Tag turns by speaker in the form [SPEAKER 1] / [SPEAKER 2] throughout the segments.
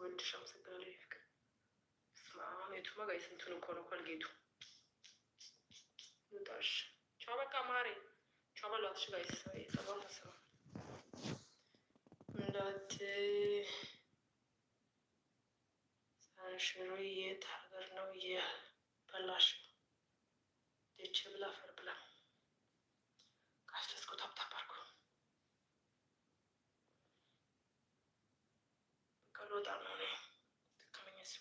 [SPEAKER 1] ወድሽ አመሰግናለሁ። ይፍቅ ስማሜቱ መጋይ ስንቱን እኮ ነው ኮልጌቱ ይውጣሽ። ቻው በቃ ማሬ ቻው በሏትሽ ጋይስ። ሰባት አስራ እንዳት ሳንሽሮ የት ሀገር ነው የበላሽ? ደች ብላ ፈር ብላ ካስተስኮ ታብታብ አድርጎ በቃ ልወጣ ነው እኔ ትክክለኛስ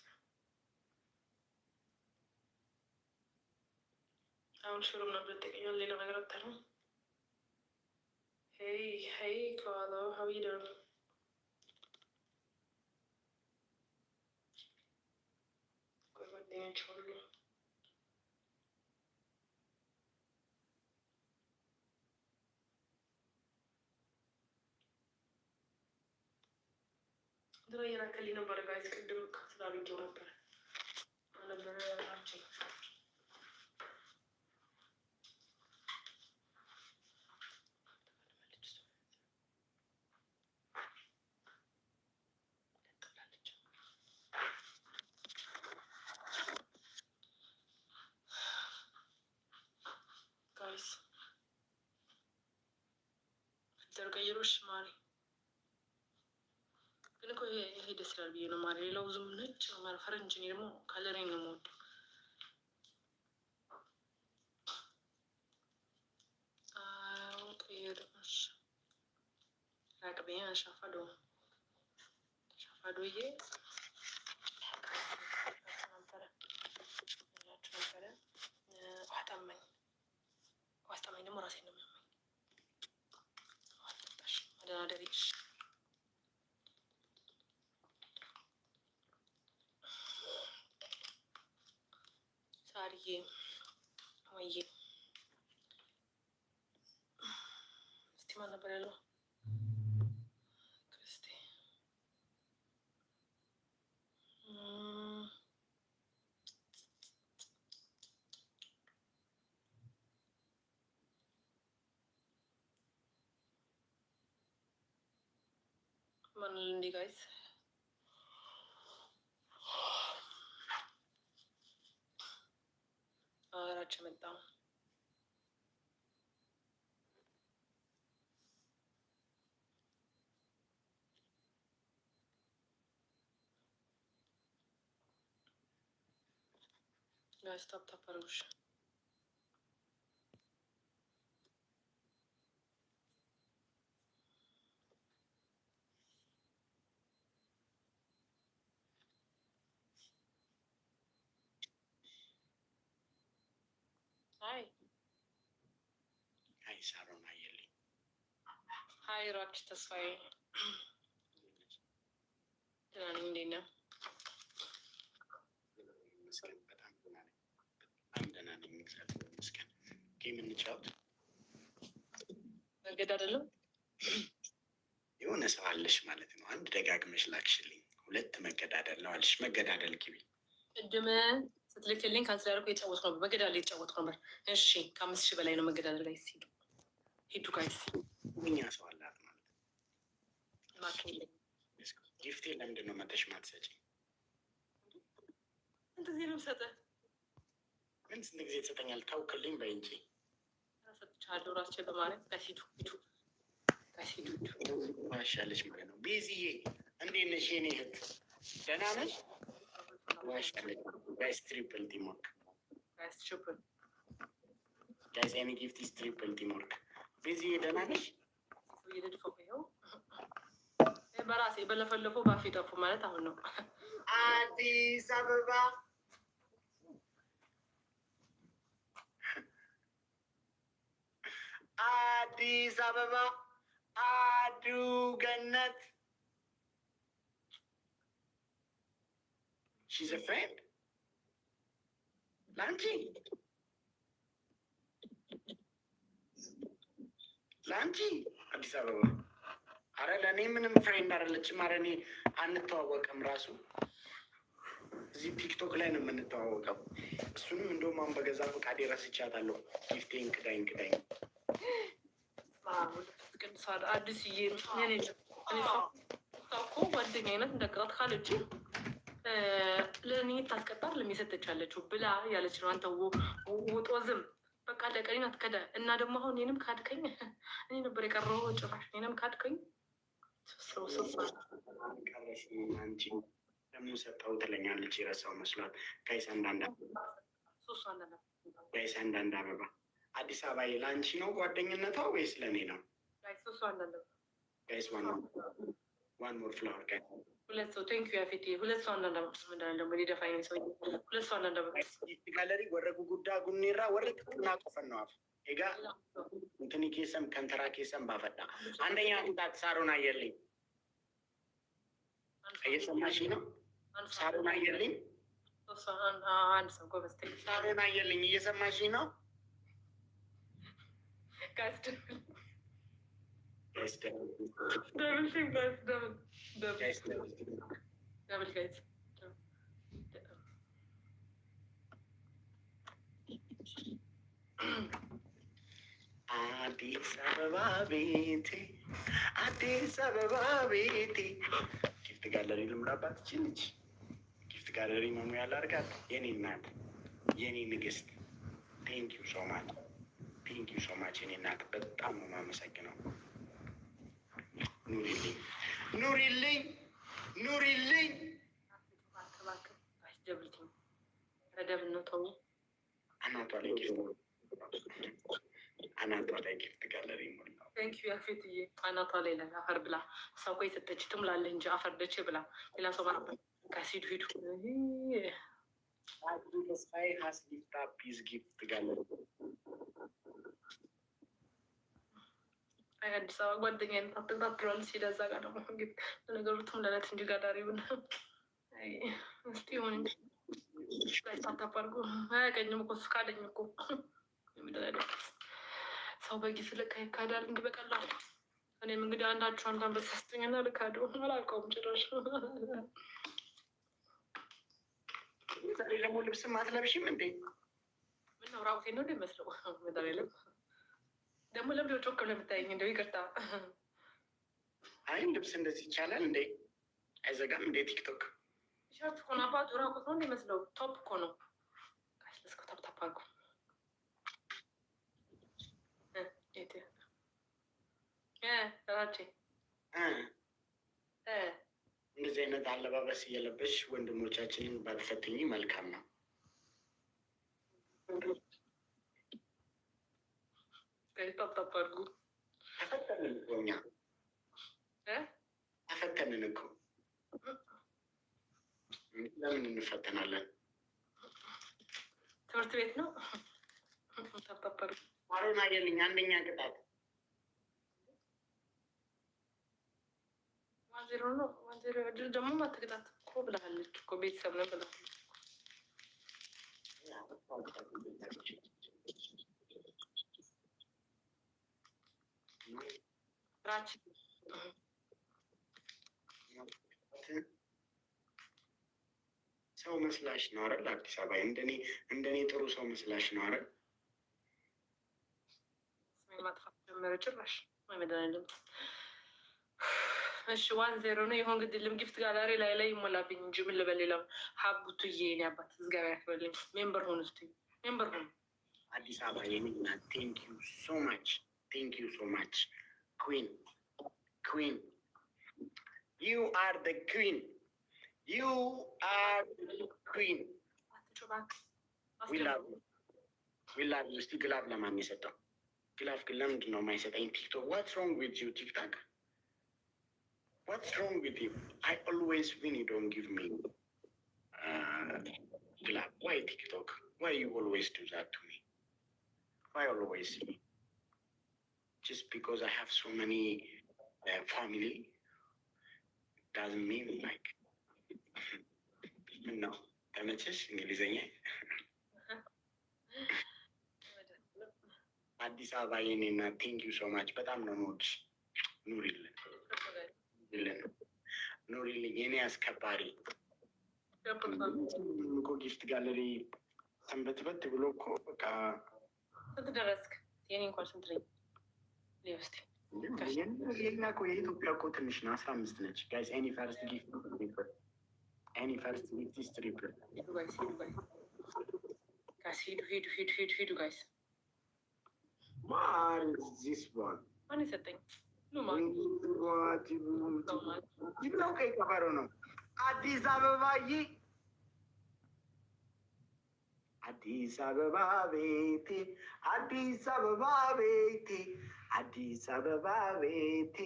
[SPEAKER 1] አሁን ሽሮ ነበር ጠቅኛል። ሌላ ነገር አታለም። ሄይ ክላውዶ how you doing? ቆይ ጓደኞች ሁሉ ድሮ እየላከልኝ ነበር ጋይስ። ቅድም ስላልጌው ነበር ናቸው ጋይስ። ተቀይሮሽ ማሪ ግን እኮ ይሄ ደስ ይላል ብዬ ነው ማሪ። ሌላው ብዙም ነጭ ነው ማለት ፈረንጅ። እኔ ደግሞ ከለሬን ነው የምወደው። ቀይርሽ ራቅብኛ ሻፋዶዬ ነበረ ዋስጣማኝ ደግሞ ራሴን ነው የሚያመኝ። መደናደሪሽ ሳርዬ ወይዬ እስቲ ማን ነበር ያለው? ክርስቴ ማን እንዲ ጋይስ አራች መጣ ጋይስ ታፕ አርጉሽ።
[SPEAKER 2] ሀይ ሳሮን አየልኝ።
[SPEAKER 1] ሀይ ራች ተስፋዬ ደህና ነኝ። እንዴት ነህ?
[SPEAKER 2] በጣም ደህና ነኝ እግዚአብሔር ይመስገን። ጌም እንጫወት።
[SPEAKER 1] መንገድ አይደለም
[SPEAKER 2] የሆነ ሰው አለሽ ማለት ነው። አንድ ደጋግመሽ ላክሽልኝ። ሁለት መገዳደል ነው አለሽ። መገዳደል ግቢ
[SPEAKER 1] ቅድም ስትልክልኝ ካንስል ያደረኩ የጫወትኩ ነበር። መገዳደል የተጫወትኩ ነበር። እሺ 5,000 በላይ ነው መገዳደል። ጋይስ ሂዱ ጋይስ።
[SPEAKER 2] እኛ ሰው አላት ማለት ነው።
[SPEAKER 1] ማክልኝ
[SPEAKER 2] ጊፍቴ ለምንድን ነው መተሽ ማትሰጪኝ?
[SPEAKER 1] እንደዚህ ነው ሰጠህ።
[SPEAKER 2] ምን ስንት ጊዜ ትሰጠኛል? ታውክልኝ በይ እንጂ
[SPEAKER 1] ሰጥቻለሁ። ራስቼ በማለት ሂዱ
[SPEAKER 2] ዋሻለች ማለት ነው። ቤዚዬ እንዴት ነሽ የኔ እህት? ደህና ነሽ? ዋሻለች ጋይስ። ትሪፕል ቲምወርክ ጋይስ። ኤኒ ጊፍት ኢዝ ትሪፕል ቲምወርክ። ቤዚዬ ደህና ነሽ?
[SPEAKER 1] በራሴ በለፈለፈው ባፌ ጠፉ ማለት አሁን ነው።
[SPEAKER 2] አዲስ አበባ አዲስ አበባ አዱ ገነት she's a friend ላንቺ አዲስ አበባ። አረ ለእኔ ምንም ፍሬንድ አይደለችም። አረ እኔ አንተዋወቅም ራሱ እዚህ ቲክቶክ ላይ ነው የምንተዋወቀው። እሱንም እንደውም አሁን በገዛ ፈቃዴ ረስቻታለሁ። ጊፍቴን ክዳኝ
[SPEAKER 1] ቅዱሳን አዲስዬ እኮ ጓደኛ አይነት እንደቅጣት ካለች ለእኔ ታስቀጣር ለሚሰጠቻለችው ብላ ያለች ነው። አንተ ውጦ ዝም በቃ ለቀኔን አትከዳ እና ደግሞ አሁን እኔንም ካድከኝ እኔ ነበር የቀረው ጭራሽ እኔንም ካድከኝ
[SPEAKER 2] ቀረሽ አንቺ ደግሞ ሰጠው ትለኛለች። የረሳው መስሏት ጋይስ አንዳንድ አበባ አዲስ አበባ ለአንቺ ነው ጓደኝነቷ ወይስ ለእኔ ነው? ጋይስ ዋን ሞር ፍላወር ጋይ
[SPEAKER 1] ሁለት ሰው ቴንክ ዩ ያፌት ሁለት ሰው አንዳንድ አበባ ምንድን ደግሞ ሊደፋኝ ሰው ሁለት ሰው አንዳንድ አበባ
[SPEAKER 2] ጋለሪ ወረ ጉጉዳ ጉኔራ ወረ ጥቅና ቆፈን ነው አፍ ኤጋ እንትን ኬሰም ከንተራ ኬሰም ባፈዳ አንደኛ ቅጣት ሳሮን አየልኝ እየሰማሽ ነው? ሳሮን አየልኝ
[SPEAKER 1] አንድ ሰው ጎበዝ
[SPEAKER 2] ሳሮን አየልኝ እየሰማሽ ነው? አዲስ አበባ ቤቴ አዲስ አበባ ቤቴ ጊፍት ጋለሪ ልምራባት ችልች ጊፍት ጋለሪ መሙ ያለ አርጋት የኔ እናት የኔ ንግስት ቴንኪዩ ሶማች ቴንኪዩ ሶማች የኔ እናት በጣም ነው የማመሰግነው። ኑሪልኝ ኑሪልኝ ኑሪልኝ
[SPEAKER 1] ረደብ ነው ተው
[SPEAKER 2] አናቷ ላይ ጊፍት ጋለሪ ሞላው።
[SPEAKER 1] ቴንኪዩ ያፌትዬ አናቷ ላይ አፈር ብላ ሰው እኮ የሰጠች ትምላለህ እንጂ አፈር ደች ብላ ሌላ ሰው ባረበት ከሲዱ ሂዱ
[SPEAKER 2] ተስፋዬ ሀስ ጊፍት ፒስ ጊፍት ጋለሪ
[SPEAKER 1] አዲስ አበባ ጓደኛ አይነት አትግባብሏል ሲል እዛ ጋር ደግሞ ነገሩ ትምለለት እንጂ ጋዳሪ ብን እስቲ ሆን እንጂ ታታባርጉ አያገኝም እኮ ፍቃደኝ እኮ ሰው በጊፍ ልክ ይካዳል እንዲህ በቀላሉ። እኔም እንግዲህ አንዳችሁ አንዷን በሳስተኛና ልካዶ አላውቀውም ጭራሽ።
[SPEAKER 2] ዛሬ ደግሞ ልብስም አትለብሽም እንዴ?
[SPEAKER 1] ምነው ራቁቴን ነው እንደሚመስለው? መዳር የለም ደግሞ ለምደ ጮክ ብለህ የምታየኝ እንደው ይቅርታ።
[SPEAKER 2] አይ ልብስ እንደዚህ ይቻላል እንዴ? አይዘጋም እንዴ? ቲክቶክ
[SPEAKER 1] ቲሸርት እኮ ነው አባቱ ራቁት ነው እንደሚመስለው። ቶፕ እኮ ነው። ለስከ ታፕታፕ አድርጉ። ራቼ
[SPEAKER 2] እንደዚህ አይነት አለባበስ እየለበሽ ወንድሞቻችንን ባትፈትኝ መልካም ነው።
[SPEAKER 1] ታፕታፕ አድርጉ።
[SPEAKER 2] ተፈተንን እኮ እኛ ተፈተንን እኮ። ለምን እንፈተናለን?
[SPEAKER 1] ትምህርት ቤት ነው። ታፕታፕ አድርጉ።
[SPEAKER 2] አሮን አየልኝ አንደኛ ቅጣት
[SPEAKER 1] 1-0 ነው። 1-0 ደግሞ ማትቅጣት እኮ ብላለች እኮ ቤተሰብ ነው ብላለች።
[SPEAKER 2] ሰው መስላሽ ነው አይደል? አዲስ አበባ እንደኔ ጥሩ ሰው መስላሽ ነው አይደል?
[SPEAKER 1] ማጥፋት ጀመረ ጭራሽ መድኃኒዓለም። እሺ 1-0 ነው። ይሆን ግድልም ጊፍት ጋላሪ ላይ ይሞላብኝ እንጂ ምን ልበል? ሌላው ሀቡቱዬ የኔ አባት ዝጋቢ ያክበልኝ። ሜምበር ሆኑ ስ ሜምበር ሆኑ።
[SPEAKER 2] አዲስ አበባ የኔና ቴንክ ዩ ሶ ማች ቴንክ ዩ ሶ ማች ኩዊን ኩዊን ዩ አር ደ ኩዊን ዩ አር ኩዊን ዊ ላቭ ዩ። እስቲ ግላብ ለማን የሰጠው? ግላፍ ግን ለምንድን ነው የማይሰጠኝ? ቲክቶክ ዋትስ ሮንግ ዊዝ ዩ ቲክቶክ ዋትስ ሮንግ ዊዝ ዩ? አይ ኦልዌይስ ዊን ዩ ዶንት ጊቭ ሚ ግላፍ። ዋይ ቲክቶክ ዋይ ዩ ኦልዌይስ ዱ ዛት ቱ ሚ? ዋይ ኦልዌይስ ሚ? ጀስት ቢኮዝ አይ ሃቭ ሶ መኒ ፋሚሊ ዳዝንት ሚን ላይክ ምን ነው ተመቸሽ? እንግሊዘኛ አዲስ አበባ የኔና ቴንክ ዩ ሶ ማች በጣም ነው የምወድሽ። ኑሪልን ኑሪልኝ የኔ አስከባሪ። እኮ ጊፍት ጋለሪ ሰንበትበት ብሎ እኮ በቃ
[SPEAKER 1] ስንት ደረስክ? የኔ እንኳን ስንት ነኝ?
[SPEAKER 2] የኛ እኮ የኢትዮጵያ እኮ ትንሽ ነው። 15 ነች ጋይስ። ኤኒ ፈርስት ጊፍት ኢዝ ትሪፕል።
[SPEAKER 1] ሂዱ ጋይስ።
[SPEAKER 2] ማን ዚስ ዋን
[SPEAKER 1] ማን የሰጠኝ
[SPEAKER 2] ነው? ቀይ ቀበሮ ነው። አዲስ አበባዬ አዲስ አበባ ቤቴ አዲስ አበባ ቤቴ አዲስ አበባ ቤቴ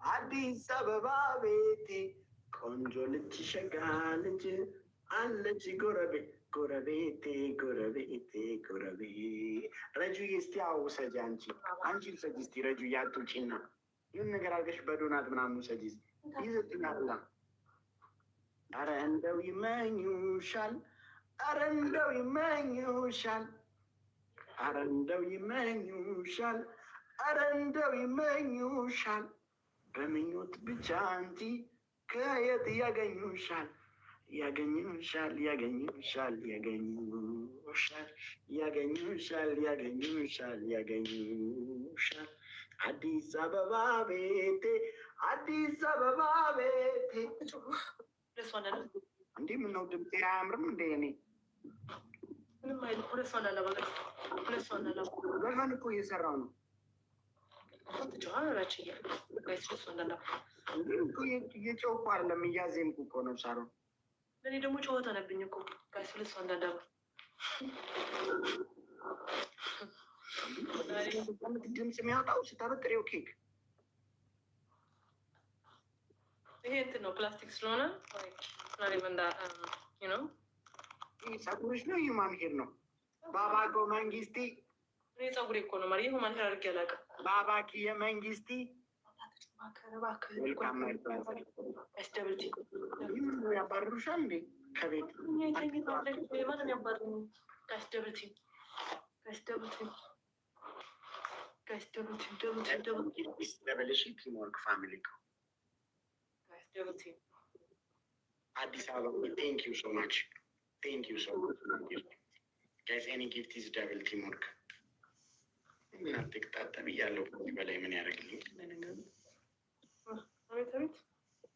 [SPEAKER 2] አዲስ አበባ ቤቴ ቆንጆ ልጅ ሸጋ ልጅ አለች ጎረቤቴ ጎረቤቴ ረጁዬ እስቲ ውሰጂ አንቺ ውሰጂ እስቲ ረጁዬ አትውጪና ይሁን ነገር አድርገሽ በዶናት ምናምን ውሰጂ ይዘጥኛላ። አረ እንደው ይመኙሻል አረ እንደው ይመኙሻል አረ እንደው ይመኙሻል አረ እንደው ይመኙሻል በምኞት ብቻ እንጂ ከየት ያገኙሻል ያገኙሻል ያገኙሻል ያገኙሻል ያገኙሻል ያገኙሻል ያገኙሻል አዲስ አበባ ቤቴ አዲስ አበባ ቤቴ። እንዴ ምነው ድምጤ አያምርም እንዴ? እኔ ዘፈን እኮ እየሰራው ነው። እየጮኩ አይደለም እያዜምኩ እኮ ነው። ሳሮ
[SPEAKER 1] እኔ ደግሞ ጨዋታ ነብኝ እኮ ጋይስ። ሁለት ሰው እንዳንዳባ
[SPEAKER 2] ድምፅ የሚያወጣው ስታበጥሬው ኬክ
[SPEAKER 1] ይሄ እንትን ነው ፕላስቲክ ስለሆነ
[SPEAKER 2] ጸጉሮች ነው ዩማን ሄር ነው። ባባጎ መንግስቲ
[SPEAKER 1] እኔ ጸጉሬ እኮ ነው ማለት ዩማን ሄር አድርጌ አላውቅም።
[SPEAKER 2] ባባኪ የመንግስቲ ያባርሩሻል እንዴ ከቤት?
[SPEAKER 1] ማንን ያባርሩ? ጋስደብልቲ
[SPEAKER 2] ፋሚሊ አዲስ አበባ ቴንክ ዩ ሶ ማች ቴንክ ዩ ሶ ማች ጋይስ። ኤኒ ጊፍት ኢዝ ደብል ቲም ወርክ። ምን አትቅጣጠብ እያለው በላይ ምን ያደርግልኝ?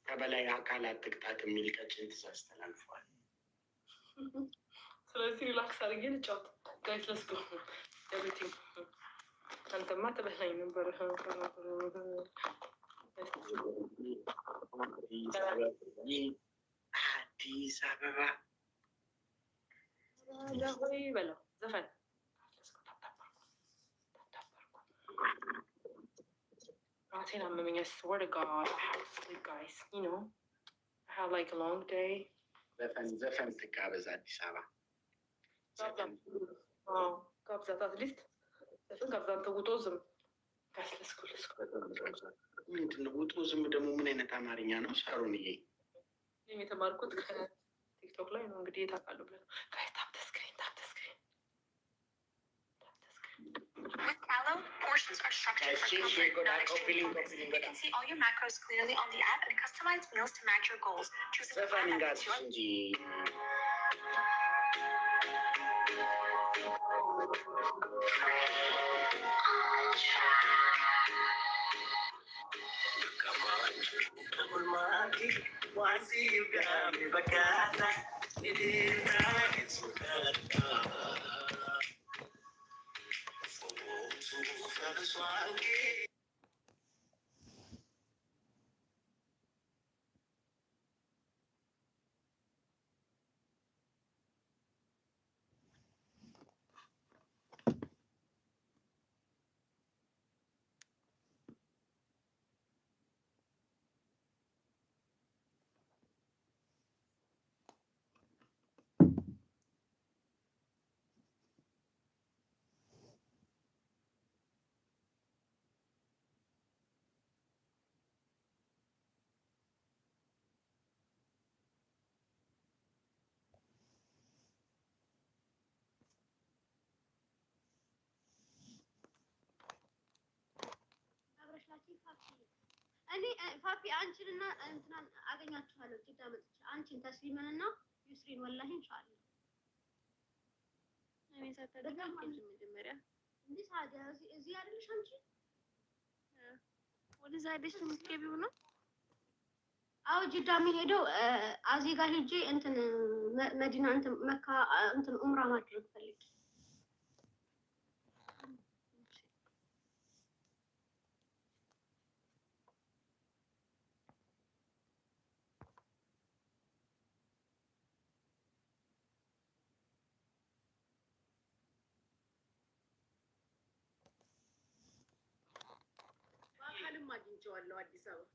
[SPEAKER 2] ከበላይ አካል አትቅጣት የሚል ቀጭን ትእዛዝ ተላልፏል።
[SPEAKER 1] ስለዚህ ሪላክስ አድርጌ ልጫወት ጋይስ። ለስጎ ደብል ቲም። አንተማ ትበላኝ ነበር።
[SPEAKER 2] አዲስ አበባ
[SPEAKER 1] ሆይ በለው ዘፈን ራሴን አመመኝ። ስወር ጋድ ጋይስ ዩ ኖ I have like a long day.
[SPEAKER 2] ዘፈን ትጋበዝ አዲስ አበባ
[SPEAKER 1] ጋብዛት አትሊስት ዘፈን ጋብዛን ተውጦ ዝም
[SPEAKER 2] ምንድን ነው ውጡ ዝም ደግሞ ምን አይነት አማርኛ ነው? ሳሮንዬ
[SPEAKER 1] የተማርኩት ከቲክቶክ ላይ ነው። እንግዲህ የታውቃለሁ ብለህ
[SPEAKER 3] Shallow portions are structured for comfort, not extreme focus. You can see all your macros clearly on the app and customize meals to match your goals. Choose a plan that fits your...
[SPEAKER 4] እኔ ፓፒ አንቺንና እንትናን አገኛችኋለሁ። ጅዳ መጥቼ አንቺን ተስሊምንና ዩስሪን ወላሂ ኢንሻአላህ። እኔ ሳታደርግ መጀመሪያ እንዴ ሳዲያ እዚህ አይደለሽ አንቺ ወደዛ ሄደሽ የምትገቢው ነው? አዎ ጅዳ የምሄደው አዚ ጋር ሄጄ እንትን መዲና እንትን መካ እንትን ኡምራ ማድረግ ፈልጌ
[SPEAKER 5] በአካልም አግኝቼዋለሁ አዲስ አበባ።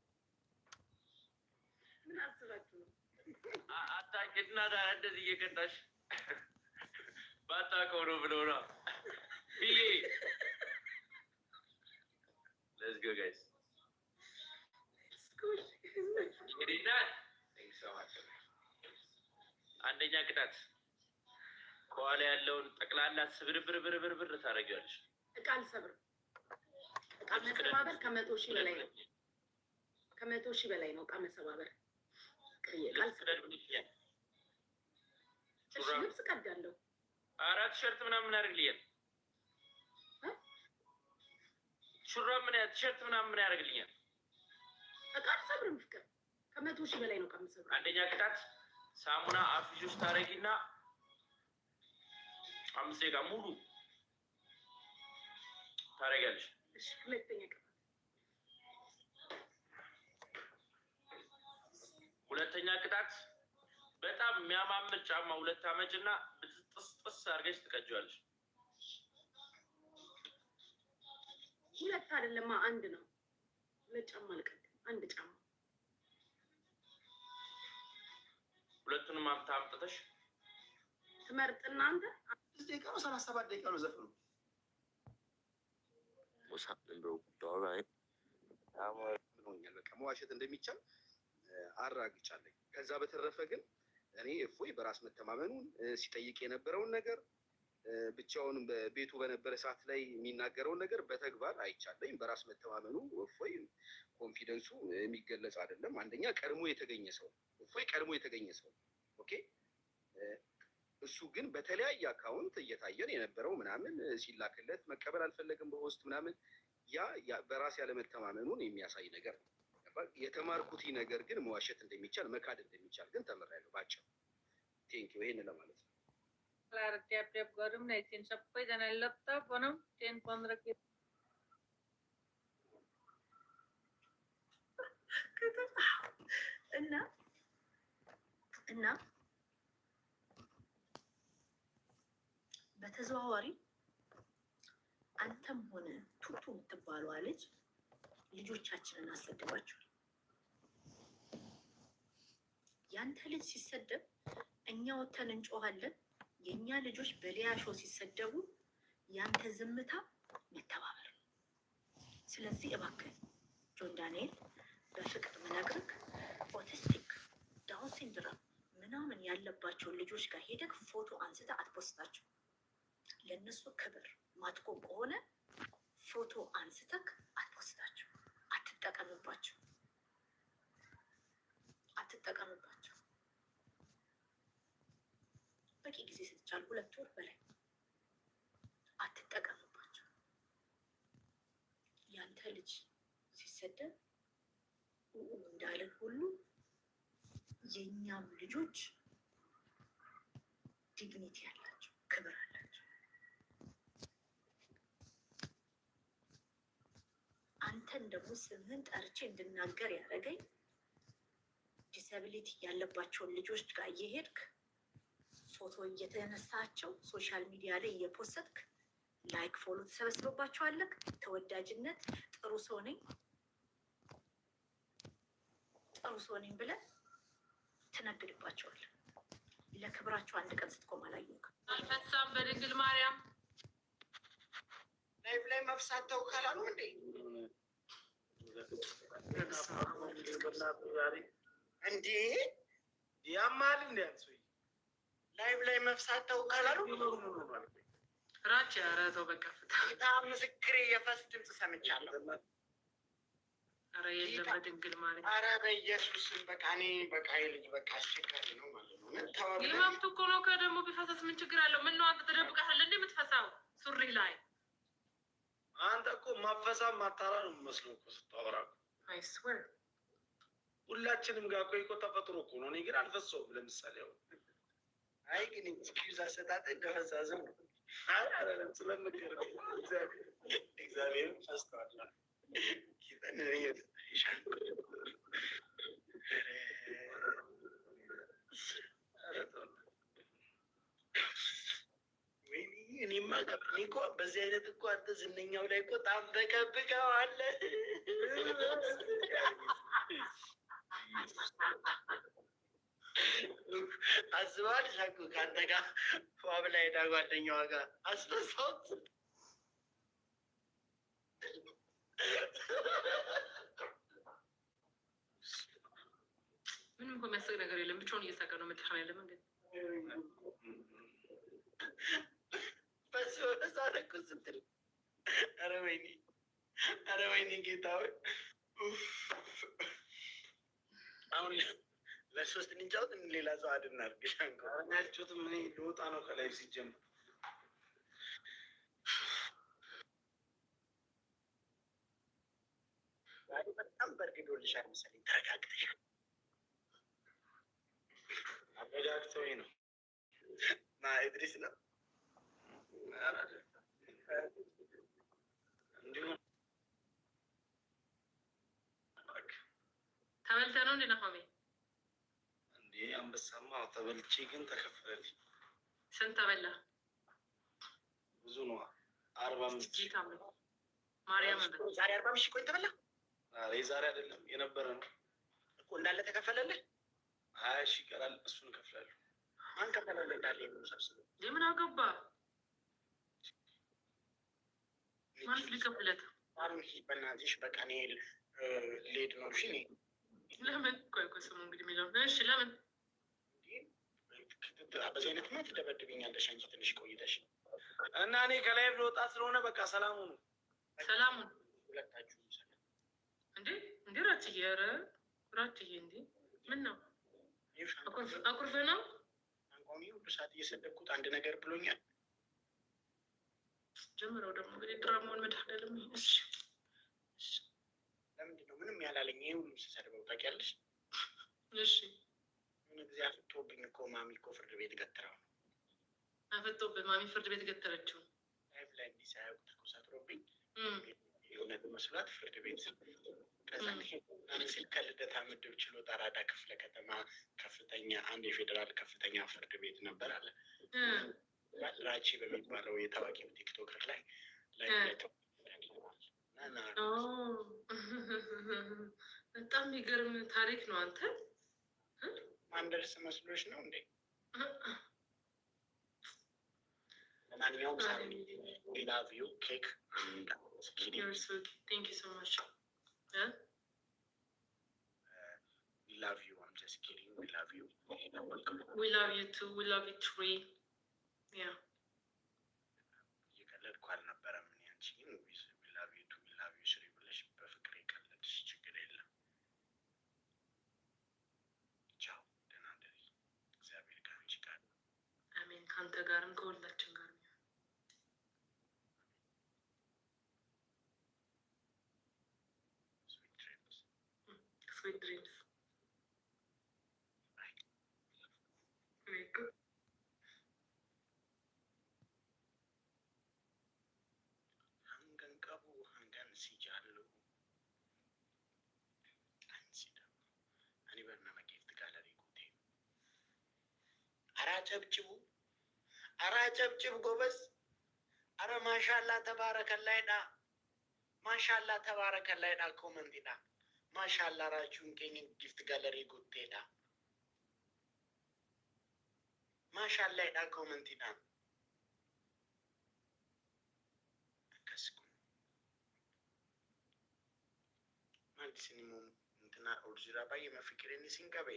[SPEAKER 5] ምን አስባችሁ ነው?
[SPEAKER 6] አታውቂና ታዲያ እንደዚህ እየቀጣሽ ባታውቀው ነው ብለው ነው ብዬ። Let's go guys. አንደኛ ቅጣት ከኋላ ያለውን ጠቅላላ ስብርብርብርብር ታደርጊዋለሽ።
[SPEAKER 5] እቃ አልሰብርም። እቃ መሰባበር ከ100,000 በላይ ነው። ከ100,000 በላይ ነው እቃ መሰባበር። ልብስ ቀዳለሁ።
[SPEAKER 6] አራት ቲሸርት ምናምን ያደርግልኛል። ሹራብ ምን ቲሸርት ምናምን ምን ያደርግልኛል?
[SPEAKER 5] እቃ አልሰብርም። ፍቅር ከ100,000 በላይ ነው እቃ መሰብር።
[SPEAKER 6] አንደኛ ቅጣት ሳሙና አፍሽ ውስጥ ታደርጊና 5 ደቂቃ ሙሉ ታደርጊያለሽ።
[SPEAKER 5] እሺ ሁለተኛ ቅጣት በጣም የሚያማምር ጫማ 2 አመጅና ጥስ አድርገሽ ትቀጂዋለሽ። 2 አይደለም 1 ነው። 2 ጫማ አልቀድም፣ 1 ጫማ። ሁለቱንም አምጥተሽ ትመርጥና አንተ
[SPEAKER 2] 5 ደቂቃ ነው 37 ደቂቃ ነው ዘፈኑ። በቃ መዋሸት እንደሚቻል አራግጫለኝ። ከዛ በተረፈ ግን እኔ እፎይ በራስ መተማመኑን ሲጠይቅ የነበረውን ነገር ብቻውን በቤቱ በነበረ ሰዓት ላይ የሚናገረውን ነገር በተግባር አይቻለኝ። በራስ መተማመኑ እፎይ ኮንፊደንሱ የሚገለጽ አይደለም። አንደኛ ቀድሞ የተገኘ ሰው እፎይ ቀድሞ የተገኘ ሰው ኦኬ። እሱ ግን በተለያየ አካውንት እየታየን የነበረው ምናምን ሲላክለት መቀበል አልፈለግም በውስጥ ምናምን ያ በራስ ያለመተማመኑን የሚያሳይ ነገር ነው። የተማርኩት ነገር ግን መዋሸት እንደሚቻል መካድ እንደሚቻል ግን ተምሬያለሁ። ባጭሩ ቴንኪው ይሄን ለማለት ነው።
[SPEAKER 1] እና በተዘዋዋሪ አንተም ሆነ ቱቱ የምትባለዋ ልጅ ልጆቻችንን አሰደባችኋል። ያንተ ልጅ ሲሰደብ እኛ ወተን እንጮሃለን። የእኛ ልጆች በሊያሾ ሲሰደቡ ያንተ ዝምታ መተባበር ነው። ስለዚህ እባክህ ጆን ዳንኤል በፍቅር ምነግርህ ኦቲስቲክ ዳውን ሲንድሮም ምናምን ያለባቸውን ልጆች ጋር ሄደህ ፎቶ አንስተ አትፖስታቸው። ለእነሱ ክብር ማትቆም ከሆነ ፎቶ አንስተክ አትፖስታቸው። አትጠቀምባቸው። በቂ ጊዜ ስትቻል 2 ወር በላይ አትጠቀምባቸው። ያንተ ልጅ ሲሰደብ እንዳለን ሁሉ የእኛም ልጆች ዲግኒቲ ያላቸው ክብር አላቸው። አንተን ደግሞ ስምህን ጠርቼ እንድናገር ያደረገኝ ዲስአቢሊቲ ያለባቸውን ልጆች ጋር እየሄድክ ፎቶ እየተነሳቸው ሶሻል ሚዲያ ላይ እየፖስትክ ላይክ ፎሎ ተሰበስበባቸዋለክ። ተወዳጅነት ጥሩ ሰው ነኝ ብለህ ትነግድባቸዋል። ለክብራቸው አንድ ቀን ስትቆም አላየሁም። አልፈሳም በድንግል ማርያም
[SPEAKER 2] ላይፍ ላይ መፍሳት ተው ካላሉ እንዴ እንዴ ያማል እንዴ አንሶይ ላይፍ ላይ መፍሳት ተው ካላሉ
[SPEAKER 1] ራቻ ያረተው በቃ
[SPEAKER 2] በጣም ምስክሬ የፈስ ድምፅ ሰምቻለሁ።
[SPEAKER 1] አረ የለም በድንግል ማርያም
[SPEAKER 2] አረ በኢየሱስ በቃ እኔ በቃ ልጅ በቃ አስቸጋሪ ነው ማለት ነው።
[SPEAKER 1] ይመብቱ እኮ ነው። ከደግሞ ቢፈሳስ ምን ችግር አለው? ምን ነው አንተ ተደብቀሃል እንዴ የምትፈሳው ሱሪ ላይ
[SPEAKER 2] አንተ እኮ ማፈሳ ማታራ ነው የምመስለው እኮ ስታወራ።
[SPEAKER 1] አይ ስዌር
[SPEAKER 2] ሁላችንም ጋር እኮ ተፈጥሮ እኮ ነው። እኔ ግን አልፈሳውም። ለምሳሌ ያው አይ ግን ኤክስኪውዝ አሰጣጥ እንደፈሳዝም ነው። አይ አይደለም ስለምትገር እግዚአብሔር ፈስተዋል። ኪተን ይሻል እኔማ እኮ በዚህ አይነት እኮ አንተ ዝነኛው ላይ እኮ ታንበቀብቀዋለህ። አስበዋል ሻኩ ከአንተ ጋር ፏብላ ሄዳ ጓደኛዋ ጋር አስበሳውት።
[SPEAKER 1] ምንም እኮ የሚያስቅ ነገር የለም። ብቻውን እየሳቀ ነው መጨረሻ ያለ መንገድ
[SPEAKER 2] በሳረኩ ስትል ኧረ ወይኔ ጌታ ሆይ። አሁን ለሶስት እንጫወት ሌላ ሰው አድናርግ ሻንቆናችሁት ምን ልወጣ ነው ከላይ ሲጀምር በጣም በርግዶልሻል መሰለኝ። ተረጋግተሻል። አረጋግተውኝ ነው ና ኢድሪስ ነው እንዲሁም
[SPEAKER 1] ተበልተህ ነው እንዴ ናሆሜ?
[SPEAKER 2] እንዴ አንበሳማ ተበልቼ ግን ተከፈለልኝ።
[SPEAKER 1] ስንት ተበላ?
[SPEAKER 2] ብዙ ነው። 45
[SPEAKER 1] ጌታ ማርያም
[SPEAKER 2] ዛሬ 45 ሺህ ቆይ ተበላ። ዛሬ ዛሬ አይደለም የነበረ ነው እኮ እንዳለ ተከፈለልህ። 20 ሺህ ይቀራል። እሱን እከፍላለሁ። ማን ከፈለልህ? እንዳለ የሚሰብስበው
[SPEAKER 1] ለምን አገባ ማለት ሊከፍለት
[SPEAKER 2] በእናትሽ በቃ እኔ ልሄድ ነው። እሺ
[SPEAKER 1] ለምን ቆይ ስሙ እንግዲህ የሚለው እሺ ለምን
[SPEAKER 2] በዚህ አይነት ማ ትደበድብኛለሽ አንቺ ትንሽ ቆይተሽ እና እኔ ከላይ ልወጣ ስለሆነ በቃ ሰላሙኑ
[SPEAKER 1] ሰላሙን
[SPEAKER 2] ሁለታችሁ
[SPEAKER 1] እንዴ እንዴ ራትዬ ኧረ ራትዬ እንዴ ምን ነው አኩርፈ ነው
[SPEAKER 2] አንቋሚ ሁሉ ሰዓት እየሰደብኩት አንድ ነገር ብሎኛል።
[SPEAKER 1] ጀምረው ደግሞ እንግዲህ ድራማውን መድኃኒዓለም እሺ
[SPEAKER 2] ለምንድን ነው ምንም ያላለኝ ይሄ ሁሉ ስሰድበው ታውቂያለሽ?
[SPEAKER 1] እሺ
[SPEAKER 2] ምን ጊዜ አፍቶብኝ እኮ ማሚ እኮ ፍርድ ቤት ገትረው ነው።
[SPEAKER 1] አፈጦብህ ማሚ ፍርድ ቤት ገተረችው።
[SPEAKER 2] ላይፍ ላይ እንዲህ ሳያውቅ ተኮሳትሮብኝ የእውነት መስሏት ፍርድ ቤት ከዛ ሲል ከልደታ ምድብ ችሎት አራዳ ክፍለ ከተማ ከፍተኛ አንድ የፌዴራል ከፍተኛ ፍርድ ቤት ነበር አለ ራቺ በሚባለው የታዋቂው ቲክቶከር ላይ
[SPEAKER 1] በጣም የሚገርም ታሪክ ነው። አንተ
[SPEAKER 2] ማንደርስ መስሎች ነው እንዴ? ለማንኛውም ሳ ላቭ ዩ ኬክ
[SPEAKER 1] ቴንክ ዩ ሶ ማች
[SPEAKER 2] love you. I'm just kidding. We love you.
[SPEAKER 1] We love you too. We love you three. Yeah.
[SPEAKER 2] እየቀለድኩ አልነበረም። እኔ አንቺ ግን we love you too. We love you three ብለሽ በፍቅር የቀለድሽ ችግር የለም። ቻው፣ ደህና እደሪ። እግዚአብሔር ከአንቺ ጋር።
[SPEAKER 1] አሜን። ከአንተ ጋርም ከሁላችን ጋር ነው።
[SPEAKER 2] Sweet dreams.
[SPEAKER 1] Sweet dreams.
[SPEAKER 2] Hangan qabu hangan si jaallu ansi ደግሞ ani barnama gift gallery ጉቴ አራጨብጭቡ አራጨብጭብ ጎበዝ አረ ማሻላ ተባረከላይዳ ማሻላ ተባረከላይዳ ኮመንቲዳ ማሻላ ራችሁን ከኝ ጊፍት ጋለሪ ጉቴዳ ማሻላ ዳ ኮመንቲዳ Maximum እንትና ኦርጂራ ባይ የመፍቅሬን ሲንቀበ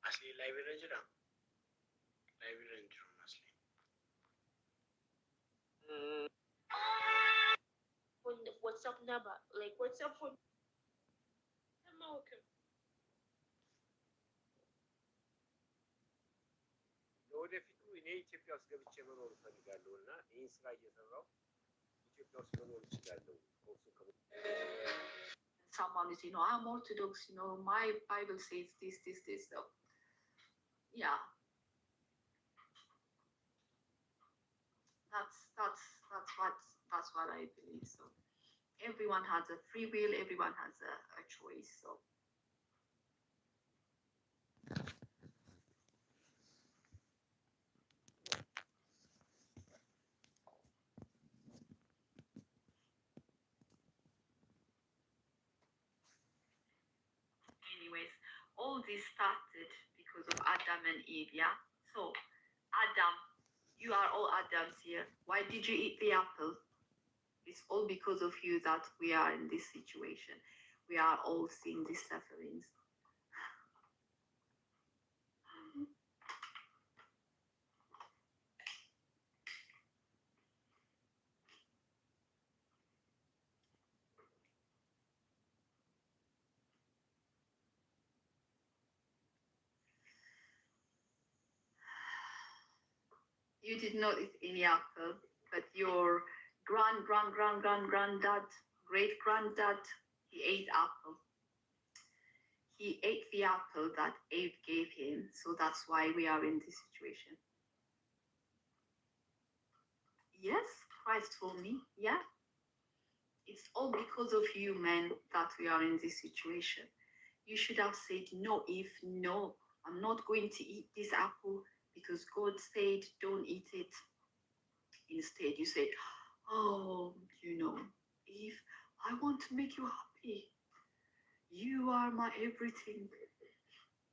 [SPEAKER 2] አስሊ ላይብረሪ ጅራ ላይብረሪ ጅራ አስሊ
[SPEAKER 7] WhatsApp number, like WhatsApp phone.
[SPEAKER 8] ለወደፊቱ እኔ ኢትዮጵያ ውስጥ ገብቼ መኖር እፈልጋለሁ እና ይህን ስራ እየሰራሁ ኢትዮጵያ ውስጥ መኖር እችላለሁ።
[SPEAKER 3] Someone is, I'm Orthodox, my Bible says this. So, yeah, that's what I believe. So, everyone has a free will, everyone has a choice. So, anyways, all this started because of Adam and Eve, yeah? So, Adam, you are all Adams here. Why did you eat the apple? It's all because of you that we are in this situation. We are all seeing these sufferings. You did not eat any apple, but your granddad, great granddad, he ate apple. He ate the apple that Eve gave him, so that's why we are in this situation. Yes, Christ told me, yeah. It's all because of you, men, that we are in this situation. You should have said, no, Eve, no, I'm not going to eat this apple because God said don't eat it. Instead, you said, oh, Eve, I want to make you happy. You are my everything.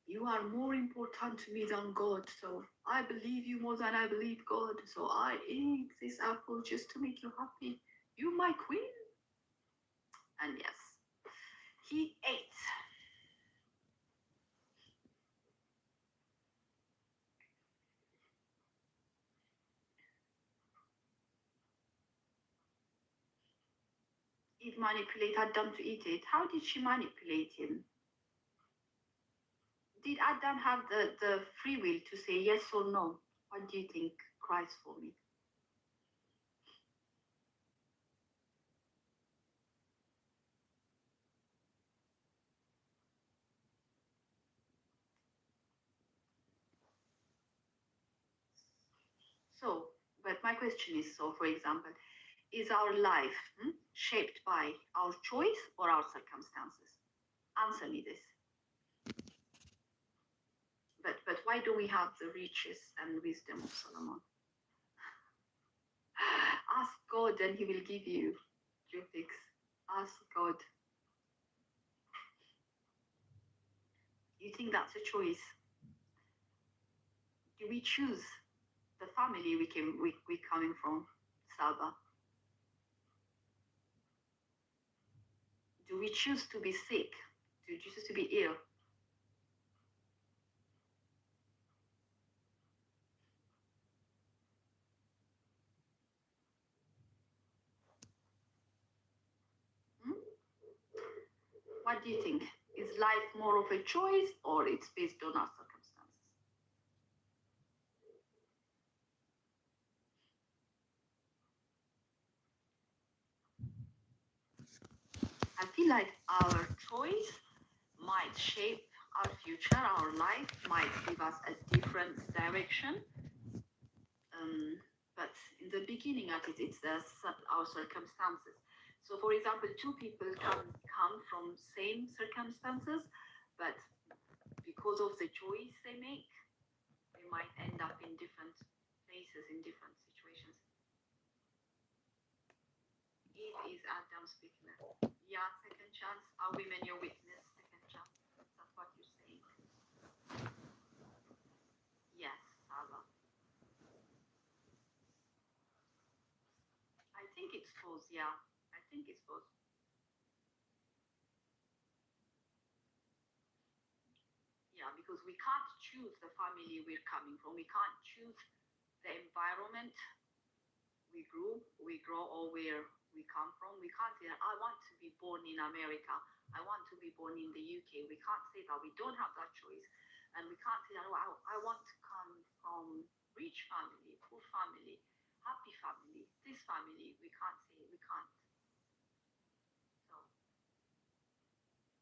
[SPEAKER 3] You are more important to me than God. So I believe you more than I believe God. So I ate this apple just to make you happy. You're my queen. And yes, he ate. Eve manipulated Adam to eat it. How did she manipulate him? Did Adam have the free will to say yes or no? What do you think, Christ, for me? So, but my question is, so for example, is our life shaped by our choice or our circumstances? Answer me this. But why do we have the riches and wisdom of Solomon? Ask God and he will give you your fix. Ask God. You think that's a choice? Do we choose the family we're coming from, Saba? Do we choose to be sick? Do we choose to be ill? What do you think? Is life more of a choice or it's based on our circumstances? I feel like our choice might shape our future, our life might give us a different direction. But in the beginning of it, it's our circumstances. So, for example, two people can come from same circumstances, but because of the choice they make, they might end up in different places, in different situations. Eve is Adam's weakness. Yeah, second chance. Are women your weakness? Second chance. That's what you're saying. Yes, Saba. I think it's both, yeah. I think it's both. Yeah, because we can't choose the family we're coming from. We can't choose the environment we grow, or where we come from. We can't say that I want to be born in America, I want to be born in the UK. We can't say that. We don't have that choice. And we can't say that, oh, I want to come from rich family, poor family, happy family, this family. We can't say, we can't. So,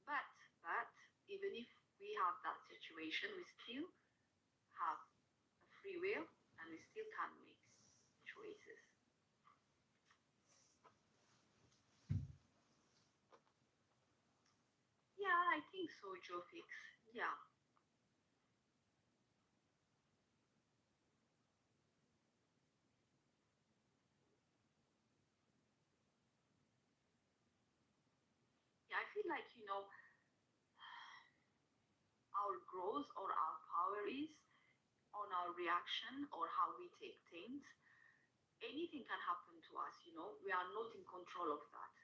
[SPEAKER 3] but even if we have that situation, we still have a free will and we still can make choices. Yeah, I think so, Jofix. Yeah. Yeah, I feel like, our growth or our power is on our reaction or how we take things. Anything can happen to us, we are not in control of that,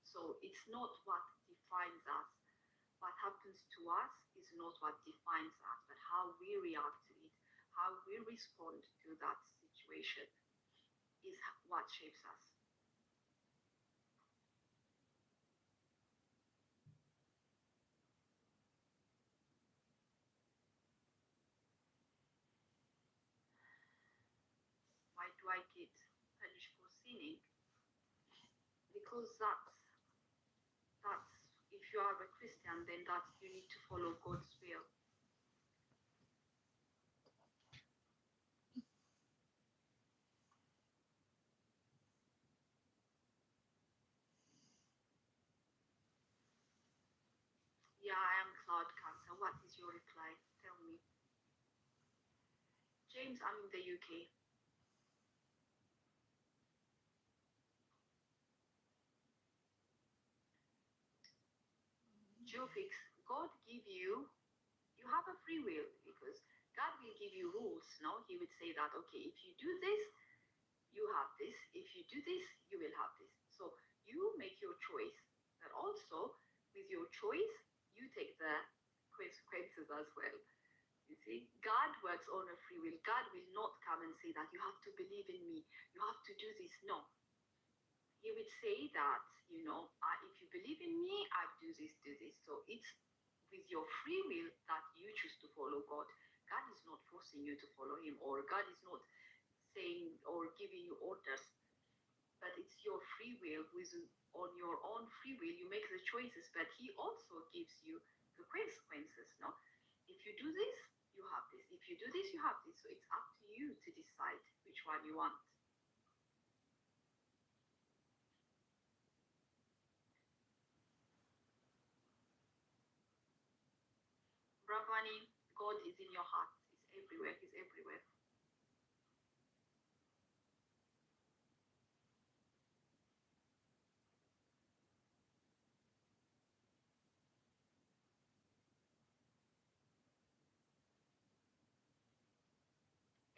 [SPEAKER 3] so it's not what defines us. What happens to us is not what defines us, but how we react to it, how we respond to that situation is what shapes us. Why do I get punished for sinning? Because that's if you are a Christian, then that you need to follow God's will. Yeah, I am Cloud Cancer. What is your reply? Tell me. James, I'm in the UK. Geofix, God give you have a free will, because God will give you rules, no? He would say that, okay, if you do this, you have this. If you do this, you will have this. So you make your choice. But also, with your choice, you take the consequences as well. You see, God works on a free will. God will not come and say that you have to believe in me, you have to do this. No. He would say that, if you believe in me, I do this, do this. So it's with your free will that you choose to follow God. God is not forcing you to follow him, or God is not saying or giving you orders, but it's your free will. On your own free will, you make the choices, but he also gives you the consequences. No, if you do this, you have this. If you do this, you have this. So it's up to you to decide which one you want. Brahmani, God is in your heart. He's everywhere. He's everywhere.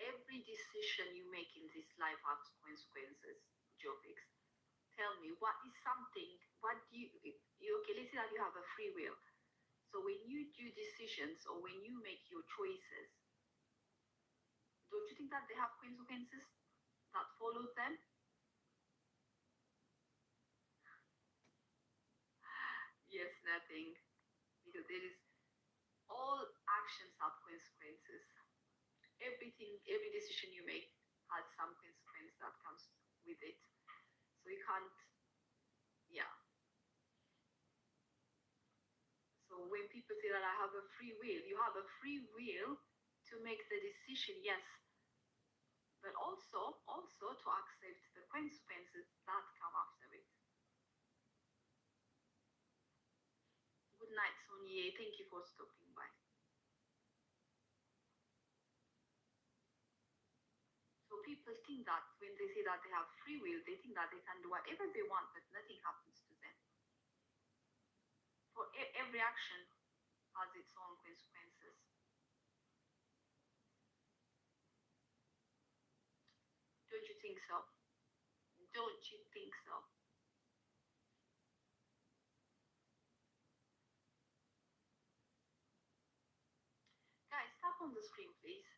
[SPEAKER 3] Every decision you make in this life has consequences, Jovix. Tell me, what is something, what do you, okay, let's say that you have a free will. So when you do decisions or when you make your choices, don't you think that they have consequences that follow them? Yes, nothing. Because there is, all actions have consequences. Everything, every decision you make has some consequence that comes with it. So you can't, yeah. So when people say that I have a free will, you have a free will to make the decision, yes, but also to accept the consequences that come after it. Good night, Sonia. Thank you for stopping by. So people think that when they say that they have free will, they think that they can do whatever they want, but nothing happens to them. For every action has its own consequences. Don't you think so? Don't you think so? Guys, tap on the screen, please.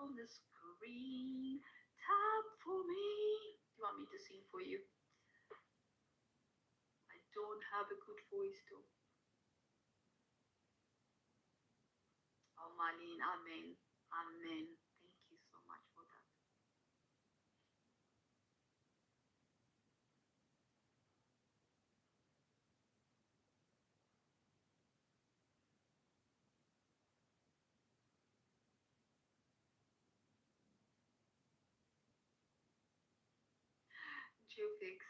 [SPEAKER 3] on the screen. Tap for me. Do you want me to sing for you? I don't have a good voice though. Oh, Marlene, amen. Amen. Thank you so much for that. Geofix.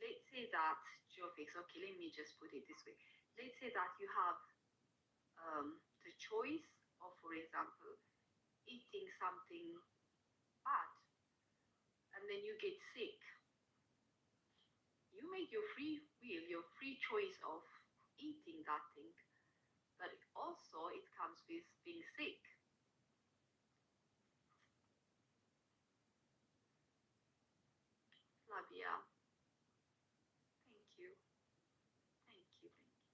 [SPEAKER 3] Let's say that, Geofix, okay, let me just put it this way. Let's say that you have the choice of, for example, eating something bad and then you get sick. You make your free will, your free choice of eating that thing, but also it comes with being sick. Flavia, thank you. Thank you, thank you.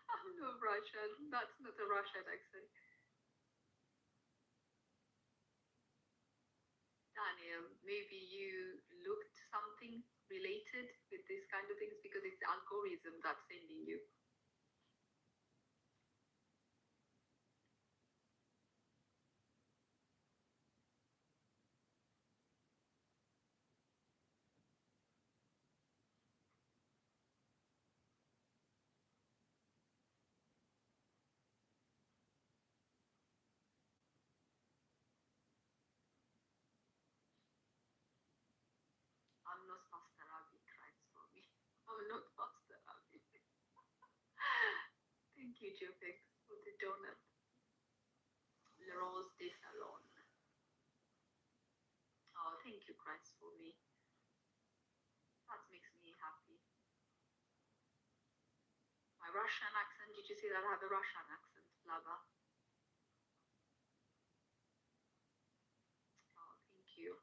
[SPEAKER 3] I'm not Russian. That's not a Russian accent. Daniel, maybe you looked something related with these kind of things because it's the algorithm that's sending you. I'm not Pastor Abi cries for me. I'm not Pastor Abi. Thank you, Jopek, for the donut. Le Rose de Salon. Oh, thank you, Christ, for me. That makes me happy. My Russian accent, did you see that I have a Russian accent, Lava? Oh, thank you.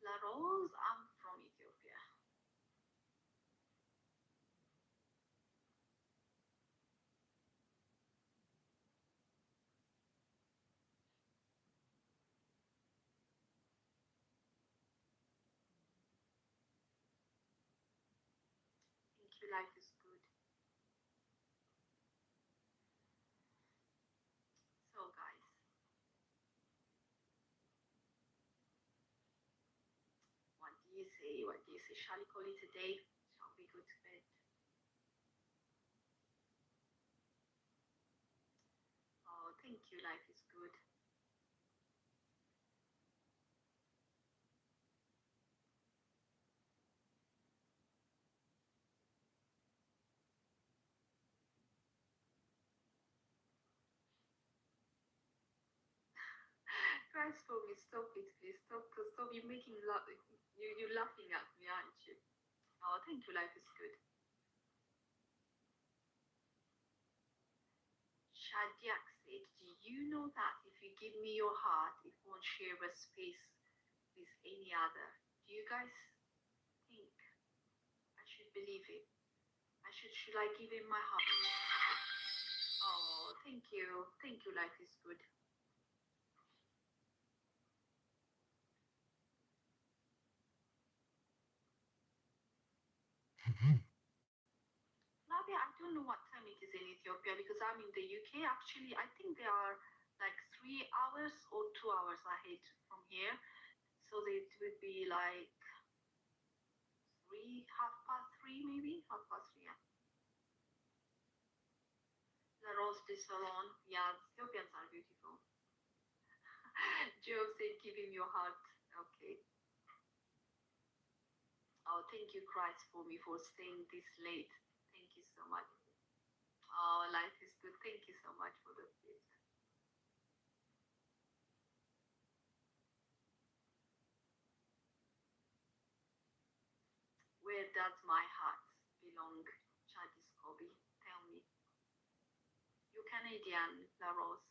[SPEAKER 3] La Rose, I'm from Ethiopia. Thank you, life is good. So, guys, what do you say? What do you say? Shall we call it a day? Shall we go to bed? Oh, thank you, life is good. Guys, for me, stop it, please. Stop, stop. You're making you're laughing at me, aren't you? Oh, thank you, life is good. Shadiak said, do you know that if you give me your heart, it won't share a space with any other? Do you guys think I should believe it? Should I give him my heart? Oh, thank you. Thank you, life is good. Maybe I don't know what time it is in Ethiopia because I'm in the UK. Actually, I think they are like 3 hours or 2 hours ahead from here. So it would be like three, half past three, maybe half past three. Yeah. La Rose de Salon. Yeah, Ethiopians are beautiful. Joe said, give him your heart. Okay. Oh, thank you, Christ, for me for staying this late. Thank you so much. Oh, life is good. Thank you so much for the gift. does my heart belong, Chadis Kobe? Tell me. You Canadian, La Rose.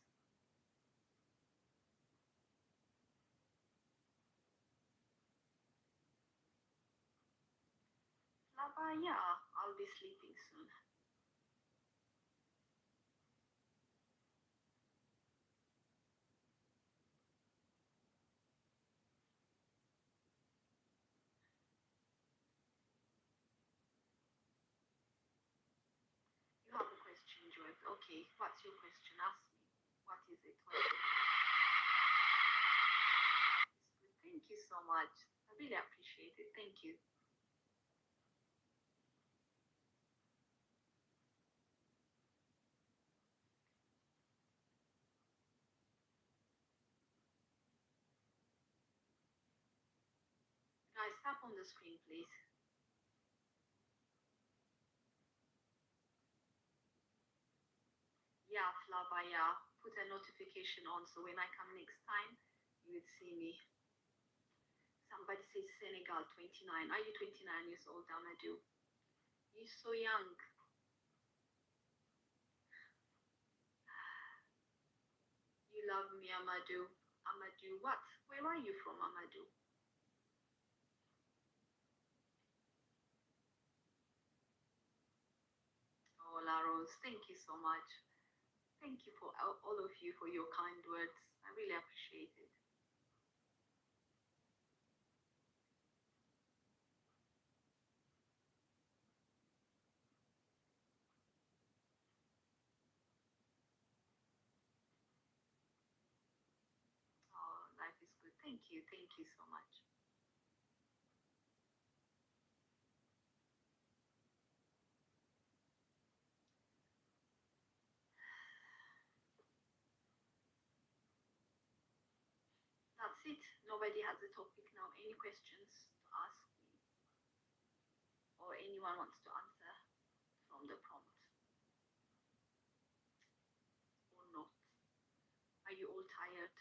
[SPEAKER 3] Lava, yeah, I'll be sleeping soon. You have a question, Joy. Okay, what's your question? Ask me. What is it? What is it? Thank you so much. I really appreciate it. Thank you. Guys, tap on the screen, please. Yeah, Flaba, yeah. Put a notification on so when I come next time, you would see me. Somebody says Senegal 29. Are you 29 years old, Amadou? You're so young. You love me, Amadou. Amadou, what? Where are you from, Amadou? Oh, Laros, thank you so much. Thank you for all of you for your kind words. I really appreciate it. Oh, life is good. Thank you. Thank you so much. That's it. Nobody has a topic now. Any questions to ask me? Or anyone wants to answer from the prompt? Or not? Are you all tired?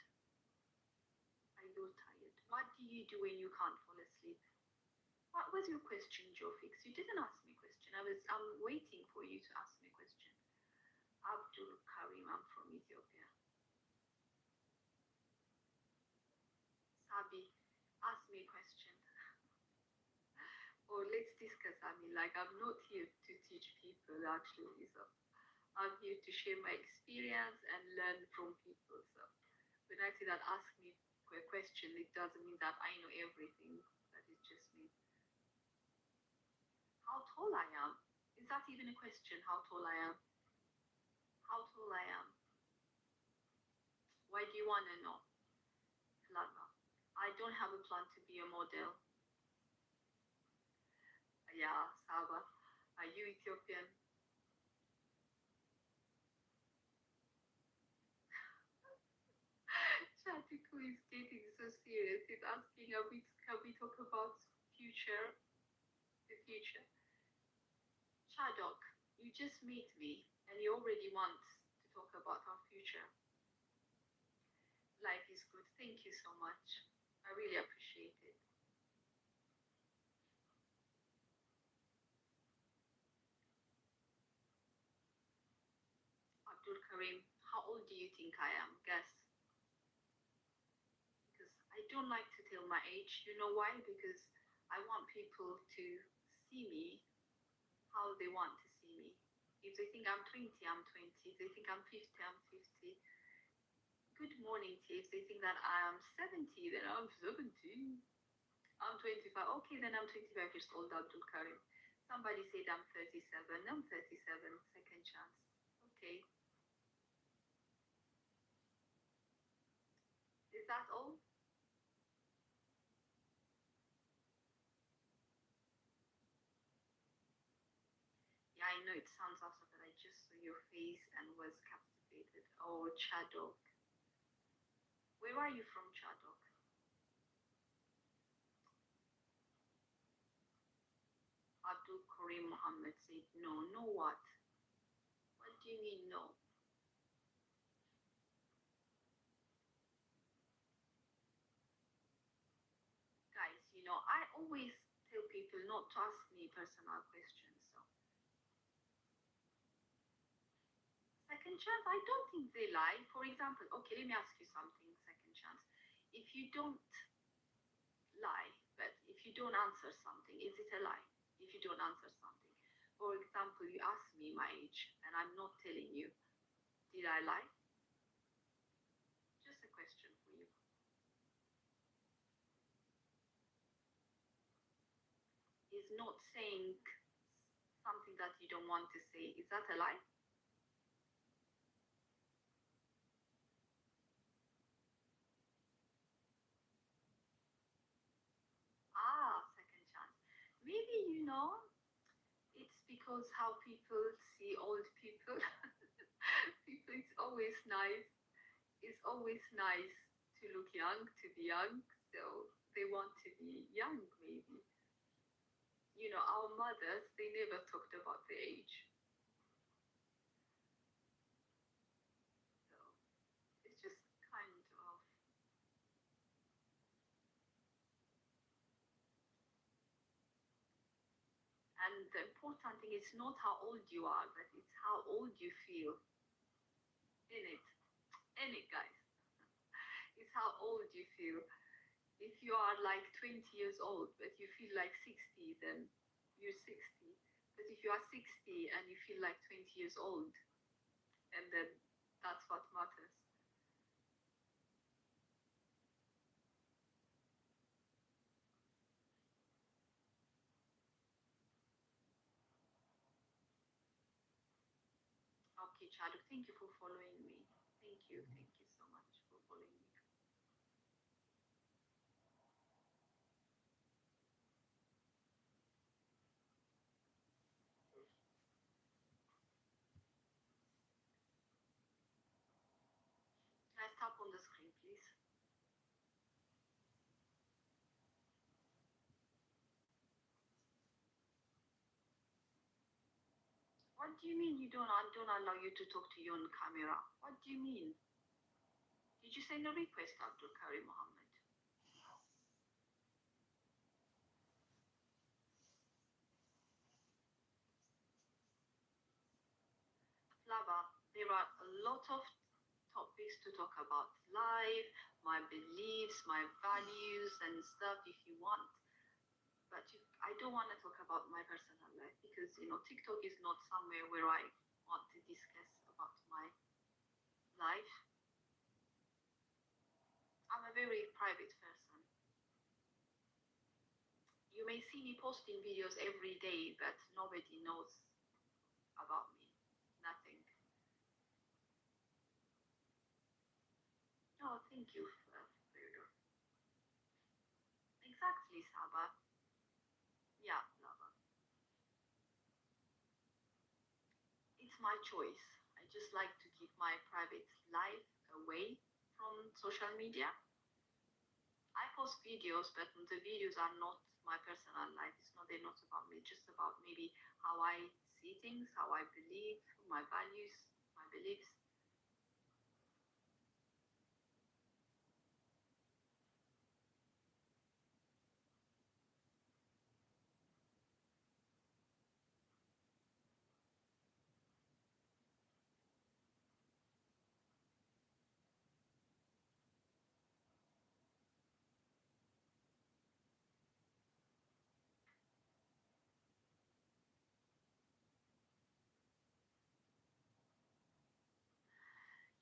[SPEAKER 3] Are you all tired? What do you do when you can't fall asleep? What was your question, Joe Fix? You didn't ask me a question. I'm waiting for you to ask me a question. Abdul Karim, I'm from Ethiopia. Sabi, ask me a question. Or let's discuss. I mean, like, I'm not here to teach people actually, so I'm here to share my experience and learn from people. So when I say that ask me a question, it doesn't mean that I know everything. That it just means how tall I am. Is that even a question? How tall I am? How tall I am? Why do you want to know? Lama. I don't have a plan to be a model. Yeah, Saba. Are you Ethiopian? Chatiku is getting so serious. He's asking, can we talk about future? The future. Chadok, you just meet me and you already want to talk about our future. Life is good. Thank you so much. I really appreciate it. Abdul Karim, how old do you think I am? Guess. Because I don't like to tell my age. You know why? Because I want people to see me how they want to see me. If they think I'm 20, I'm 20. If they think I'm 50, I'm 50. Good morning, T. If they think that I'm 70, then I'm 70. I'm 25. Okay, then I'm 25 years old, Abdul Karim. Somebody said I'm 37. I'm 37. Second chance. Okay. Is that all? Yeah, I know it sounds awesome, but I just saw your face and was captivated. Oh, Chadok. Where are you from, Chadok? Abdul Karim Muhammad said, no. No what? What do you mean, no? Guys, I always tell people people not to ask me personal questions. So, second chance, I don't think they lie. For example, okay, let me ask you something. Second chance, if you don't lie, but if you don't answer something, is it a lie? If you don't answer something, for example, you ask me my age and I'm not telling you, did I lie? Just a question for you. Is not saying something that you don't want to say, is that a lie? Second chance. Maybe it's because how people see old people. People, it's always nice. It's always nice to look young, to be young. So they want to be young, maybe. Our mothers, they never talked about the age. So it's just kind of. And the important thing is not how old you are, but it's how old you feel in it. In it, guys. It's how old you feel. If you are like 20 years old, but you feel like 60, then you're 60. But if you are 60 and you feel like 20 years old, and then that's what matters. Okay, Chadu, thank you for following me. Thank you so much for following me. Guys, tap on the screen, please. What do you mean you don't allow you to talk to you on camera? What do you mean? Did you send a request, Abdul Karim Mohammed? Lava, there are a lot of topics to talk about. Life, my beliefs, my values and stuff if you want. But I don't want to talk about my personal life because, TikTok is not somewhere where I want to discuss about my life. I'm a very private person. You may see me posting videos every day, but nobody knows about me. Nothing. Oh, thank you, Theodore. Exactly, Saba. Yeah, Lava. It's my choice. I just like to keep my private life away from social media. I post videos, but the videos are not my personal life. They're not about me. Just about maybe how I see things, how I believe, my values, my beliefs.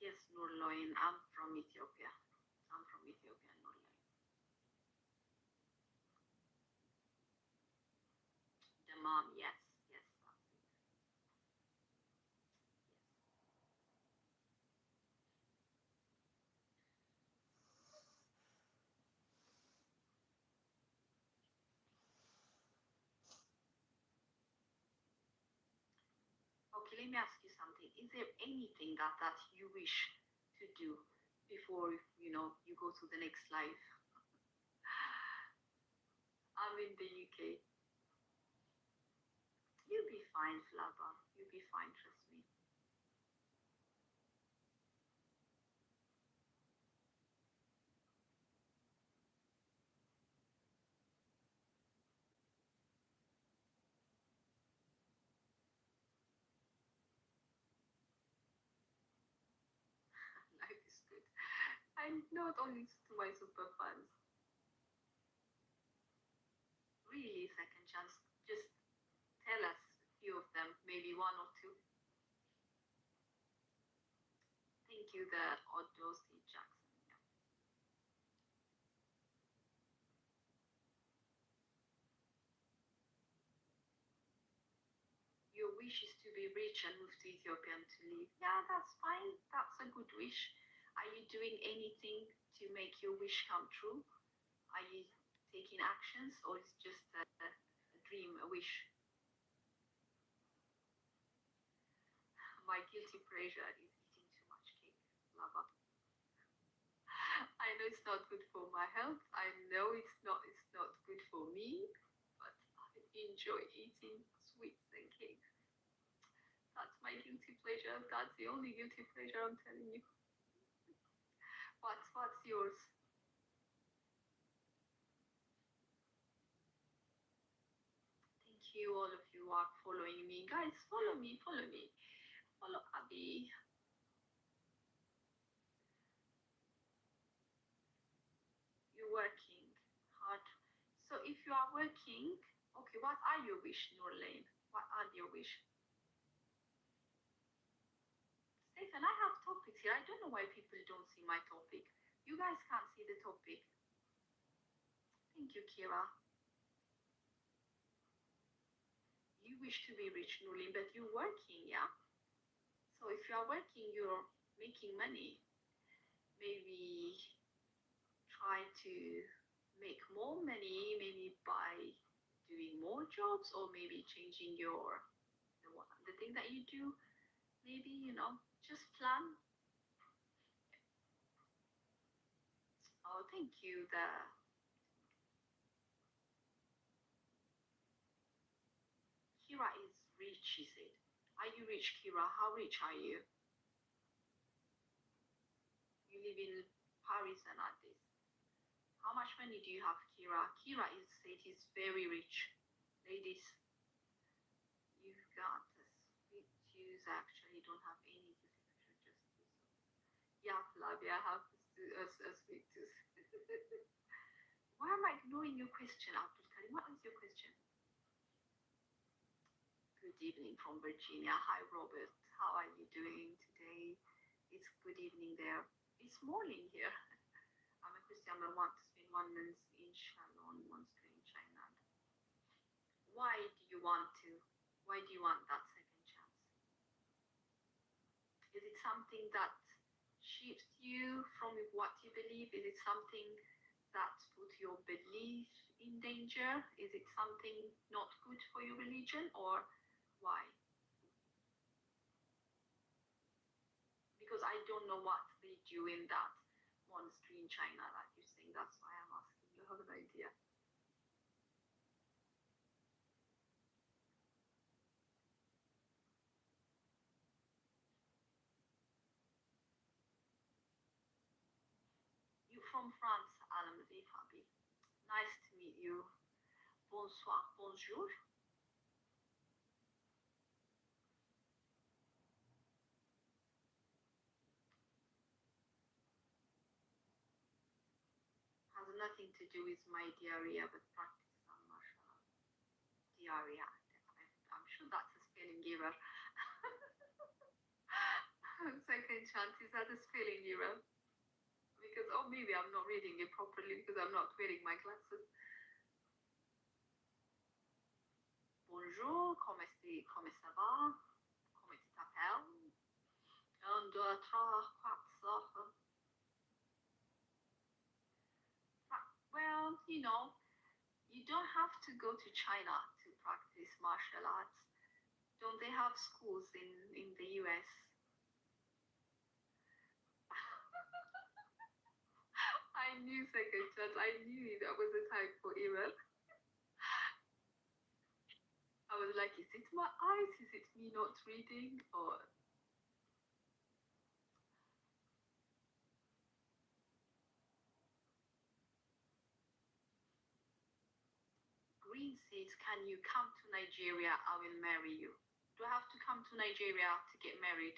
[SPEAKER 3] Yes, Nurloin, I'm from Ethiopia. I'm from Ethiopia, Nurloin. The mom, yes, yes, that's it. Okay, let me ask you something. Is there anything that you wish to do before you go to the next life? I'm in the UK. You'll be fine, Flava. You'll be fine, trust me. and not only to my super fans. Really, second chance. Just tell us a few of them, maybe one or two. Thank you, the Otto C. Jackson. Yeah. Your wish is to be rich and move to Ethiopia and to live. Yeah, that's fine. That's a good wish. Are you doing anything to make your wish come true? Are you taking actions, or is it just a dream, a wish? My guilty pleasure is eating too much cake. Lava. I know it's not good for my health. I know it's not good for me, but I enjoy eating sweets and cakes. That's my guilty pleasure. That's the only guilty pleasure I'm telling you. What's yours? Thank you, all of you are following me. Guys, follow me, follow me. Follow Abby. You're working hard. So if you are working, okay, what are your wish, Norlane? What are your wish? Stephen, I have topics here. I don't know why people don't see my topic. You guys can't see the topic. Thank you, Kira. You wish to be rich, Nurlin, but you're working, yeah? So if you are working, you're making money. Maybe try to make more money, maybe by doing more jobs, or maybe changing the thing that you do. Maybe, just plan. Oh, thank you. Kira is rich, she said. Are you rich, Kira? How rich are you? You live in Paris and Addis. How much money do you have, Kira? Kira said he's very rich. Ladies, you've got a sweet tooth. I actually don't have any guilty pleasure, just this. Yeah, Flavia, I have a sweet tooth. Why am I ignoring your question, Abdul Karim? What is your question? Good evening from Virginia. Hi, Robert. How are you doing today? It's good evening there. It's morning here. I'm a Christian. I want to spend 1 month in Shalom, monastery in China. Why do you want to? Why do you want that second chance? Is it something that shifts you from what you believe? Is it something that puts your belief in danger? Is it something not good for your religion, or why? Because I don't know what they do in that monastery in China that you're saying. That's why I'm asking. You have an idea? You from France, Alamdi Fabi. Nice to meet you. Bonsoir, bonjour. Has nothing to do with my diarrhea, but practice some martial art. Diarrhea. I'm sure that's a spelling error. Second chance, is that a spelling error? Because, or maybe I'm not reading it properly because I'm not wearing my glasses. Bonjour, come ça va? Come tu t'appelles? 1, 2, 3, 4. Well, you don't have to go to China to practice martial arts. Don't they have schools in the US? I knew second chance. I knew that was a typo error. I was like, is it my eyes? Is it me not reading? Or Green says, can you come to Nigeria? I will marry you. Do I have to come to Nigeria to get married?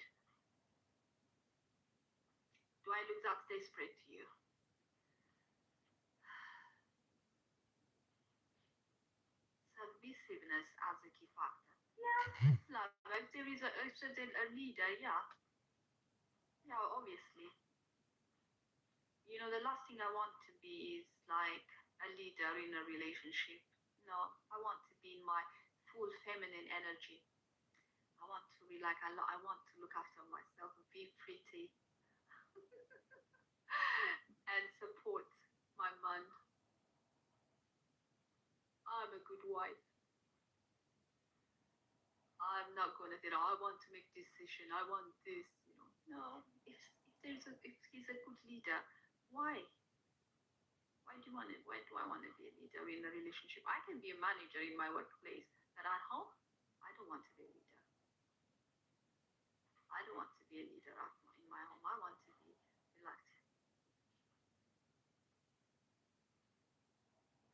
[SPEAKER 3] Do I look that desperate to you? Submissiveness as a key factor. Yeah, love. If there is a leader, yeah. Yeah, obviously. You know, the last thing I want to be is like a leader in a relationship. No, I want to be in my full feminine energy. I want to be like, I want to look after myself, be pretty, and support my man. I'm a good wife. I'm not gonna, I want to make decision. I want this, No, if he's a good leader, why? Why do you want it? Why do I want to be a leader in a relationship? I can be a manager in my workplace, but at home, I don't want to be a leader. I don't want to be a leader in my home. I want to be relaxed.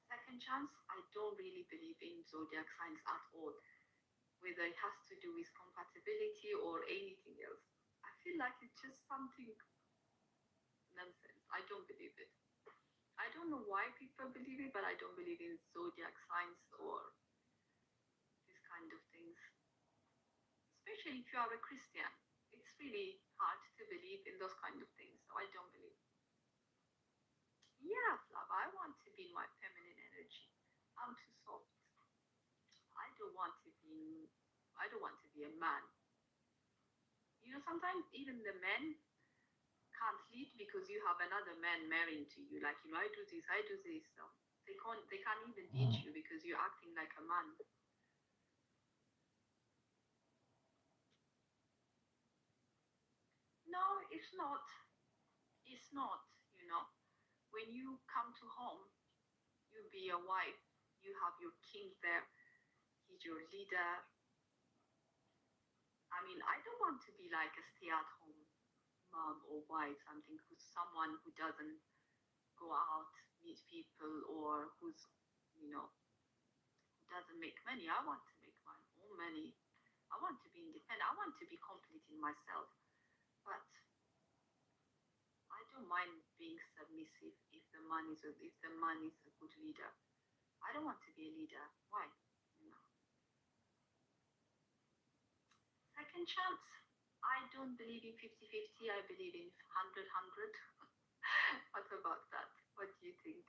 [SPEAKER 3] Second chance, I don't really believe in zodiac signs at all, whether it has to do with compatibility or anything else. I feel like it's just something nonsense. I don't believe it. I don't know why people believe it, but I don't believe in zodiac signs or these kind of things. Especially if you are a Christian, it's really hard to believe in those kind of things. So I don't believe. Yeah, love. I want to be in my feminine energy. I'm too soft. I don't want to be. I don't want to be a man. Sometimes even the men can't lead because you have another man marrying to you. Like, I do this, I do this. So they can't even lead you because you're acting like a man. No, it's not. It's not, When you come to home, you be a wife, you have your king there, he's your leader. I mean, I don't want to be like a stay-at-home mom or wife, someone who doesn't go out, meet people, or who doesn't make money. I want to make my own money. I want to be independent. I want to be complete in myself. But I don't mind being submissive if the man is a good leader. I don't want to be a leader. Why? Second chance. I don't believe in 50-50. I believe in 100-100. What about that? What do you think?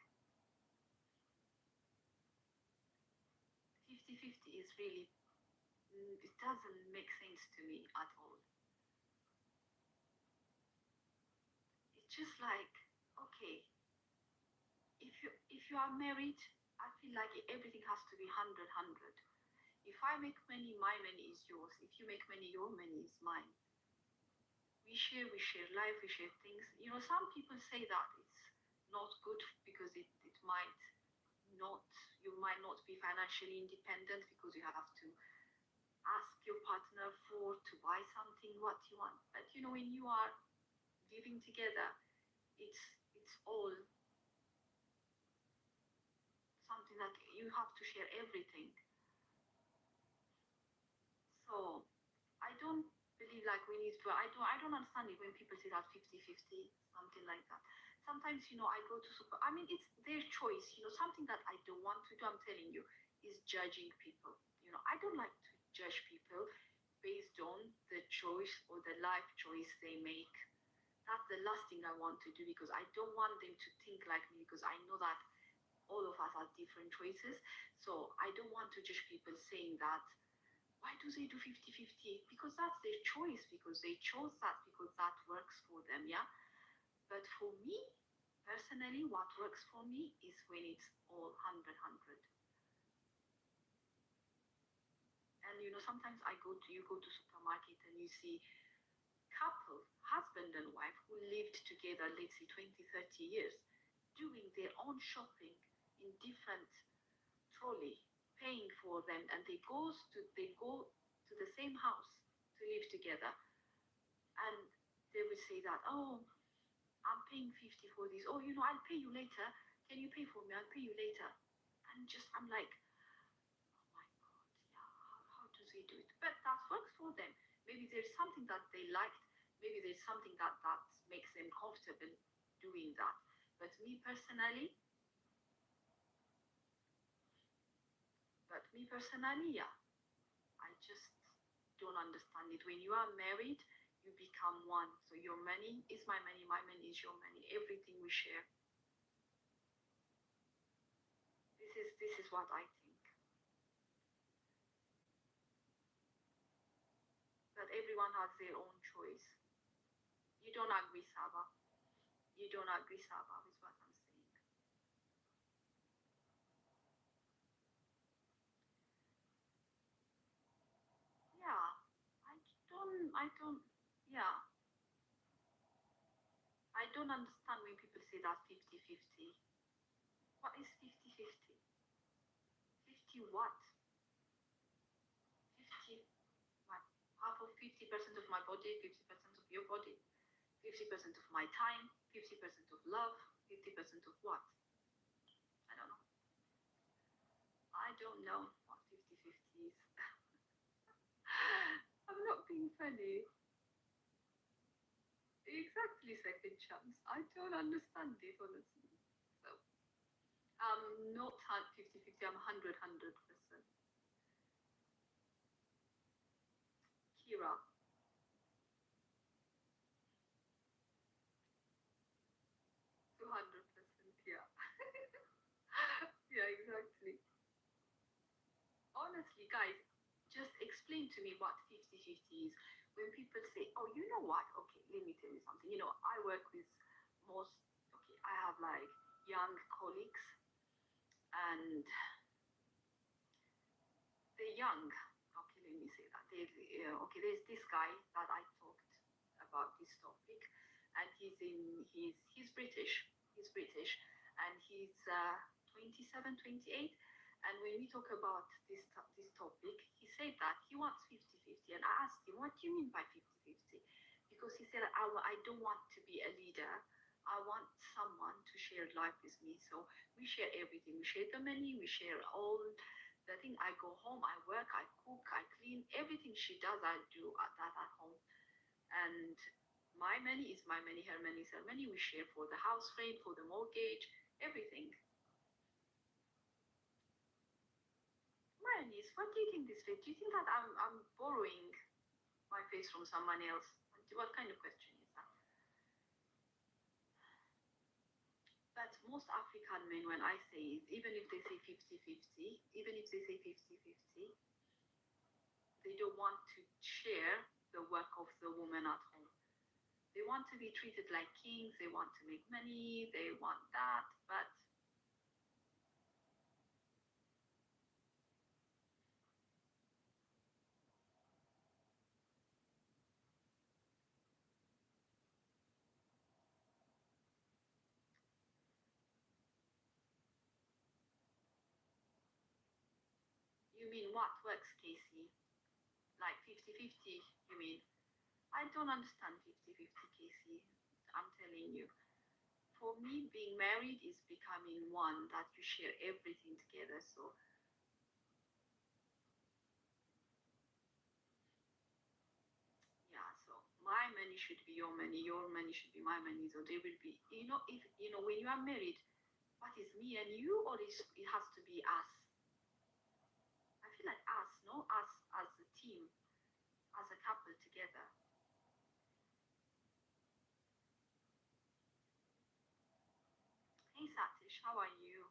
[SPEAKER 3] 50-50 is really, it doesn't make sense to me at all. It's just like, okay, if you are married, I feel like everything has to be 100-100. If I make money, my money is yours. If you make money, your money is mine. We share life, we share things. Some people say that it's not good because it might not, you might not be financially independent because you have to ask your partner to buy something what you want. But when you are living together, it's all something that you have to share everything. So I don't believe like we need to. I don't understand it when people say that 50-50, something like that. Sometimes I go to super. I mean, it's their choice. Something that I don't want to do. I'm telling you, is judging people. I don't like to judge people based on the choice or the life choice they make. That's the last thing I want to do because I don't want them to think like me because I know that all of us have different choices. So I don't want to judge people saying that why do they do 50-50? Because that's their choice, because they chose that, because that works for them, yeah? But for me, personally, what works for me is when it's all 100-100. And sometimes you go to supermarket and you see couple, husband and wife, who lived together, let's say 20-30 years, doing their own shopping in different trolley, paying for them, and they go to the same house to live together, and they will say that, oh, I'm paying 50 for this. Oh, I'll pay you later. Can you pay for me? I'll pay you later. And I'm like, oh my God, yeah, how do they do it? But that works for them. Maybe there's something that they liked. maybe there's something that makes them comfortable doing that. But me personally, yeah, I just don't understand it. When you are married, you become one. So your money is my money is your money. Everything we share. This is what I think. But everyone has their own choice. You don't agree, Saba. You don't agree, Saba, with what I'm saying. Yeah, yeah. I don't understand when people say that 50-50. What is 50-50? 50 what? 50 what? Half of 50% of my body, 50% of your body, 50% of my time, 50% of love, 50% of what? I don't know. I don't know what 50-50 is. I'm not being funny. Exactly, second chance. I don't understand it, honestly. So, I'm not 50-50, I'm 100%. Kira, 200%, yeah. Yeah, exactly. Honestly, guys, just explain to me what 50-50 is. When people say, oh, you know what? Okay, let me tell you something. I work with most, okay, I have like young colleagues and they're young. Okay, let me say that. Okay, there's this guy that I talked about this topic, and he's British. He's British, and he's 27, 28. And when we talk about this topic, he said that he wants 50-50. And I asked him, what do you mean by 50-50? Because he said, I don't want to be a leader. I want someone to share life with me. So we share everything. We share the money. We share all the thing. I go home, I work, I cook, I clean. Everything she does, I do that at home. And my money is my money, her money is her money. We share for the house rent, for the mortgage, everything. Mine is, what do you think this is? Do you think that I'm borrowing my face from someone else? What kind of question is that? But most African men, when I say it, even if they say 50-50, even if they say 50-50, they don't want to share the work of the woman at home. They want to be treated like kings, they want to make money, they want that, but you mean what works, Casey? Like 50-50, you mean? I don't understand 50-50, Casey. I'm telling you. For me, being married is becoming one that you share everything together. So, yeah, so my money should be your money should be my money. So there will be, if, when you are married, what is me and you, or it has to be us? I feel like us, no? Us as a team, as a couple together. Hey Satish, how are you?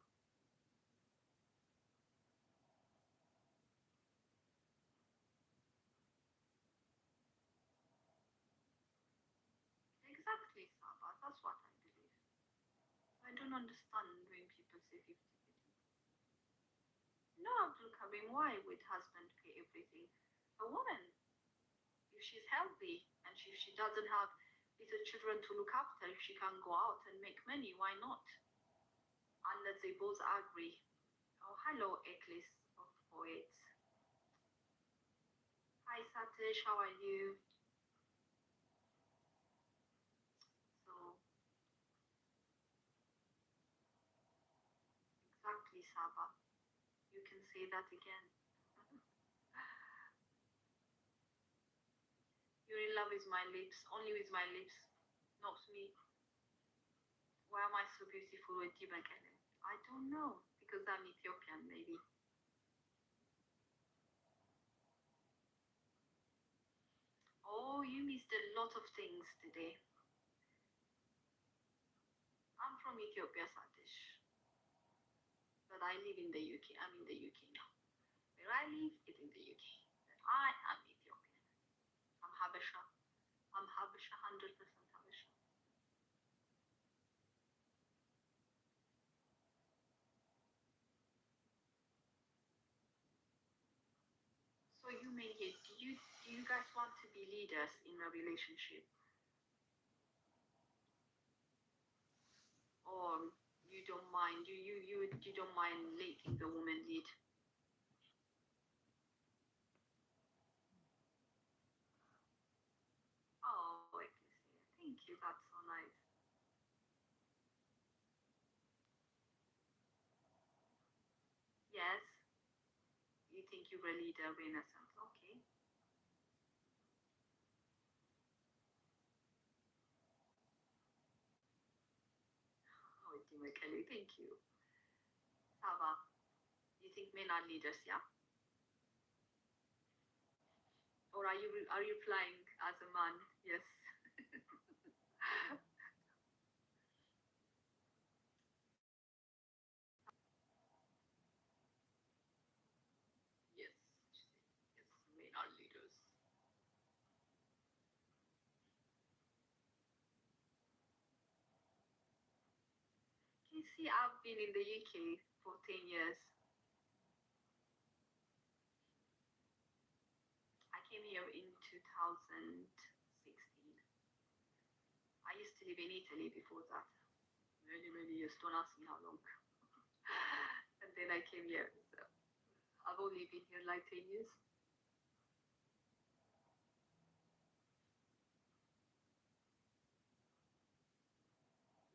[SPEAKER 3] Exactly, Saba. That's what I believe. I don't understand when people say 50-50. No, Abdul Karim, why would husband pay everything? A woman, if she's healthy and if she doesn't have little children to look after, if she can go out and make money, why not? Unless they both agree. Oh, hello, Eclis of Poets. Hi, Satish, how are you? So, exactly, Saba. You can say that again. You're in love with my lips, only with my lips, not me. Why am I so beautiful with kemem? I don't know, because I'm Ethiopian, maybe. Oh, you missed a lot of things today. I'm from Ethiopia, Satish, but I live in the UK. I'm in the UK now. Where I live is in the UK. But I am Ethiopian. I'm Habesha. I'm Habesha, 100% Habesha. So you may get, do you guys want to be leaders in a relationship? Or you don't mind, you don't mind letting the woman lead? Oh, I can see. Thank you, that's so nice. Yes, you think you're a leader, Renaissance. Okay. Oh, Kelly, thank you. Sava, you think men are leaders, yeah? Or are you flying as a man? Yes. Yes. Yes, men are leaders. You see, I've been in the UK for 10 years. I came here in 2016. I used to live in Italy before that. Many, many years. Don't ask me how long. And then I came here. So I've only been here like 10 years.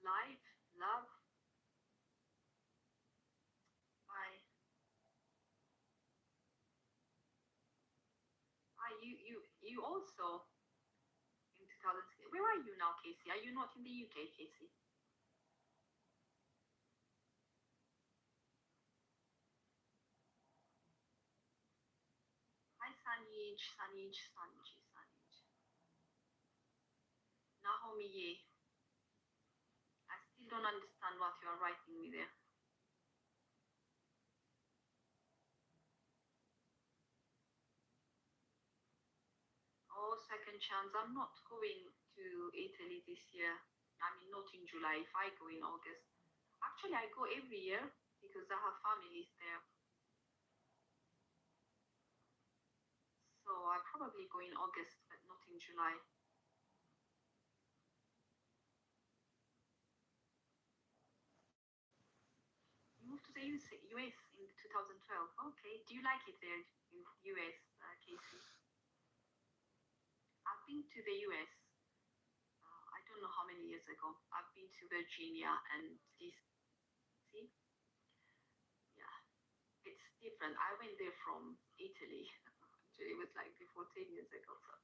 [SPEAKER 3] Life, love, I, you also in 2000. Where are you now, Casey? Are you not in the UK, Casey? Hi, Sanij, Sanij, Sanij, Sanij. Nahomi Ye. I still don't understand what you are writing me there. Oh, second chance. I'm not going to Italy this year. I mean, not in July. If I go in August. Actually, I go every year because I have families there. So I probably go in August, but not in July. You moved to the US in 2012. Okay. Do you like it there in US, Casey? I've been to the US. I don't know how many years ago. I've been to Virginia and DC. Yeah, it's different. I went there from Italy. Actually, it was like before 10 years ago. So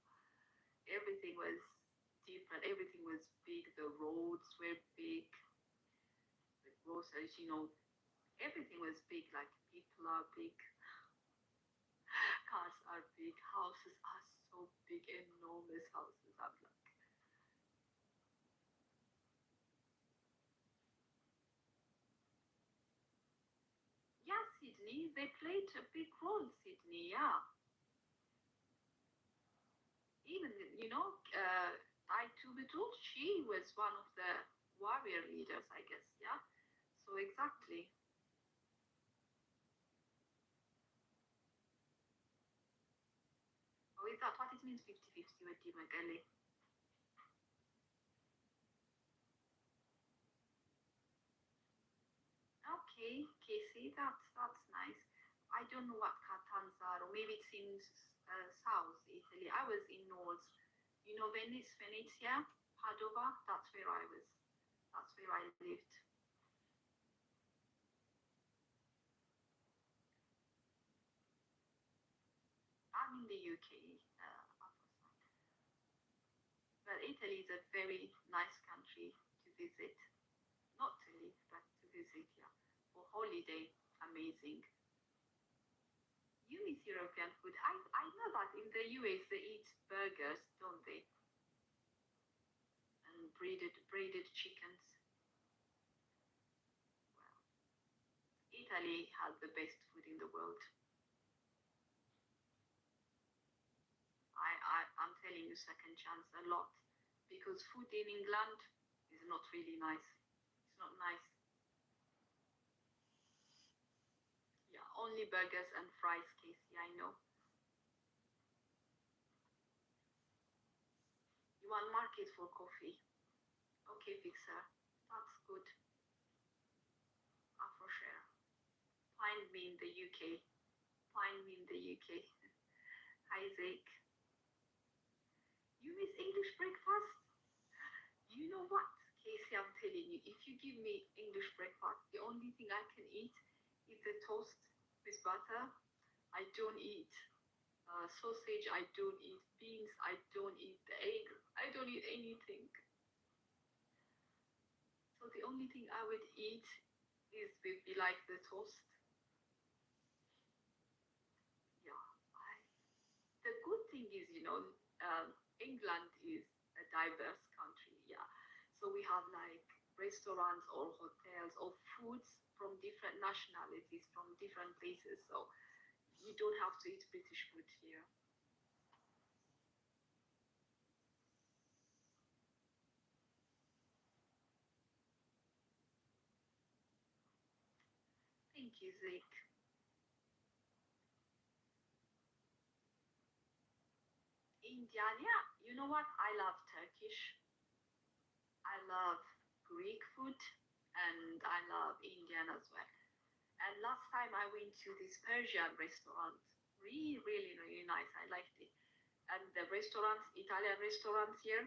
[SPEAKER 3] everything was different. Everything was big. The roads were big. The groceries, everything was big. Like people are big. Cars are big. Houses are so big. Enormous houses. I'm like, yeah, Sydney. They played a big role, Sydney. Yeah. Even, Tubitul, she was one of the warrior leaders, I guess. Yeah. So exactly. Oh, is that what it means 50-50 with Dimagali? Okay, Casey, that's nice. I don't know what Catanzaro, maybe it's in South Italy. I was in North, Venice, Venezia, Padova. That's where I was. That's where I lived. I'm in the UK. But Italy is a very nice country to visit. Not to live, but to visit, yeah. For holiday, amazing. You miss European food. I know that in the US they eat burgers, don't they? And braided chickens. Well, Italy has the best food in the world. I'm telling you, second chance a lot, because food in England is not really nice. It's not nice. Yeah, only burgers and fries, Casey, I know. You want market for coffee? Okay, Fixer, that's good. For sure. Find me in the UK. Find me in the UK. Hi, Zeke. You miss English breakfast? You know what, Casey, I'm telling you, if you give me English breakfast, the only thing I can eat is the toast with butter. I don't eat sausage, I don't eat beans, I don't eat the egg, I don't eat anything. So the only thing I would eat is would be like the toast. Yeah, the good thing is, England is a diverse country. Yeah, so we have like restaurants or hotels or foods from different nationalities, from different places. So you don't have to eat British food here. Thank you, Zeke. Indian, yeah. You know what? I love Turkish. I love Greek food, and I love Indian as well. And last time I went to this Persian restaurant, really, really, really nice. I liked it. And the restaurants, Italian restaurants here,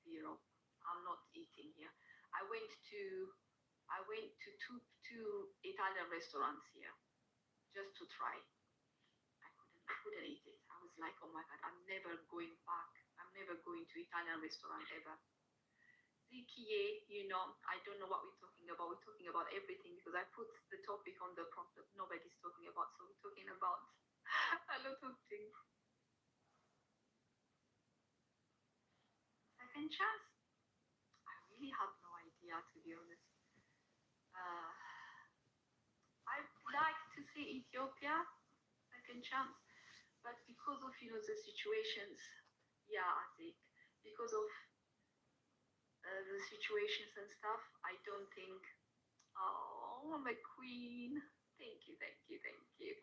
[SPEAKER 3] zero. I'm not eating here. I went to two Italian restaurants here just to try. I couldn't eat it. I was like, oh my god, I'm never going back. I'm never going to Italian restaurant ever. Zikie, I don't know what we're talking about. We're talking about everything because I put the topic on the prompt that nobody's talking about. So we're talking about a lot of things. Second chance? I really have no idea, to be honest. I'd like to say Ethiopia, second chance, but because of the situations, yeah, I think because of the situations and stuff, I don't think. Oh, I'm a queen. Thank you, thank you, thank you.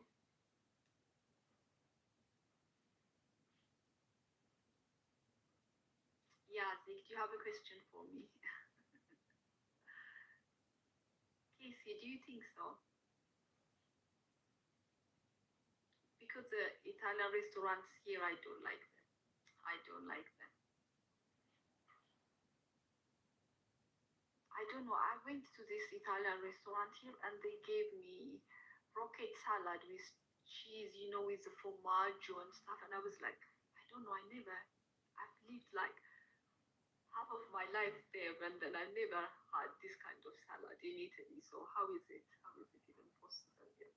[SPEAKER 3] Yeah, Zeke, do you have a question for me? Casey, do you think so? Because the Italian restaurants here, I don't like them. I don't like them. I don't know. I went to this Italian restaurant here and they gave me rocket salad with cheese, with the formaggio and stuff. And I was like, I don't know. I've lived like half of my life there and then I never had this kind of salad in Italy. So how is it? How is it even possible here?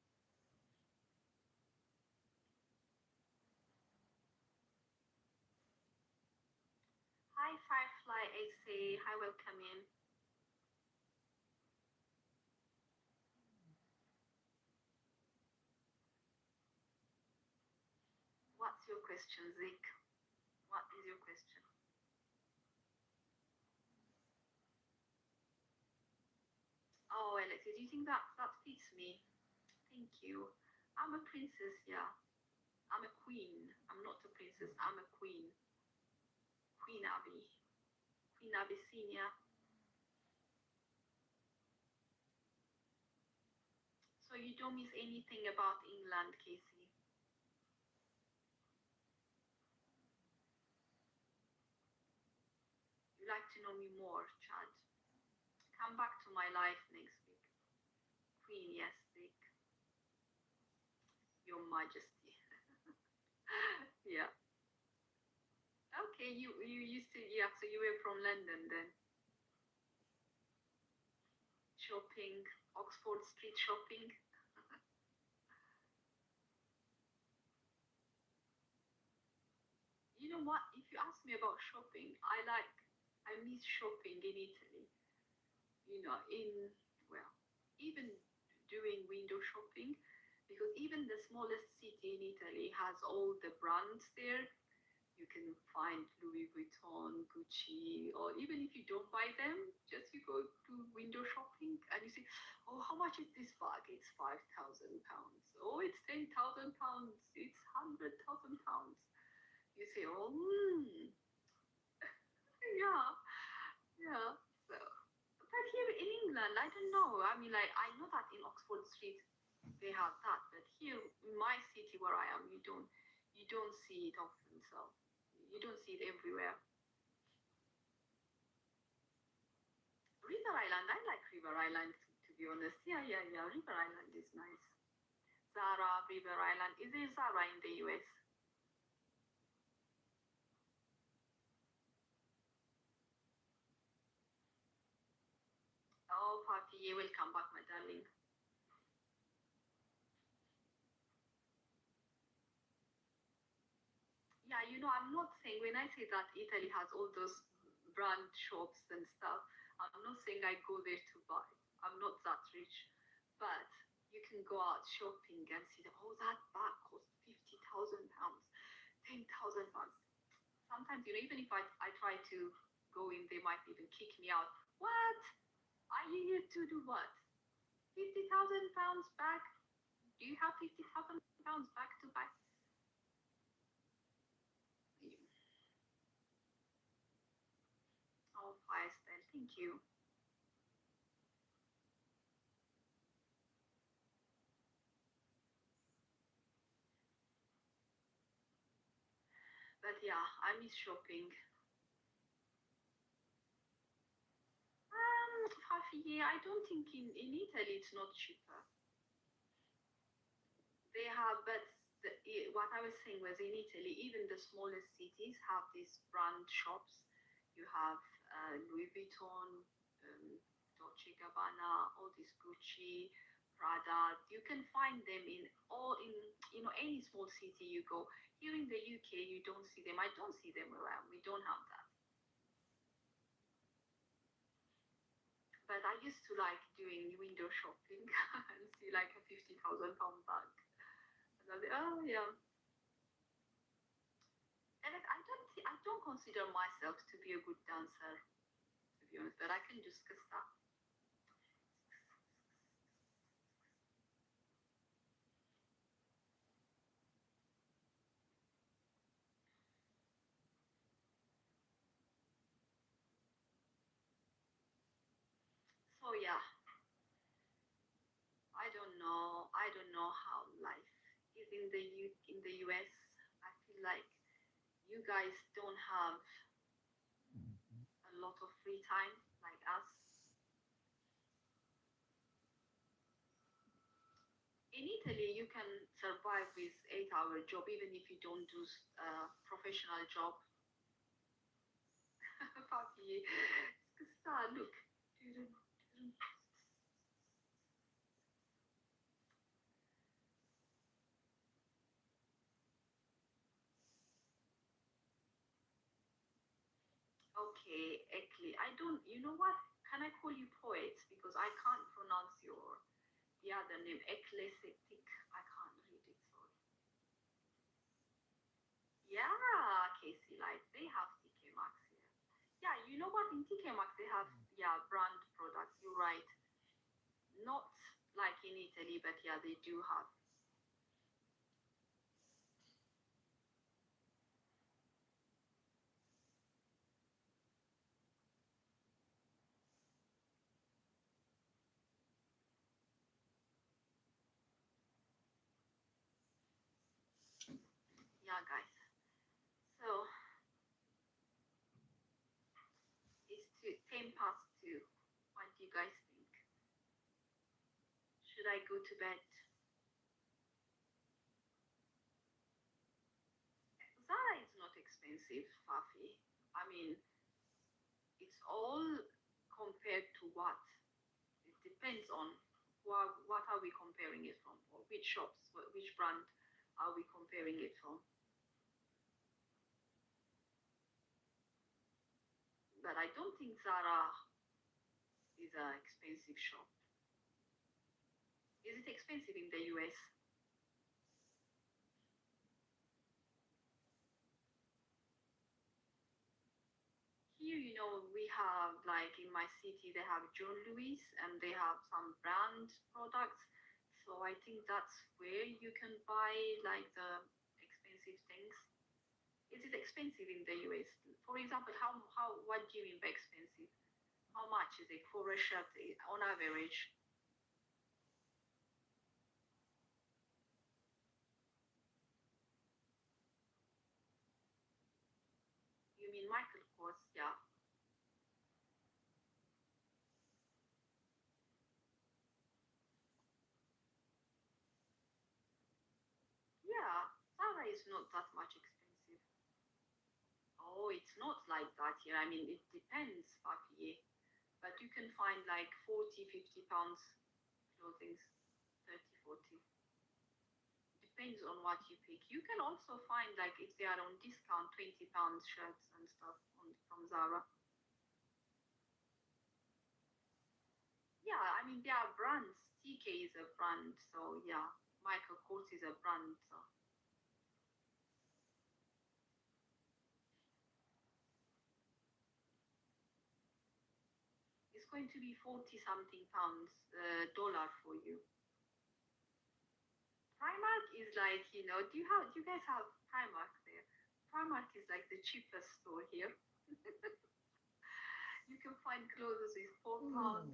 [SPEAKER 3] Hi, Firefly AC. Hi, welcome in. What's your question, Zeke? What is your question? Oh, Alexia, do you think that fits me? Thank you. I'm a princess, yeah. I'm a queen. I'm not a princess. I'm a queen. Queen Abby. Queen Abyssinia. So you don't miss anything about England, Casey? You like to know me more, Chad? Come back to my life next week. Queen, yes, Dick. Your Majesty. Yeah. Okay. Okay, you used to, yeah, so you were from London then. Shopping, Oxford Street shopping. You know what? If you ask me about shopping, I miss shopping in Italy. You know, well, even doing window shopping, because even the smallest city in Italy has all the brands there. You can find Louis Vuitton, Gucci, or even if you don't buy them, just you go to window shopping and you say, oh, how much is this bag? It's £5,000. Oh, it's £10,000. It's £100,000. You say, oh, yeah, yeah. So, but here in England, I don't know. I mean, like, I know that in Oxford Street they have that, but here in my city where I am, you don't see it often. So you don't see it everywhere. River Island, I like River Island to be honest. Yeah, yeah, yeah. River Island is nice. Zara, River Island. Is there Zara in the US? Oh, Papi, you will come back, my darling. Yeah, you know, I'm not saying when I say that Italy has all those brand shops and stuff, I'm not saying I go there to buy. I'm not that rich. But you can go out shopping and see that, oh, that bag costs £50,000, £10,000. Sometimes, you know, even if I try to go in, they might even kick me out. What? Are you here to do what? £50,000 back? Do you have £50,000 back to buy? Oh, fire style. Thank you. But yeah, I miss shopping. Hafi, I don't think in Italy it's not cheaper. They have, but what I was saying was in Italy, even the smallest cities have these brand shops. You have Louis Vuitton, Dolce Gabbana, all this Gucci, Prada. You can find them in all in any small city you go. Here in the UK, you don't see them. I don't see them around. We don't have that. But I used to like doing window shopping and see like a £50,000 bag. And I was like, oh yeah. And like, I don't consider myself to be a good dancer, to be honest, but I can just stuff. So yeah, I don't know how life is in the US. I feel like you guys don't have a lot of free time like us. In Italy, you can survive with 8-hour job even if you don't do a professional job. Papi, look. Okay, Ekli. I don't. You know what? Can I call you poet because I can't pronounce the other name, Ecclesiastic. I can't read it. Sorry. Yeah, Casey. Like they have TK Maxx here. Yeah, you know what? In TK Maxx they have brand products. You're right. Not like in Italy, but yeah, they do have. Yeah, guys. So it's 10 past 2. What do you guys think? Should I go to bed? Zara is not expensive. expensive, Fafi. I mean, it's all compared to what? It depends on what are we comparing it from, or which shops, which brand are we comparing it from. But I don't think Zara is an expensive shop. Is it expensive in the US? Here, we have, like in my city, they have John Lewis and they have some brand products. So I think that's where you can buy like the expensive things. Is it expensive in the US? For example, what do you mean by expensive? How much is it for a shirt on average? You mean Michael Kors? Yeah. Yeah, Zara is not that much expensive. Oh, it's not like that here. I mean, it depends, Papier. But you can find like 40, 50 pounds clothing, 30, 40. Depends on what you pick. You can also find like if they are on discount, 20 pounds shirts and stuff from Zara. Yeah, I mean, there are brands. TK is a brand, so yeah. Michael Kors is a brand, so. It's going to be 40 something pounds dollar for you. Primark is like, do you guys have Primark there? Primark is like the cheapest store here. You can find clothes with £4, £5, £8.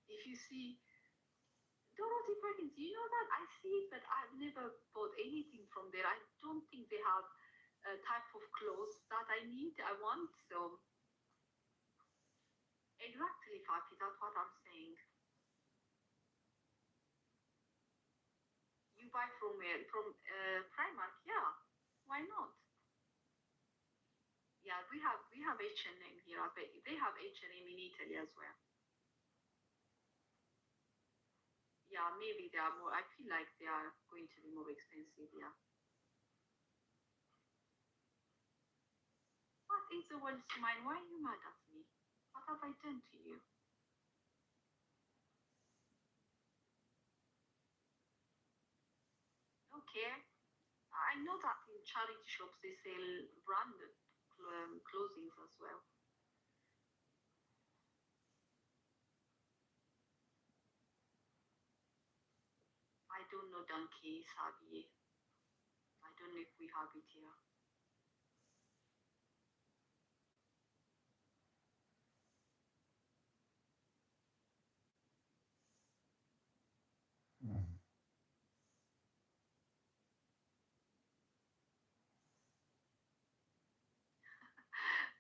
[SPEAKER 3] If you see Dorothy Perkins, you know that I see it, but I've never bought anything from there. I don't think they have a type of clothes that I need, I want. So exactly, Fatih, that's what I'm saying. You buy from where? From Primark, yeah. Why not? Yeah, we have H&M here. I bet they have H&M in Italy as well. Yeah, maybe they are more. I feel like they are going to be more expensive. Yeah. What is the world mine? Why are you mad at me? What have I done to you? Okay. I know that in charity shops they sell branded clothing as well. I don't know Donkey Sabi. I don't know if we have it here.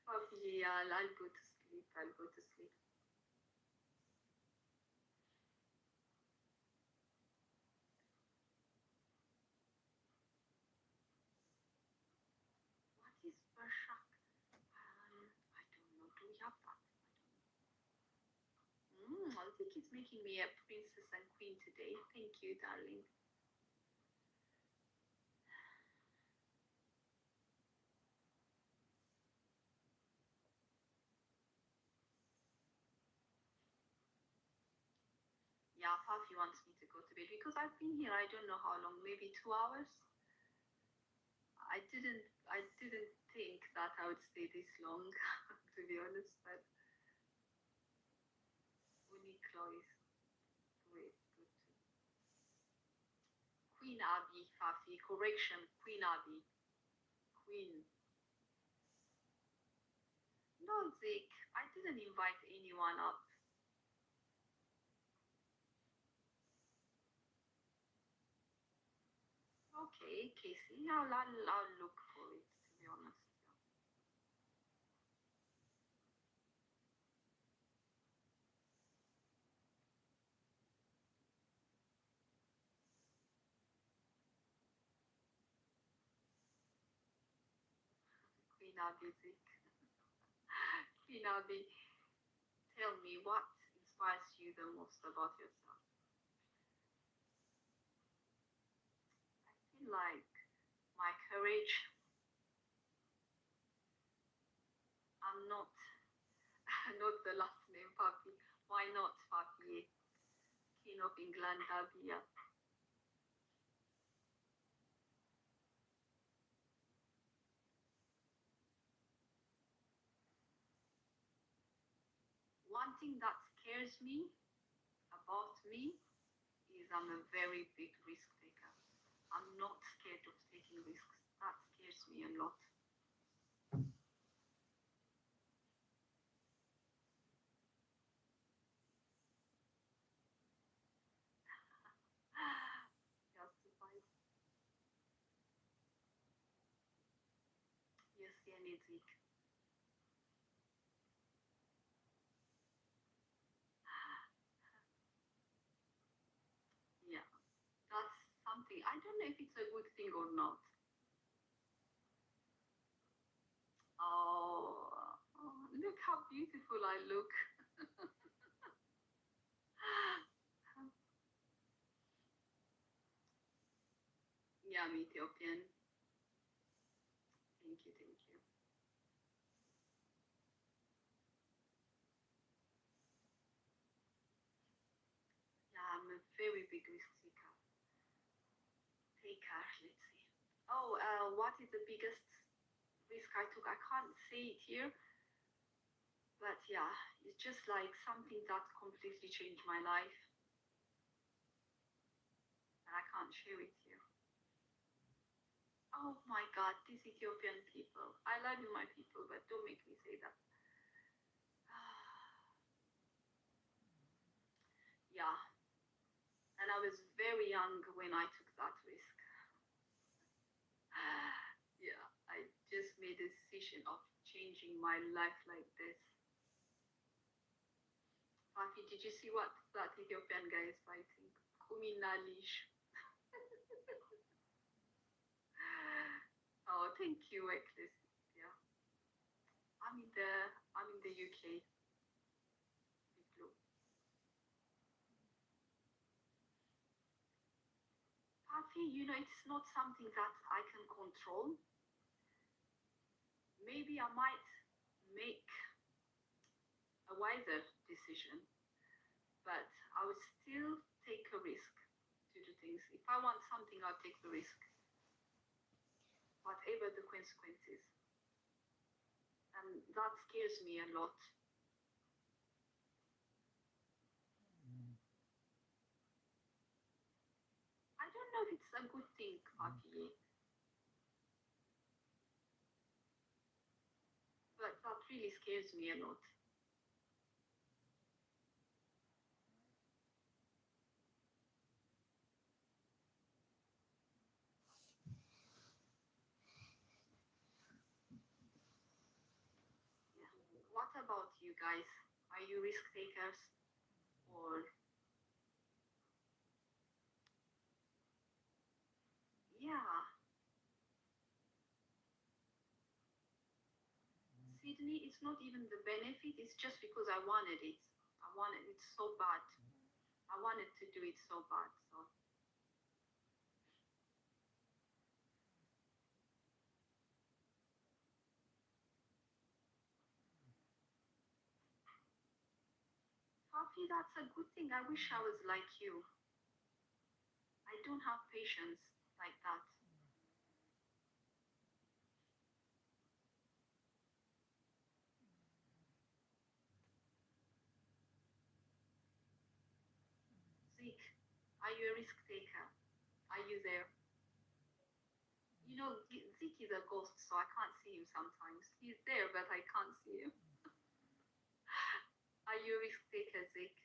[SPEAKER 3] Probably, I'll go to sleep. I'll go to sleep. What is Bershak? I don't know. Do we have that? I don't know. I think it's making me a princess and queen today. Thank you, darling. Yeah, Fafi wants me to go to bed because I've been here. I don't know how long. Maybe 2 hours. I didn't think that I would stay this long, to be honest. But Uniqlo is great, good too. Queen Abby, Fafi, correction, Queen Abby, Queen. No, Zik, I didn't invite anyone up. Okay, Casey, I'll look for it, to be honest. Kinabi Zik. Kinabi, tell me what inspires you the most about yourself. I feel like my courage. I'm not not the last name, Papi. Why not, Papi? King of England, Dabia. One thing that scares me about me is I'm a very big risk taker. I'm not scared of taking risks. That scares me a lot. Justified. Yes, yeah, Nizik. Yeah, that's something. I don't know if it's a good thing or not. Oh, look how beautiful I look. Yeah, I'm Ethiopian. Thank you, thank you. Yeah, I'm a very big risk taker. Let's see. Oh, what is the biggest risk I took? I can't say it here, but yeah, it's just like something that completely changed my life, and I can't share it here. Oh my God, these Ethiopian people. I love you, my people, but don't make me say that. Yeah, and I was very young when I took that risk. Yeah, I just made a decision of changing my life like this. Papi, did you see what that Ethiopian guy is fighting? Kuminalish. Oh, thank you, Eklis. Yeah, I'm in the UK. Big Blue. Papi, it's not something that I can control. Maybe I might make a wiser decision, but I would still take a risk to do things. If I want something, I'll take the risk, whatever the consequences. And that scares me a lot. I don't know if it's a good thing, Papi, but that really scares me a lot. Yeah. What about you guys? Are you risk takers or yeah? Sydney, it's not even the benefit, it's just because I wanted it. I wanted it so bad. I wanted to do it so bad. So Fafi, that's a good thing. I wish I was like you. I don't have patience like that. Zeke, are you a risk taker? Are you there? Zeke is a ghost, so I can't see him sometimes. He's there, but I can't see him. Are you a risk taker, Zeke?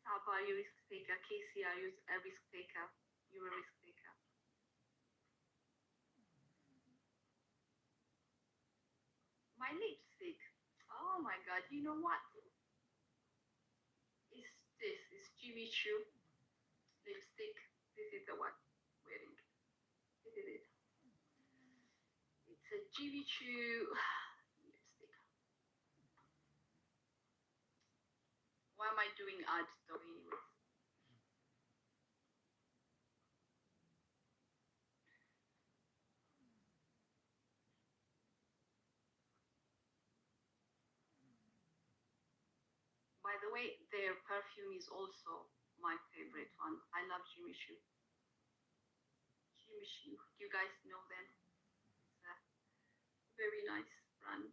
[SPEAKER 3] Saba, are you a risk taker? Casey, are you a risk taker? You're a risk taker. My lipstick. Oh my god, you know what? Is Jimmy Choo lipstick. This is the one wearing. This is it. It's It's a Jimmy Choo lipstick. Why am I doing ads though anyways? By the way, their perfume is also my favorite one. I love Jimmy Choo. Jimmy Choo, you guys know them. It's a very nice brand.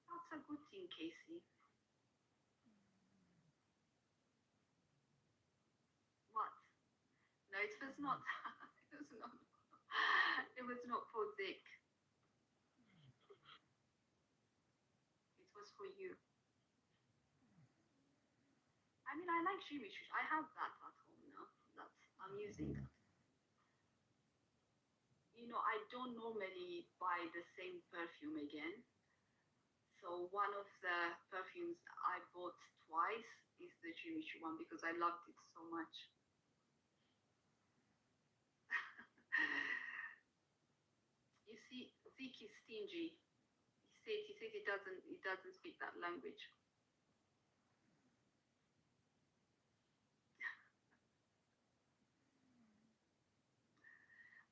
[SPEAKER 3] That's a good thing, Casey. What? No, it was not. It was not. It was not for Dick. It was for you. I mean, I like Jimmy Choo. I have that at home now. I'm using that. You know, I don't normally buy the same perfume again. So one of the perfumes I bought twice is the Jimmy Choo one because I loved it so much. You see, Zeke is stingy. He said he doesn't speak that language.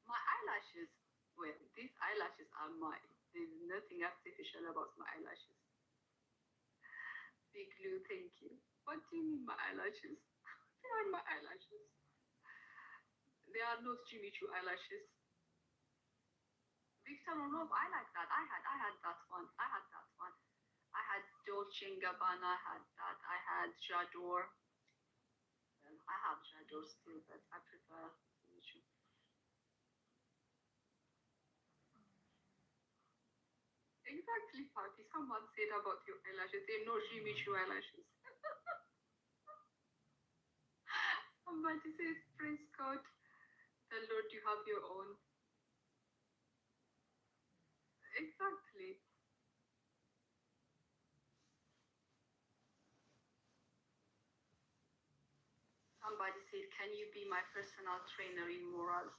[SPEAKER 3] My eyelashes, well, these eyelashes are mine. There's nothing artificial about my eyelashes. Big Lou, thank you. What do you mean my eyelashes? They are my eyelashes. They are not Jimmy Choo eyelashes. Victor Ronov, I like that. I had that one. I had that one. I had Dolce & Gabbana, I had that. I had J'adore. Well, I have J'adore still, but I prefer Jimmy Choo. Exactly, Party. Someone said about your eyelashes. They're no Jimmy Choo eyelashes. Somebody says, Prince God, the Lord, you have your own. Exactly. Somebody said, can you be my personal trainer in morals?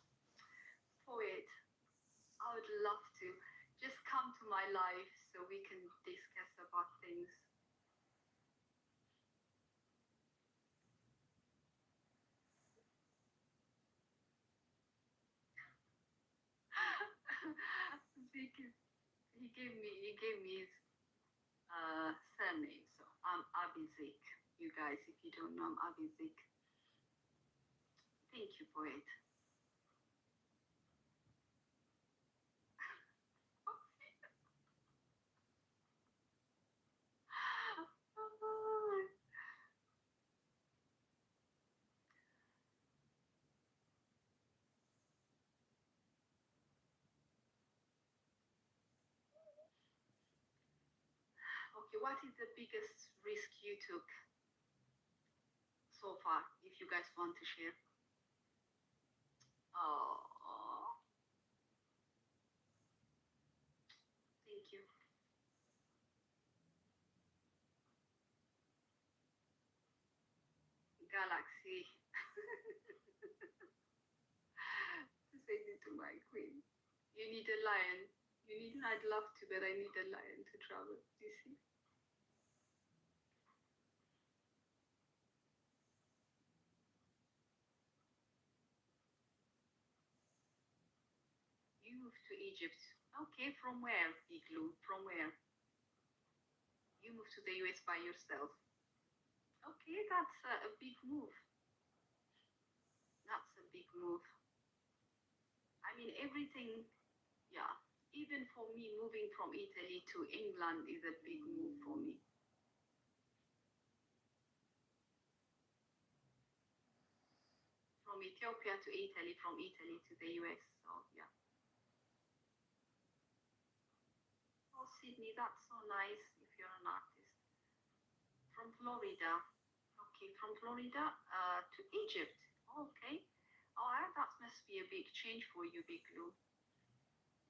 [SPEAKER 3] Poet, I would love to. Just come to my life so we can discuss about things. He gave me his surname, so I'm Abizik. You guys, if you don't know, I'm Abizik. Thank you, poet. Okay, what is the biggest risk you took so far, if you guys want to share? Oh, thank you. Galaxy. To say it to my queen. You need a lion. I'd love to, but I need a lion to travel. Do you see? You moved to Egypt. Okay, from where, Igloo? From where? You moved to the US by yourself. Okay, that's a big move. That's a big move. I mean, everything, yeah. Even for me, moving from Italy to England is a big move for me. From Ethiopia to Italy, from Italy to the US. So, yeah. Oh, Sydney, that's so nice if you're an artist. From Florida. Okay, from Florida to Egypt. Okay. Oh, that must be a big change for you, Big Lou.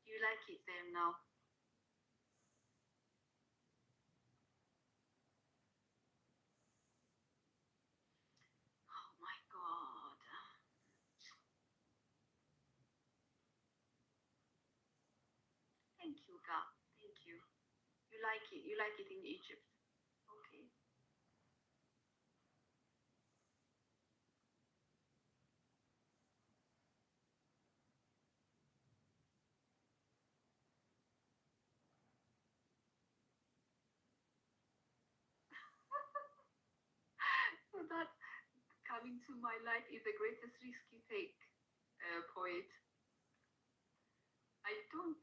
[SPEAKER 3] Do you like it there now? Thank you, Ga. Thank you. You like it. You like it in Egypt. Okay. So that coming to my life is the greatest risk you take, poet. I don't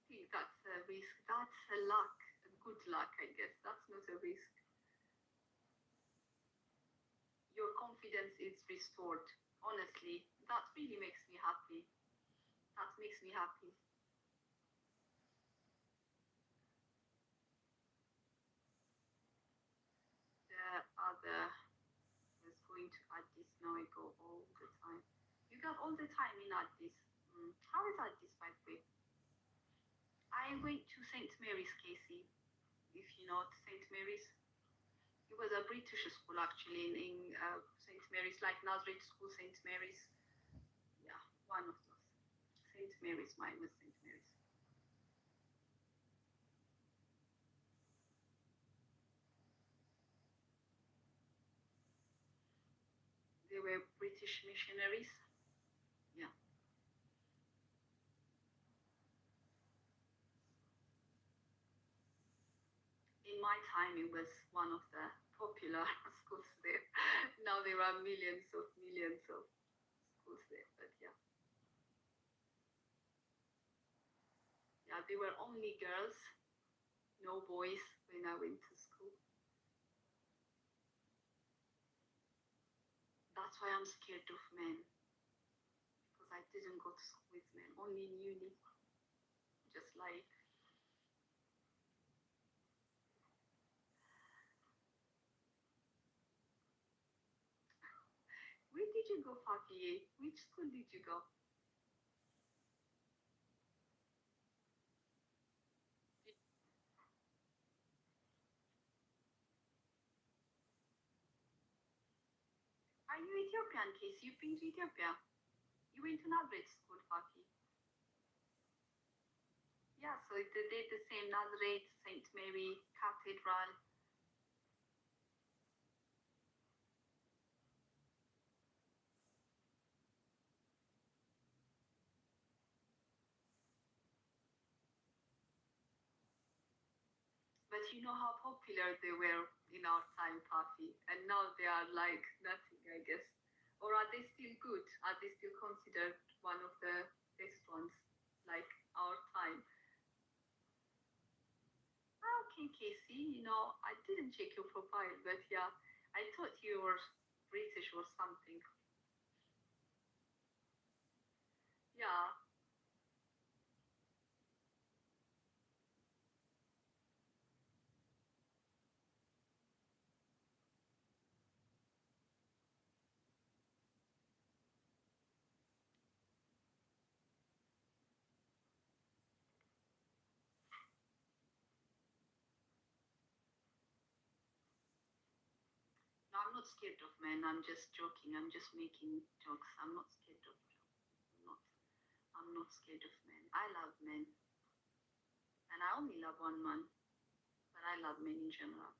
[SPEAKER 3] think that's a risk. That's a luck, a good luck, I guess. That's not a risk. Your confidence is restored. Honestly, that really makes me happy. That makes me happy. The other was going to Addis. Now I go all the time. You got all the time in Addis. How is Addis, by the way? I went to St. Mary's, Casey. If you know St. Mary's, it was a British school actually in St. Mary's, like Nazareth School, St. Mary's. Yeah, one of those. St. Mary's, mine was St. Mary's. They were British missionaries. Yeah. In my time, it was one of the popular schools there. Now there are millions of schools there, but yeah. Yeah, there were only girls, no boys when I went to school. That's why I'm scared of men, because I didn't go to school with men, only in uni. Just like, where did you go, Fafi? Which school did you go? Are you Ethiopian, Casey? You've been to Ethiopia? You went to Nazareth school, Fafi? Yeah, so they did the same Nazareth, St. Mary Cathedral. But you know how popular they were in our time, Fafi, and now they are like nothing, I guess. Or are they still good? Are they still considered one of the best ones, like our time? Okay, Casey, I didn't check your profile, but yeah, I thought you were British or something. Yeah, no, I'm not scared of men. I'm just joking. I'm just making jokes. I'm not scared of. I'm not. I'm not scared of men. I love men, and I only love one man, but I love men in general.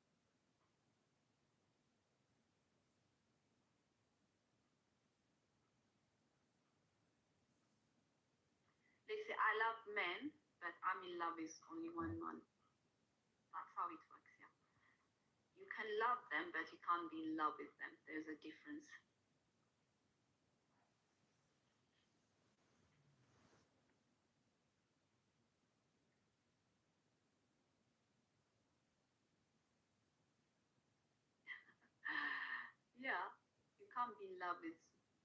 [SPEAKER 3] They say I love men, but I'm in love with only one man. That's how it works. Yeah, you can love them, but you can't be in love with them. There's a difference. Yeah, you can't be in love with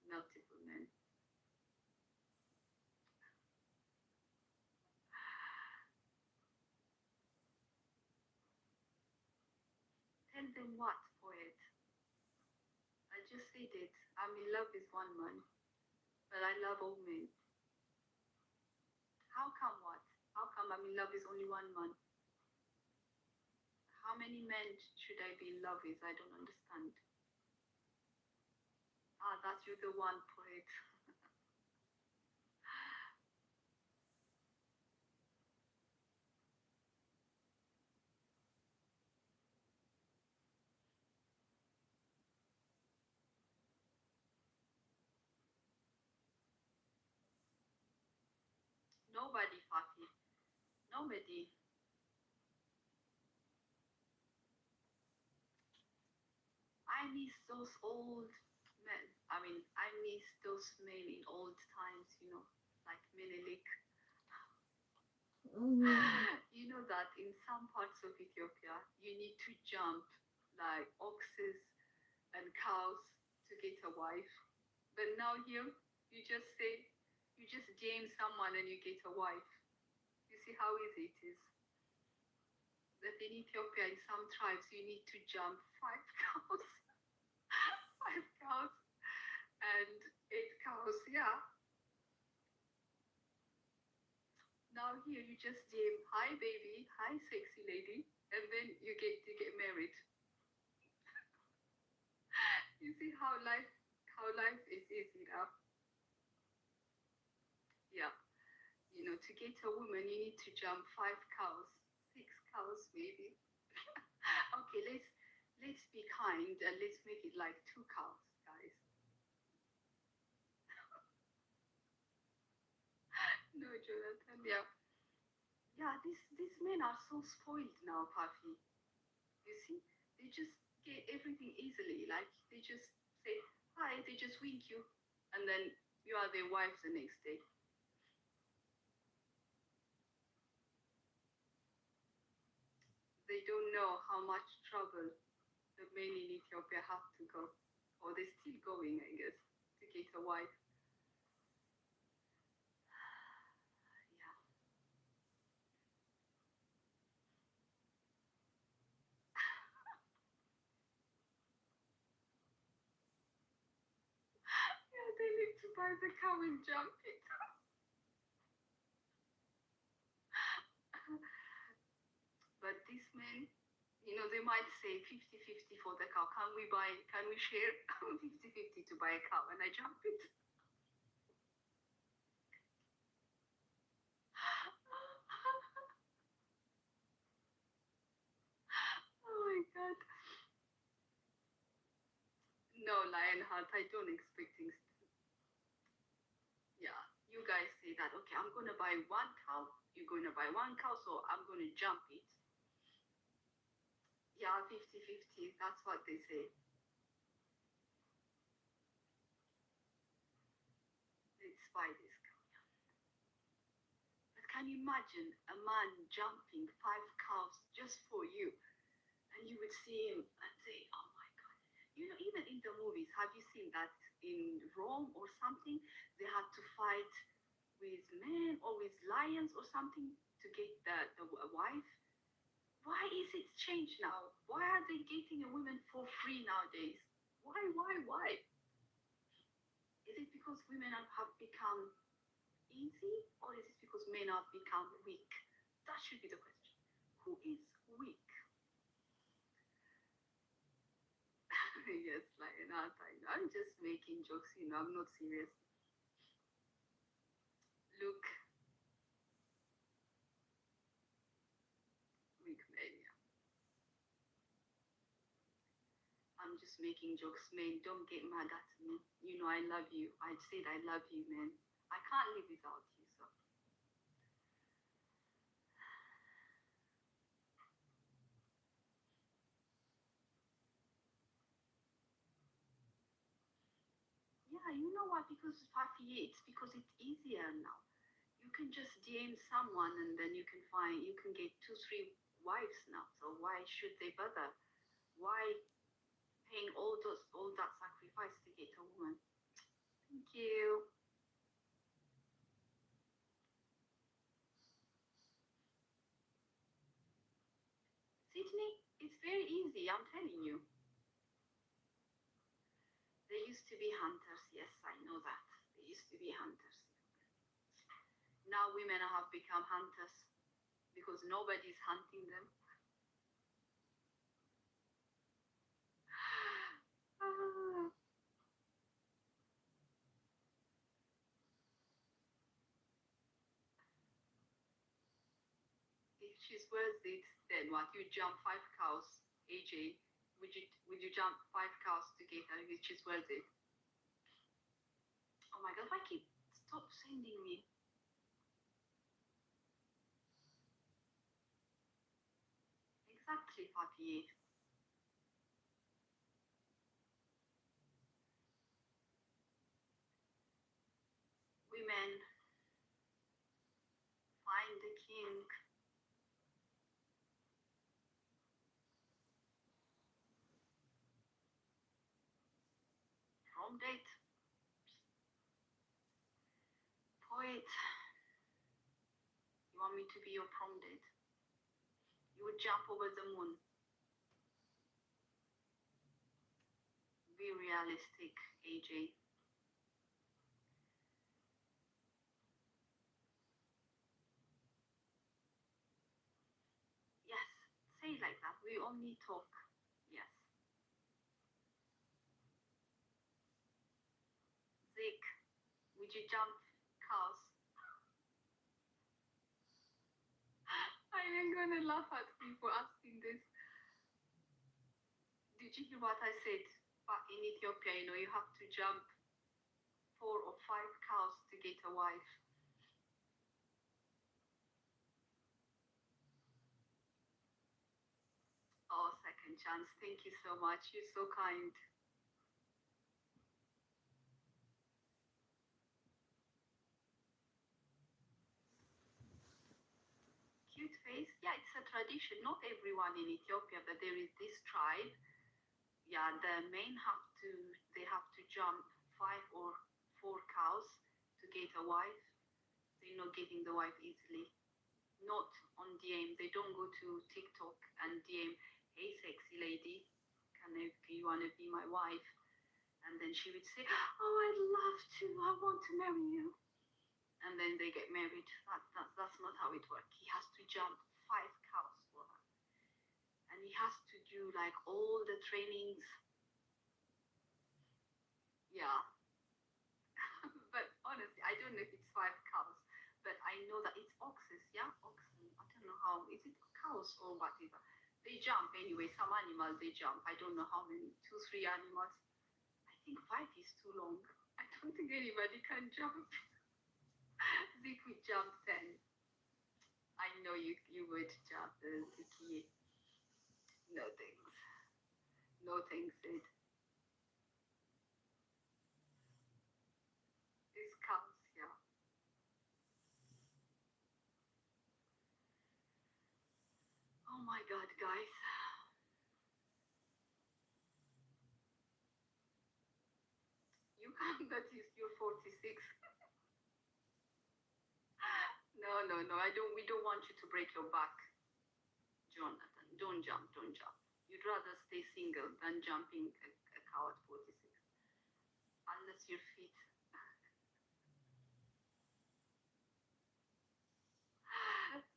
[SPEAKER 3] multiple men. Tell them what, poet? I just said it. I'm in love with one man, but I love all men. How come what? How come I'm in love with only one man? How many men should I be in love with? I don't understand. Ah, that's you, the one, poet. Nobody, Fafi. Nobody. I miss those old men. I mean, I miss those men in old times, like Menelik. You know that in some parts of Ethiopia, you need to jump like oxes and cows to get a wife. But now here, you just say, you just DM someone and you get a wife. You see how easy it is. That in Ethiopia, in some tribes, you need to jump 5 cows, 5 cows, and 8 cows. Yeah. Now here, you just DM, hi baby, hi sexy lady, and then you get married. You see how life is easy now. Yeah. To get a woman, you need to jump 5 cows, 6 cows, maybe. Okay, let's be kind and let's make it like 2 cows, guys. No, Jonathan. Yeah, yeah. These men are so spoiled now, Puffy. You see, they just get everything easily. Like they just say hi, they just wink you, and then you are their wives the next day. They don't know how much trouble the men in Ethiopia have to go, or they're still going, I guess, to get a wife. Yeah. Yeah, they need to buy the cow and jump it. But these men, they might say 50-50 for the cow. Can we share 50-50 to buy a cow and I jump it? Oh my god. No, Lionheart, I don't expect things. Yeah, you guys say that, okay, I'm gonna buy 1 cow, you're gonna buy 1 cow, so I'm gonna jump it. Yeah, 50-50, that's what they say. Let's buy this cow. But can you imagine a man jumping 5 cows just for you? And you would see him and say, oh my God. Even in the movies, have you seen that in Rome or something? They had to fight with men or with lions or something to get the wife. Why is it changed now? Why are they getting a woman for free nowadays? Why? Is it because women have become easy, or is it because men have become weak? That should be the question. Who is weak? Yes, like I'm just making jokes, I'm not serious. Look, weak men, yeah. I'm just making jokes, man. Don't get mad at me. I love you. I said I love you, man. I can't live without you, so. Yeah, you know what? Because because it's easier now. You can just DM someone and then you can get 2, 3 wives now. So why should they bother? Why paying all that sacrifice to get a woman? Thank you. Sydney, it's very easy, I'm telling you. They used to be hunters, yes, I know that. They used to be hunters. Now women have become hunters because nobody's hunting them. If she's worth it, then what? You jump 5 cows, AJ. Would you jump 5 cows to get her if she's worth it? Oh my god, why keep stop sending me? Exactly, Papi. Women, find the king. Prom date. Poet, you want me to be your prom date? You would jump over the moon. Be realistic, AJ. Yes, say it like that. We only talk. Yes. Zeke, would you jump cows? I am gonna laugh at people asking this. Did you hear what I said? But in Ethiopia, you know, you have to jump 4 or 5 cows to get a wife. Oh, second chance. Thank you so much. You're so kind. Cute face. Yeah, it's a tradition. Not everyone in Ethiopia, but there is this tribe. Yeah, the men they have to jump 5 or 4 cows to get a wife. They're not getting the wife easily. Not on DM. They don't go to TikTok and DM, hey, sexy lady, you want to be my wife? And then she would say, oh, I'd love to. I want to marry you. And then they get married. That's not how it works. He has to jump 5 cows for her. And he has to do like all the trainings. Yeah. But honestly, I don't know if it's 5 cows, but I know that it's oxes, yeah? Oxen. I don't know how, is it cows or whatever? They jump anyway. Some animals, they jump. I don't know how many, 2, 3 animals. I think 5 is too long. I don't think anybody can jump. Zeke would jump 10. I know you would jump, Ziki. No thanks. No thanks, Sid. These cows, yeah. Oh my god, guys. You can't notice you're 46. No. We don't want you to break your back, Jonathan. Don't jump. You'd rather stay single than jumping a cow at 46. Unless you're fit.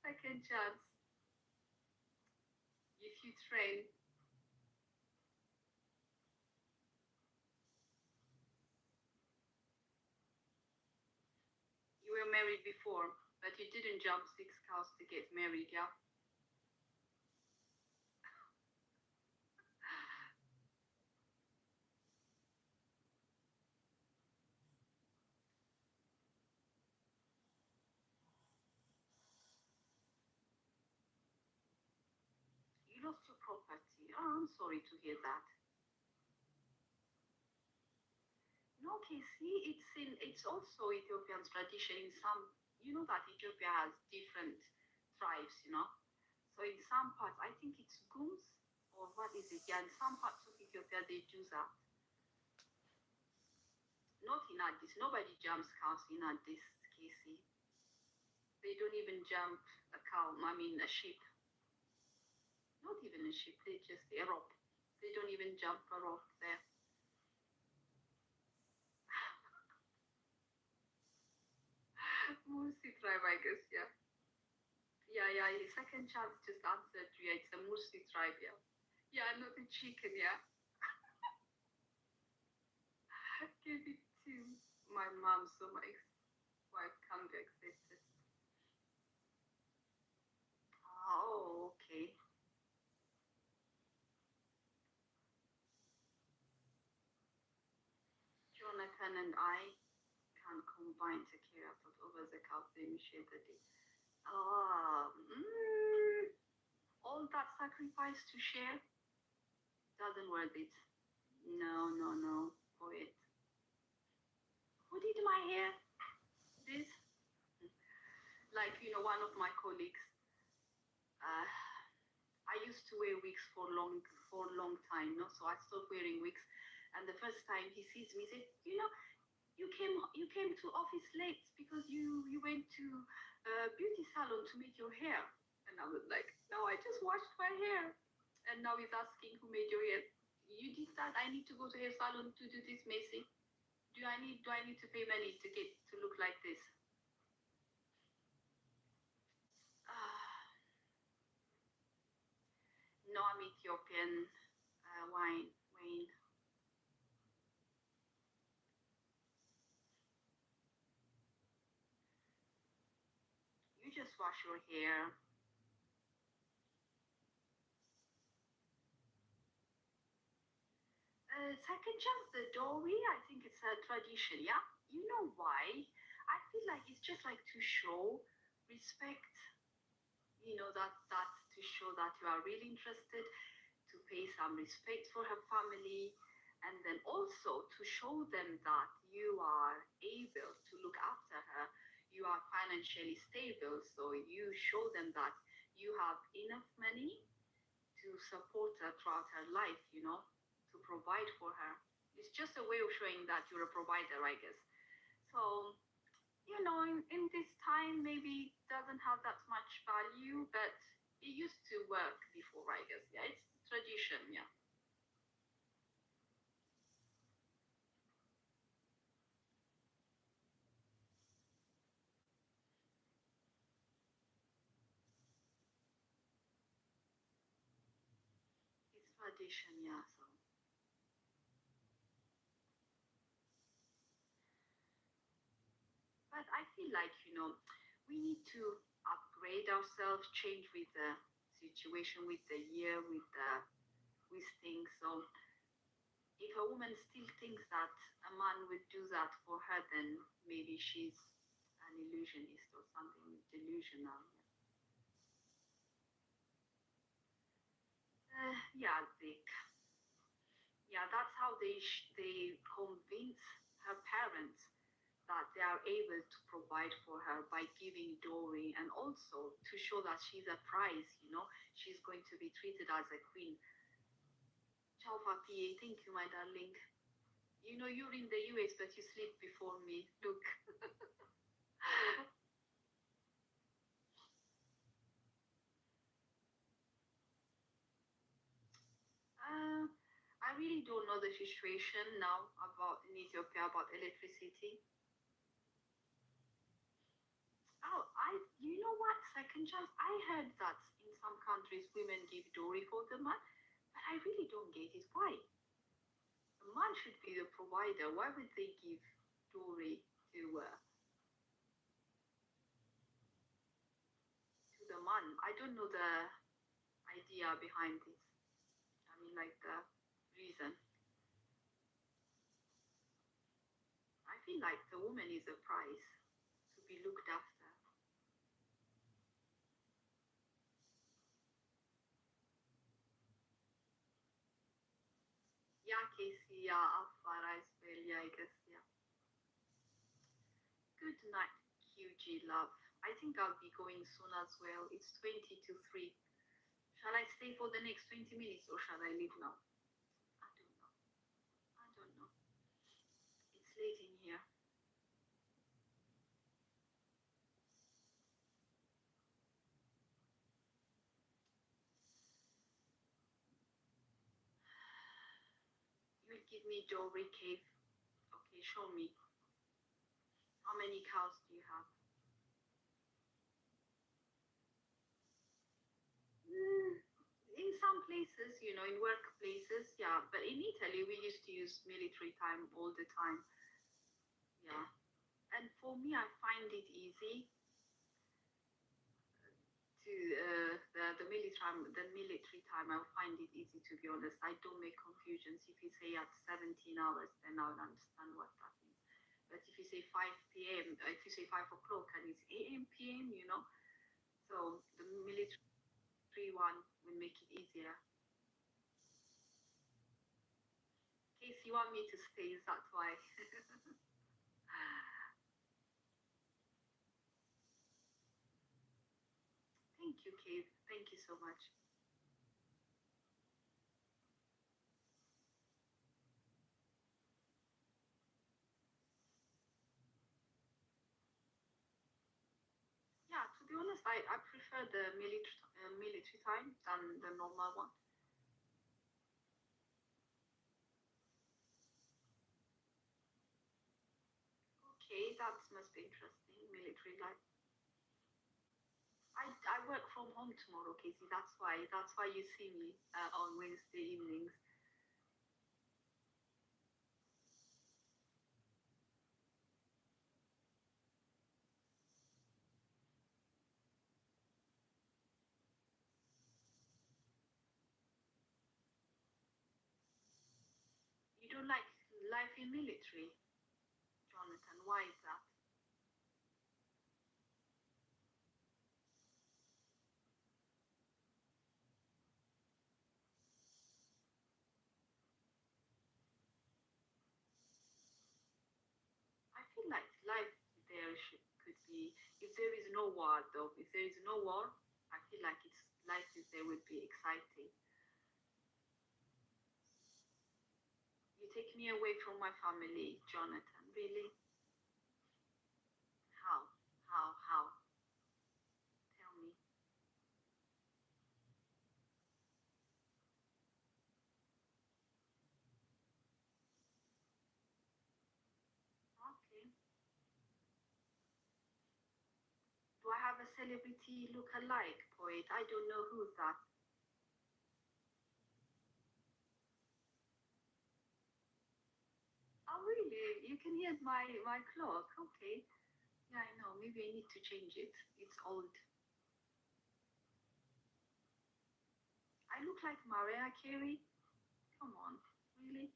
[SPEAKER 3] Second chance. If you train, you were married before, but you didn't jump 6 cows to get married, yeah? You lost your property. Oh, I'm sorry to hear that. No, Casey, it's also Ethiopian tradition in some, you know that Ethiopia has different tribes, you know. So in some parts, I think it's Gums or what is it? Yeah, in some parts of Ethiopia they do that. Not in Addis. Nobody jumps cows in Addis, Casey. They don't even jump a cow. I mean a sheep. Not even a sheep. They just a rope. They don't even jump a rope there. Mursi tribe, I guess. Yeah. Yeah. Second chance just answered. Yeah, it's a Mursi tribe. Yeah. Yeah, not a chicken. Yeah. Give it to my mom so my ex-wife can be accepted. Oh, okay. Jonathan and I can combine to carry out over the cows they share the day. all that sacrifice to share doesn't worth it. No, no, no. Poet. Who did my hair? This? Like, one of my colleagues. Uh, I used to wear wigs for a long time, no? So I stopped wearing wigs. And the first time he sees me, he said, you came to office late because you went to a beauty salon to make your hair. And I was like, no, I just washed my hair. And now he's asking who made your hair. You did that? I need to go to hair salon to do this, Macy. Do I need to pay money to get to look like this? No, I'm Ethiopian. Wayne. You just wash your hair. Second chance, the dowry, I think it's a tradition, yeah? You know why? I feel like it's just like to show respect, that's to show that you are really interested, to pay some respect for her family, and then also to show them that you are able to look after her. You are financially stable, so you show them that you have enough money to support her throughout her life, to provide for her. It's just a way of showing that you're a provider, I guess. So, in this time, maybe it doesn't have that much value, but it used to work before, I guess. Yeah, it's tradition, yeah. It's tradition, yeah. So, but I feel like, we need to upgrade ourselves, change with the situation, with the year, with things. So if a woman still thinks that a man would do that for her, then maybe she's an illusionist or something delusional. Yeah, Dick. Yeah, that's how they convince her parents that they are able to provide for her by giving dowry, and also to show that she's a prize. She's going to be treated as a queen. Ciao, Papi. Thank you, my darling. You're in the US, but you sleep before me. Look. I really don't know the situation now about in Ethiopia about electricity. Oh, you know what? Second chance. I heard that in some countries women give dowry for the man, but I really don't get it. Why? The man should be the provider. Why would they give dowry to the man? I don't know the idea behind this. I mean, like the reason. I feel like the woman is a prize to be looked after. Yeah, Casey, yeah, Afar, I spell, yeah, I guess, yeah. Good night, QG love. I think I'll be going soon as well. It's 20 to 3. Shall I stay for the next 20 minutes or shall I leave now? I don't know. I don't know. It's late in here. You'll give me jewelry cave. Okay, show me. How many cows do you have? In some places, in workplaces, yeah. But in Italy, we used to use military time all the time. Yeah. And for me, I find it easy to the military time. I find it easy, to be honest. I don't make confusions. If you say at 17 hours, then I'll understand what that means. But if you say 5 p.m., if you say 5 o'clock, and it's a.m. p.m., so the military one will make it easier. In case you want me to stay, is that why? Thank you, Kate. Thank you so much. Yeah, to be honest, I prefer the military time than the normal one. Okay, that must be interesting. Military life. I work from home tomorrow, Casey. That's why you see me on Wednesday evenings. You don't like life in military, Jonathan? Why is that? I feel like life there could be, if there is no war though, if there is no war, I feel like it's life is there would be exciting. You take me away from my family, Jonathan. Really? How? How? Tell me. Okay. Do I have a celebrity look-alike poet? I don't know who's that. Oh, really? You can hear my clock. Okay. Yeah, I know. Maybe I need to change it. It's old. I look like Mariah Carey. Come on. Really?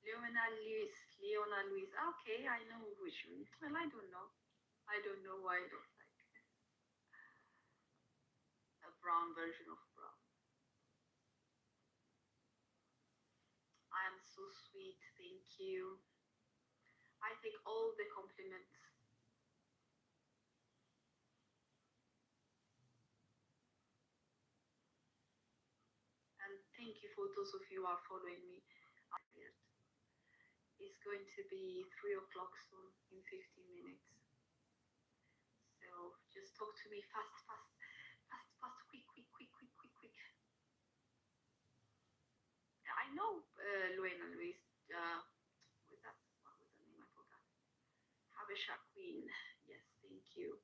[SPEAKER 3] Leona Lewis. Okay, I know which one. Well, I don't know. I don't know why I don't like a brown version of brown. I am so sweet. Thank you. I take all the compliments. And thank you for those of you who are following me. It's going to be 3 o'clock soon in 15 minutes. So just talk to me fast, quick. I know Luena Luis. What was that? What was the name? I forgot. Habesha Queen. Yes, thank you.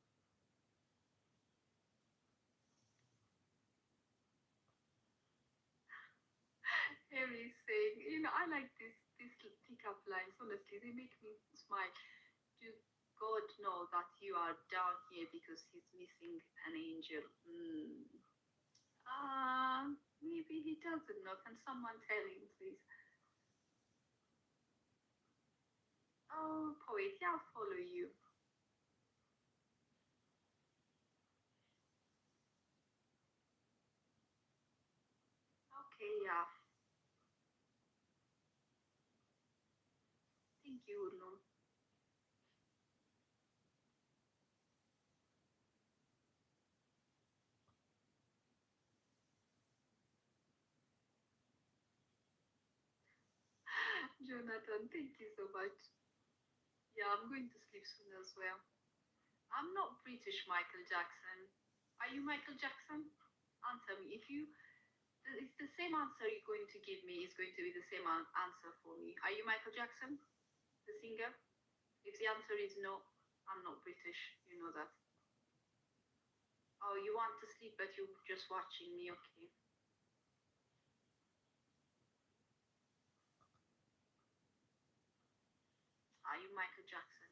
[SPEAKER 3] Harry saying, I like these pickup lines. Honestly, they make me smile. Do God know that you are down here because he's missing an angel? Maybe he doesn't know. Can someone tell him, please? Oh, poet, yeah, I'll follow you. Okay, yeah. Thank you, Urlum. Jonathan, thank you so much. Yeah, I'm going to sleep soon as well. I'm not British Michael Jackson. Are you Michael Jackson? Answer me. If the same answer you're going to give me is going to be the same answer for me. Are you Michael Jackson, the singer? If the answer is no, I'm not British. You know that. Oh, you want to sleep, but you're just watching me. Okay. Are you Michael Jackson?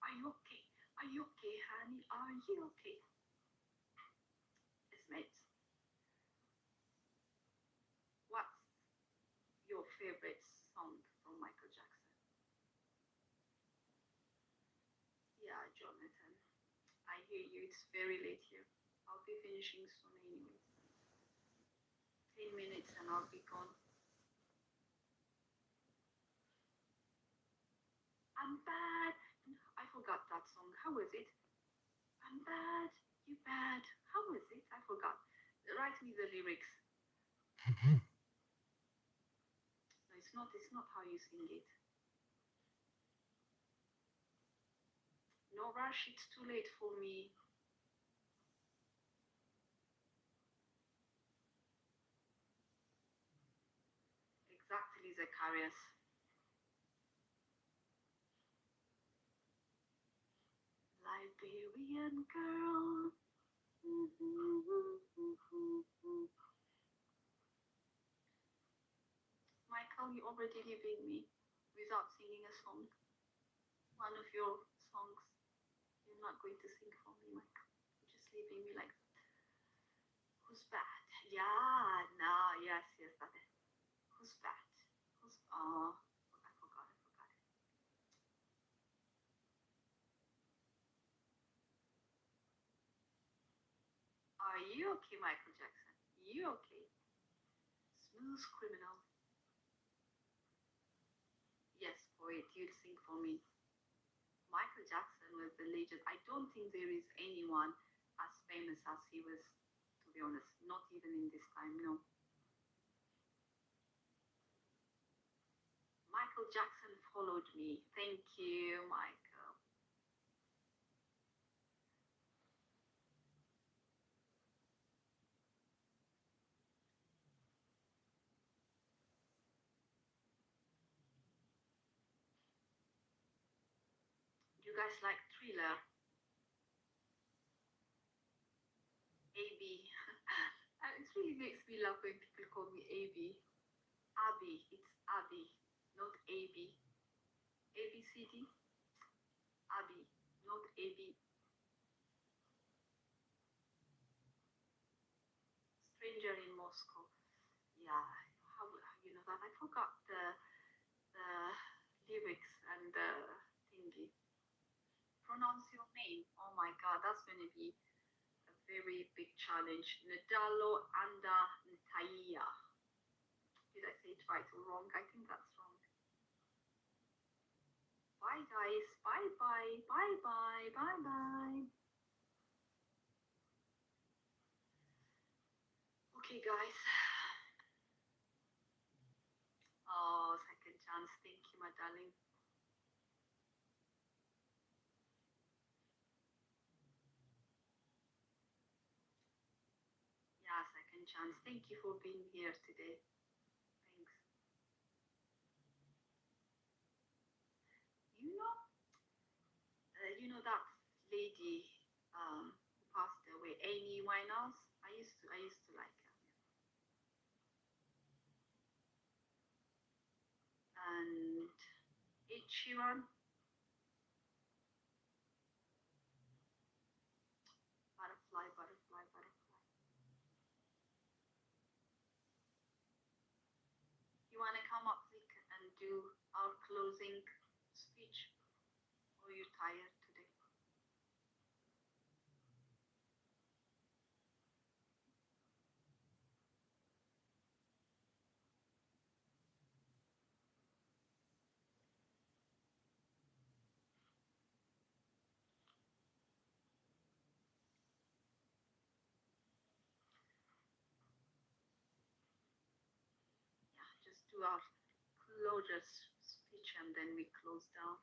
[SPEAKER 3] Are you okay? Are you okay, honey? Are you okay? Yes, mate. What's your favorite song from Michael Jackson? Yeah, Jonathan. I hear you. It's very late here. I'll be finishing soon anyways. 10 minutes and I'll be gone. I'm bad. I forgot that song. How was it? I'm bad. You bad. How was it? I forgot. Write me the lyrics. No, it's not how you sing it. No rush, it's too late for me. Exactly, Zacharias. Liberian girl. Michael, you already leaving me without singing a song. One of your songs. You're not going to sing for me, Michael. You're just leaving me like that. Who's bad? Yeah, no, yes, that is. Who's bad? Oh, I forgot. Are you okay, Michael Jackson? You okay? Smooth criminal. Yes, poet, you'll sing for me. Michael Jackson was the legend. I don't think there is anyone as famous as he was, to be honest. Not even in this time, no. Michael Jackson followed me. Thank you, Michael. You guys like Thriller? AB. It really makes me laugh when people call me AB. Abby. It's Abby, not AB. ABCD. Abby, not AB. Stranger in Moscow. Yeah, how you know that? I forgot the lyrics and the thingy. Pronounce your name. Oh my god, that's gonna be a very big challenge. Nadalo Anda Ntaya. Did I say it right or wrong? I think that's wrong. Bye guys. Bye bye. Bye bye. Bye bye. Okay guys. Oh, second chance. Thank you, my darling. Yeah, second chance. Thank you for being here today. Thanks. You know that lady who passed away, Amy Winehouse. I used to like her. And Ed Sheeran. Butterfly, butterfly, butterfly. You want to come up, Vic, and do our closing speech? Or are you tired today? Yeah, just do our closure speech and then we close down.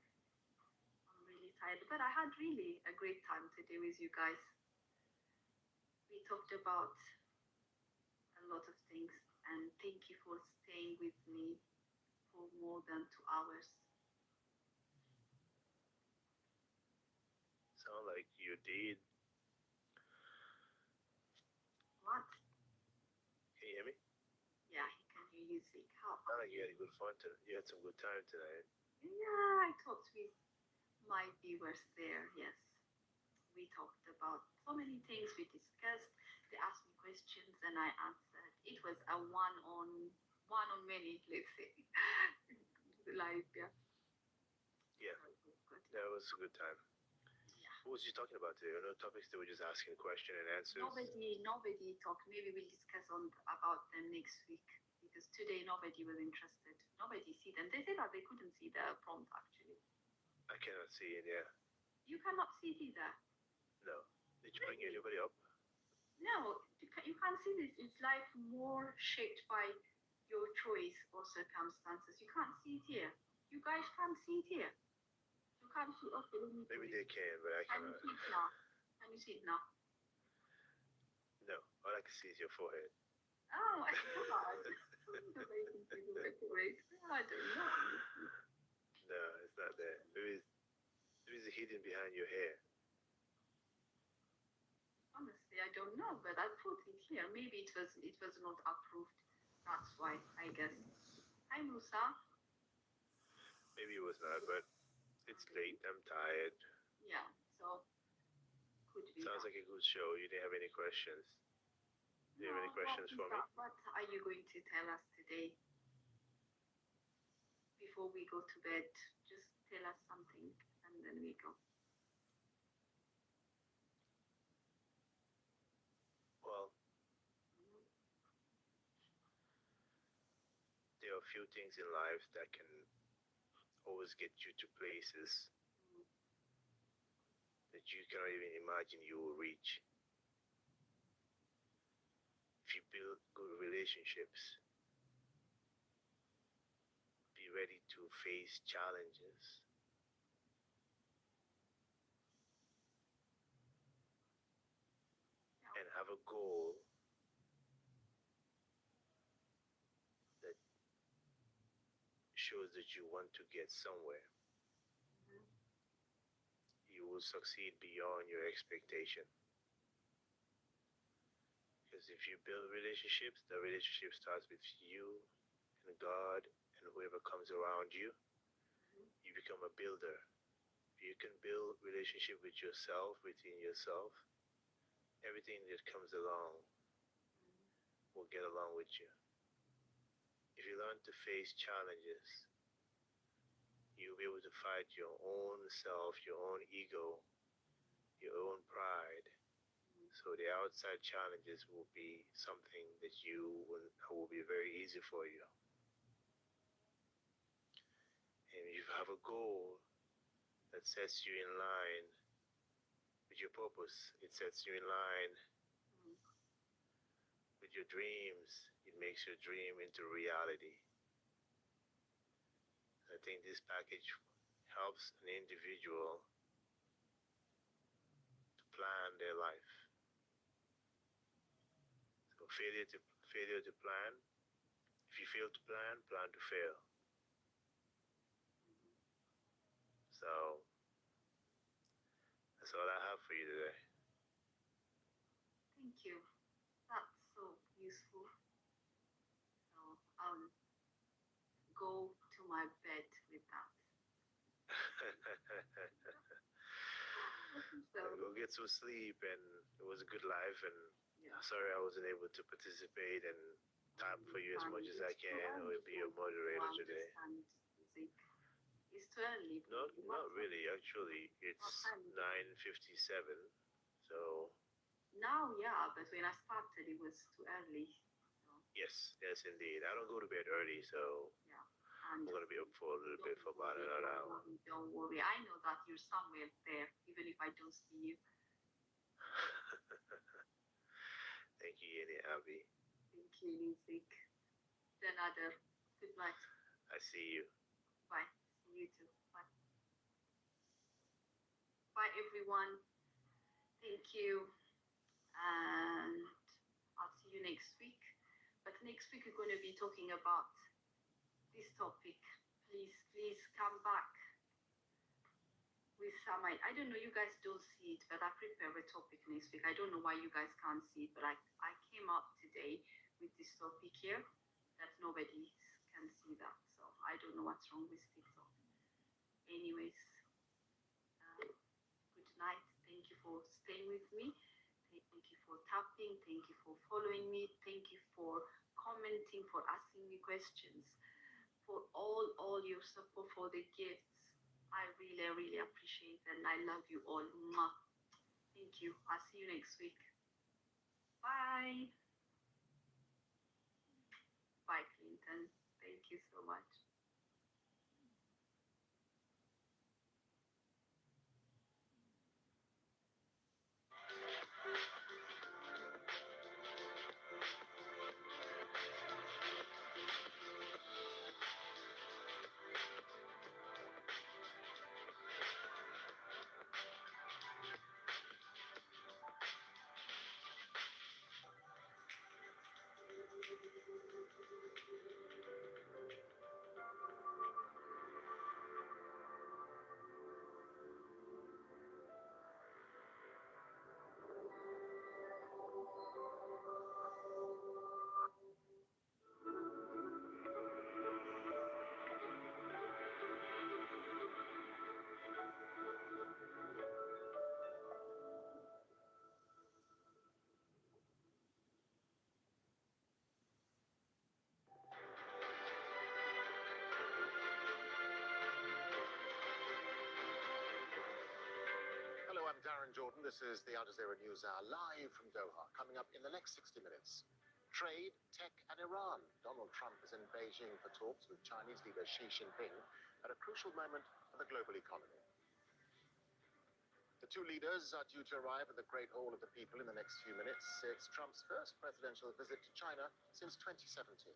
[SPEAKER 3] I'm really tired, but I had really a great time today with you guys. We talked about a lot of things, and thank you for staying with me for more than 2 hours.
[SPEAKER 8] Sound like you did.
[SPEAKER 3] What?
[SPEAKER 8] Can you hear me?
[SPEAKER 3] Yeah, he can hear you, Zeke. How?
[SPEAKER 8] Sound like you had a good fun today. You had some good time tonight.
[SPEAKER 3] Yeah, I talked with my viewers there. Yes, we talked about so many things. We discussed. They asked me questions, and I answered. It was a one on many, let's say, live. Yeah.
[SPEAKER 8] Yeah,
[SPEAKER 3] So it was good.
[SPEAKER 8] that was a good time.
[SPEAKER 3] Yeah.
[SPEAKER 8] What was you talking about today? No topics. They were just asking question and answers.
[SPEAKER 3] Nobody talked. Maybe we'll discuss about them next week because today nobody was interested. Nobody see them. They said that they couldn't see the prompt actually.
[SPEAKER 8] I cannot see it. Yeah.
[SPEAKER 3] You cannot see it either.
[SPEAKER 8] No. Did you bring anybody up?
[SPEAKER 3] No, you can't see this. It's like more shaped by your choice or circumstances. You can't see it here. You guys can't see it here. You can't see. Okay, let me.
[SPEAKER 8] Maybe they can, but I
[SPEAKER 3] Can you
[SPEAKER 8] cannot.
[SPEAKER 3] see it now? Can you see it now?
[SPEAKER 8] No. All I can see is your forehead.
[SPEAKER 3] Oh, I forgot. Wait. I don't know.
[SPEAKER 8] No, it's not there. Maybe it's hidden behind your hair.
[SPEAKER 3] Honestly, I don't know, but I put it here. Maybe it was not approved. That's why, I guess. Hi, Musa.
[SPEAKER 8] Maybe it was not, but it's late. I'm tired.
[SPEAKER 3] Yeah, so could be.
[SPEAKER 8] Sounds like a good show. You didn't have any questions. Do you have any questions for me?
[SPEAKER 3] What are you going to tell us today? Before we go to bed, just tell us something and then we go.
[SPEAKER 8] Well, there are a few things in life that can always get you to places that you cannot even imagine you will reach. If you build good relationships, be ready to face challenges. And have a goal that shows that you want to get somewhere. You will succeed beyond your expectation. Because if you build relationships, the relationship starts with you and God and whoever comes around you. You become a builder. You can build relationship with yourself, within yourself. Everything that comes along will get along with you. If you learn to face challenges, you'll be able to fight your own self, your own ego, your own pride. So the outside challenges will be something that will be very easy for you. And if you have a goal that sets you in line with your purpose, it sets you in line with your dreams, it makes your dream into reality. I think this package helps an individual to plan their life. So failure to plan. If you fail to plan to fail. So that's all I have for you today.
[SPEAKER 3] Thank you. That's so useful. So I'll go to my bed with that. So,
[SPEAKER 8] Go get some sleep, and it was a good life. And sorry I wasn't able to participate and tap for you as much as I can, or be your moderator today.
[SPEAKER 3] It's too early.
[SPEAKER 8] Not really. Actually, it's 9:57. So.
[SPEAKER 3] Now, yeah, but when I started, it was too early. So.
[SPEAKER 8] Yes, indeed. I don't go to bed early, so
[SPEAKER 3] yeah.
[SPEAKER 8] I'm gonna be up for a little bit for about another hour.
[SPEAKER 3] Don't worry. I know that you're somewhere there, even if I don't see you.
[SPEAKER 8] Thank you, Yeni Abby.
[SPEAKER 3] Thank you, Nizik. Another. Good night.
[SPEAKER 8] I see you.
[SPEAKER 3] Bye. See you too. Bye. Bye, everyone. Thank you. And I'll see you next week. But next week, we're going to be talking about this topic. Please come back with some. I don't know, you guys don't see it, but I prepare a topic next week. I don't know why you guys can't see it, but I came up today with this topic here that nobody can see that. So I don't know what's wrong with TikTok. Anyways, good night. Thank you for staying with me. Thank you for tapping. Thank you for following me. Thank you for commenting, for asking me questions, for all your support, for the gifts. I really really appreciate, and I love you all. Mwah. Thank you. I'll see you next week. Bye. Bye, Clinton. Thank you so much.
[SPEAKER 9] Hello, I'm Darren Jordan. This is the Al Jazeera News Hour live from Doha. Coming up in the next 60 minutes. Trade, tech, and Iran. Donald Trump is in Beijing for talks with Chinese leader Xi Jinping at a crucial moment for the global economy. The two leaders are due to arrive at the Great Hall of the People in the next few minutes. It's Trump's first presidential visit to China since 2017.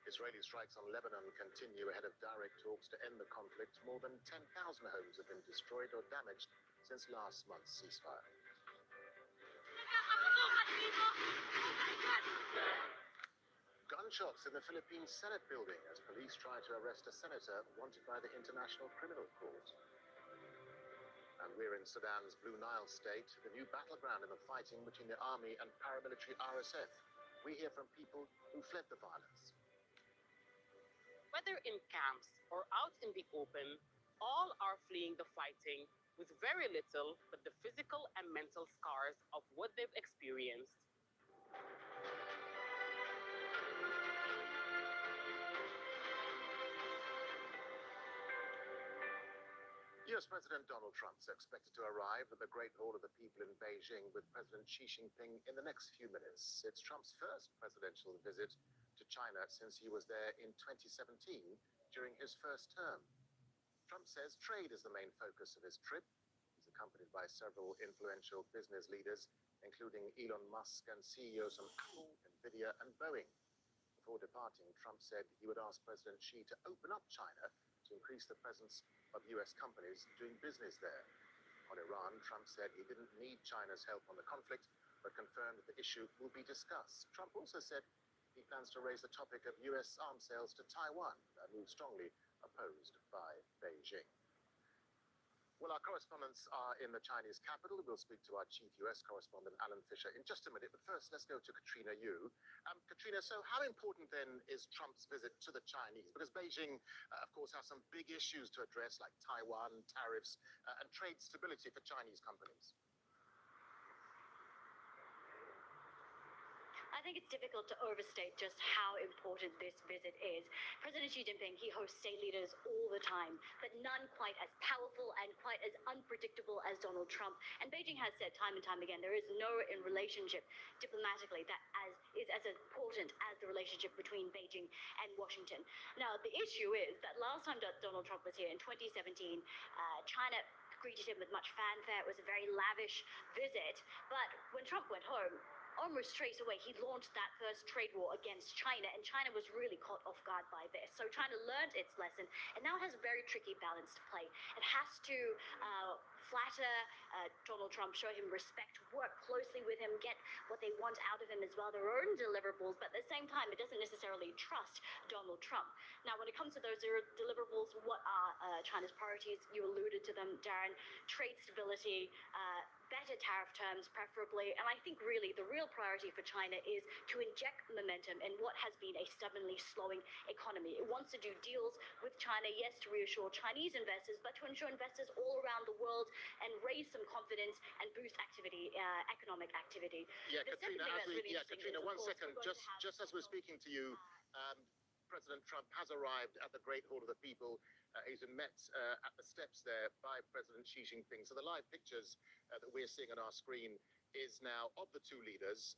[SPEAKER 9] Israeli strikes on Lebanon continue ahead of direct talks to end the conflict. More than 10,000 homes have been destroyed or damaged since last month's ceasefire. Gunshots in the Philippine Senate building as police try to arrest a senator wanted by the International Criminal Court. And we're in Sudan's Blue Nile state, the new battleground in the fighting between the army and paramilitary RSF. We hear from people who fled the violence.
[SPEAKER 10] Whether in camps or out in the open, all are fleeing the fighting with very little but the physical and mental scars of what they've experienced.
[SPEAKER 9] US President Donald Trump is expected to arrive at the Great Hall of the People in Beijing with President Xi Jinping in the next few minutes. It's Trump's first presidential visit to China since he was there in 2017 during his first term. Trump says trade is the main focus of his trip. He's accompanied by several influential business leaders, including Elon Musk and CEOs from Apple, Nvidia, and Boeing. Before departing, Trump said he would ask President Xi to open up China to increase the presence of US companies doing business there. On Iran, Trump said he didn't need China's help on the conflict, but confirmed that the issue will be discussed. Trump also said he plans to raise the topic of US arms sales to Taiwan, a move strongly opposed by Beijing. Well, our correspondents are in the Chinese capital. We'll speak to our chief US correspondent, Alan Fisher, in just a minute. But first, let's go to Katrina Yu. Katrina, so how important then is Trump's visit to the Chinese? Because Beijing, of course, has some big issues to address, like Taiwan, tariffs, and trade stability for Chinese companies.
[SPEAKER 11] I think it's difficult to overstate just how important this visit is. President Xi Jinping, he hosts state leaders all the time, but none quite as powerful and quite as unpredictable as Donald Trump. And Beijing has said time and time again, there is no relationship diplomatically that is as important as the relationship between Beijing and Washington. Now, the issue is that last time that Donald Trump was here in 2017, China greeted him with much fanfare. It was a very lavish visit. But when Trump went home, almost straight away, he launched that first trade war against China, and China was really caught off guard by this. So China learned its lesson, and now has a very tricky balance to play. It has to flatter Donald Trump, show him respect, work closely with him, get what they want out of him as well, their own deliverables, but at the same time, it doesn't necessarily trust Donald Trump. Now, when it comes to those deliverables, what are China's priorities? You alluded to them, Darren. Trade stability, better tariff terms preferably, and I think really the real priority for China is to inject momentum in what has been a stubbornly slowing economy. It wants to do deals with China, yes, to reassure Chinese investors, but to ensure investors all around the world and raise some confidence and boost activity, economic activity.
[SPEAKER 9] Yeah, Katrina, one second, just as we're speaking to you, President Trump has arrived at the Great Hall of the People. He's been met at the steps there by President Xi Jinping. So the live pictures that we're seeing on our screen is now of the two leaders.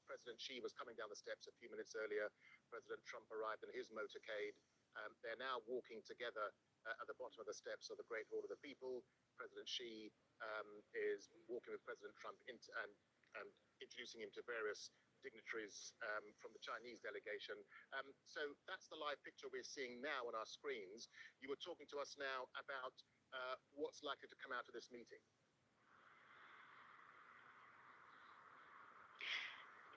[SPEAKER 9] President Xi was coming down the steps a few minutes earlier. President Trump arrived in his motorcade. They're now walking together at the bottom of the steps of the Great Hall of the People. President Xi is walking with President Trump and introducing him to various dignitaries from the Chinese delegation. So that's the live picture we're seeing now on our screens. You were talking to us now about what's likely to come out of this meeting.